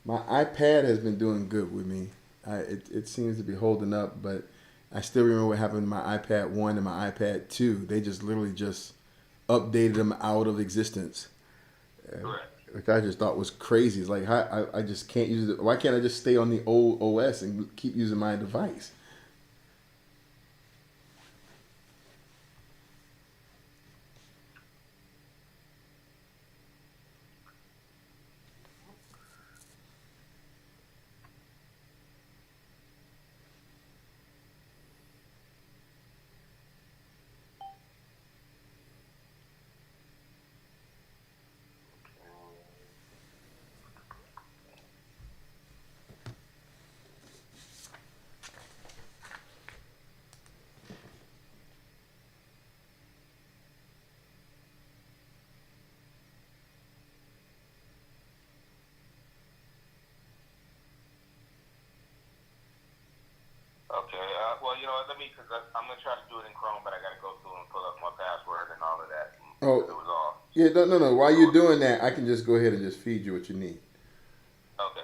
my iPad has been doing good with me. It seems to be holding up, but I still remember what happened to my iPad 1 and my iPad 2. They just literally just updated them out of existence. Correct. Which I just thought was crazy. It's like I just can't use it. Why can't I just stay on the old OS and keep using my device? let me, because I'm going to try to do it in Chrome, but I got to go through and pull up my password and all of that. Oh, It was all. yeah, no. While you're doing that, I can just go ahead and just feed you what you need. Okay.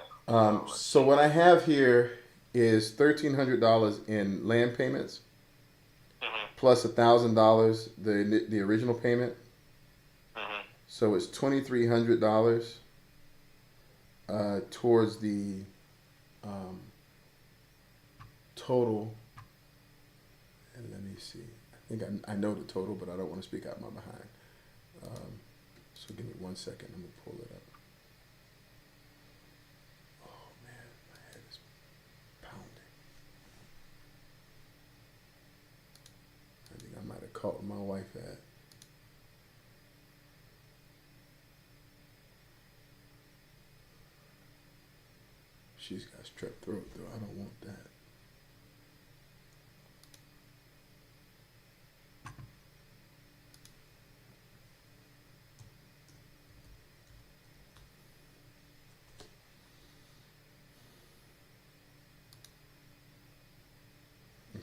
So what I have here is $1,300 in land payments, plus $1,000 the original payment. So it's $2,300 towards the total. And let me see. I think I know the total, but I don't want to speak out my behind. So give me 1 second. I'm gonna pull it up. Oh man, my head is pounding. I think I might have caught my wife at. She's got strep throat though. I don't want that.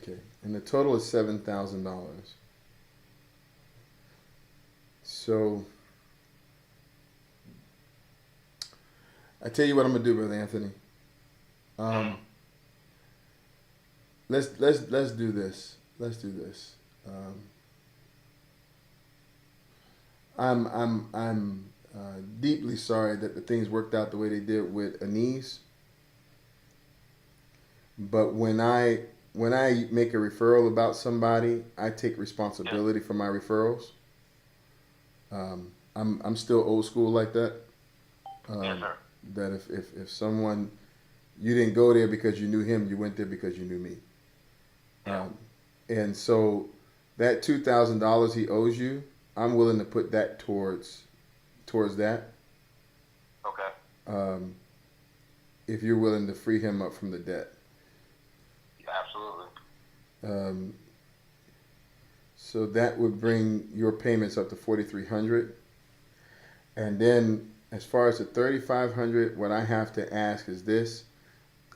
Okay, and the total is $7,000. So I tell you what I'm gonna do, Brother Anthony. Let's do this. Let's do this. I'm deeply sorry that the things worked out the way they did with Anise. But when I make a referral about somebody, I take responsibility for my referrals. I'm still old school like that. That if someone, you didn't go there because you knew him, you went there because you knew me. And so that $2,000 he owes you, I'm willing to put that towards that. Okay. If you're willing to free him up from the debt. Absolutely. So that would bring your payments up to $4,300, and then as far as the $3,500, what I have to ask is this: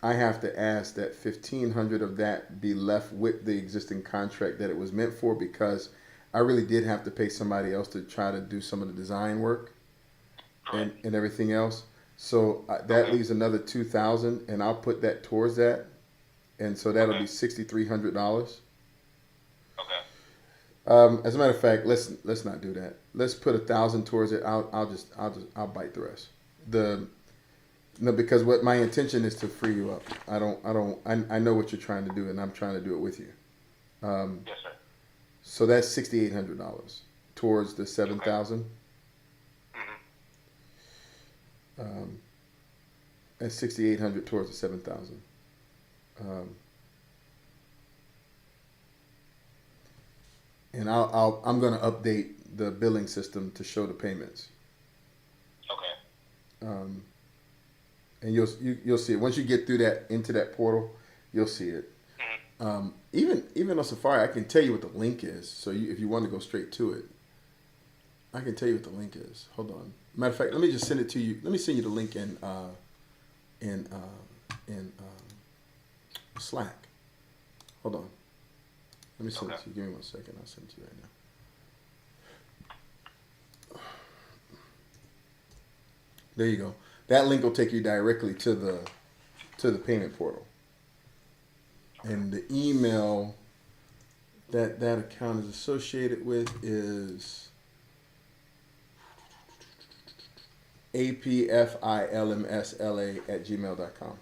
I have to ask that $1,500 of that be left with the existing contract that it was meant for, because I really did have to pay somebody else to try to do some of the design work and everything else. So that leaves another $2,000, and I'll put that towards that, and so that'll be $6,300. As a matter of fact, let's not do that. Let's put $1,000 towards it. I'll bite the rest. No, because what my intention is to free you up. I know what you're trying to do, and I'm trying to do it with you. Yes, sir. So that's $6,800 towards the $7,000. And $6,800 towards the $7,000. And I'm going to update the billing system to show the payments. Okay. And you'll see it once you get through that into that portal. You'll see it. Even on Safari, I can tell you what the link is. So if you want to go straight to it, I can tell you what the link is. Hold on. Matter of fact, let me just send it to you. Let me send you the link in Slack. Hold on. Let me send it to you. Give me 1 second. I'll send it to you right now. There you go. That link will take you directly to the payment portal. And the email that account is associated with is apfilmsla@gmail.com.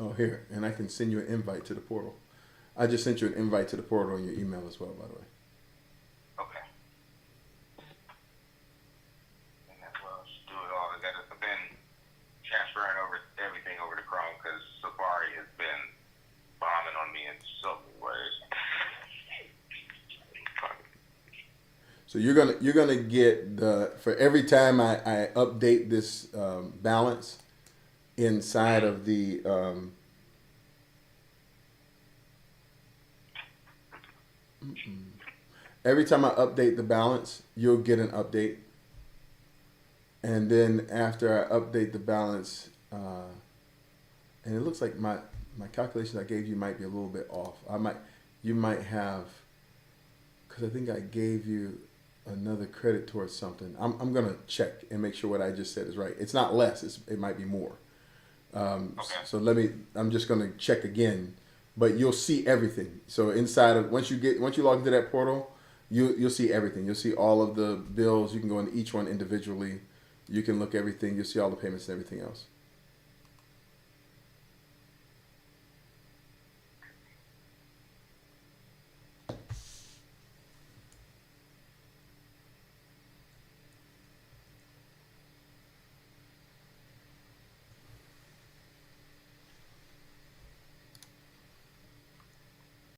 Oh, here, and I can send you an invite to the portal. I just sent you an invite to the portal on your email as well, by the way. Okay. And as well, just do it all. I've been transferring everything over to Chrome because Safari has been bombing on me in so many ways. So you're gonna get for every time I update this balance inside of the Every time I update the balance, you'll get an update. And then after I update the balance, and it looks like my calculations I gave you might be a little bit off. You might have, because I think I gave you another credit towards something. I'm gonna check and make sure what I just said is right. It's not less. It might be more. So I'm just gonna check again, but you'll see everything. So inside of once you log into that portal, you'll see everything. You'll see all of the bills. You can go into each one individually. You can look everything. You'll see all the payments and everything else.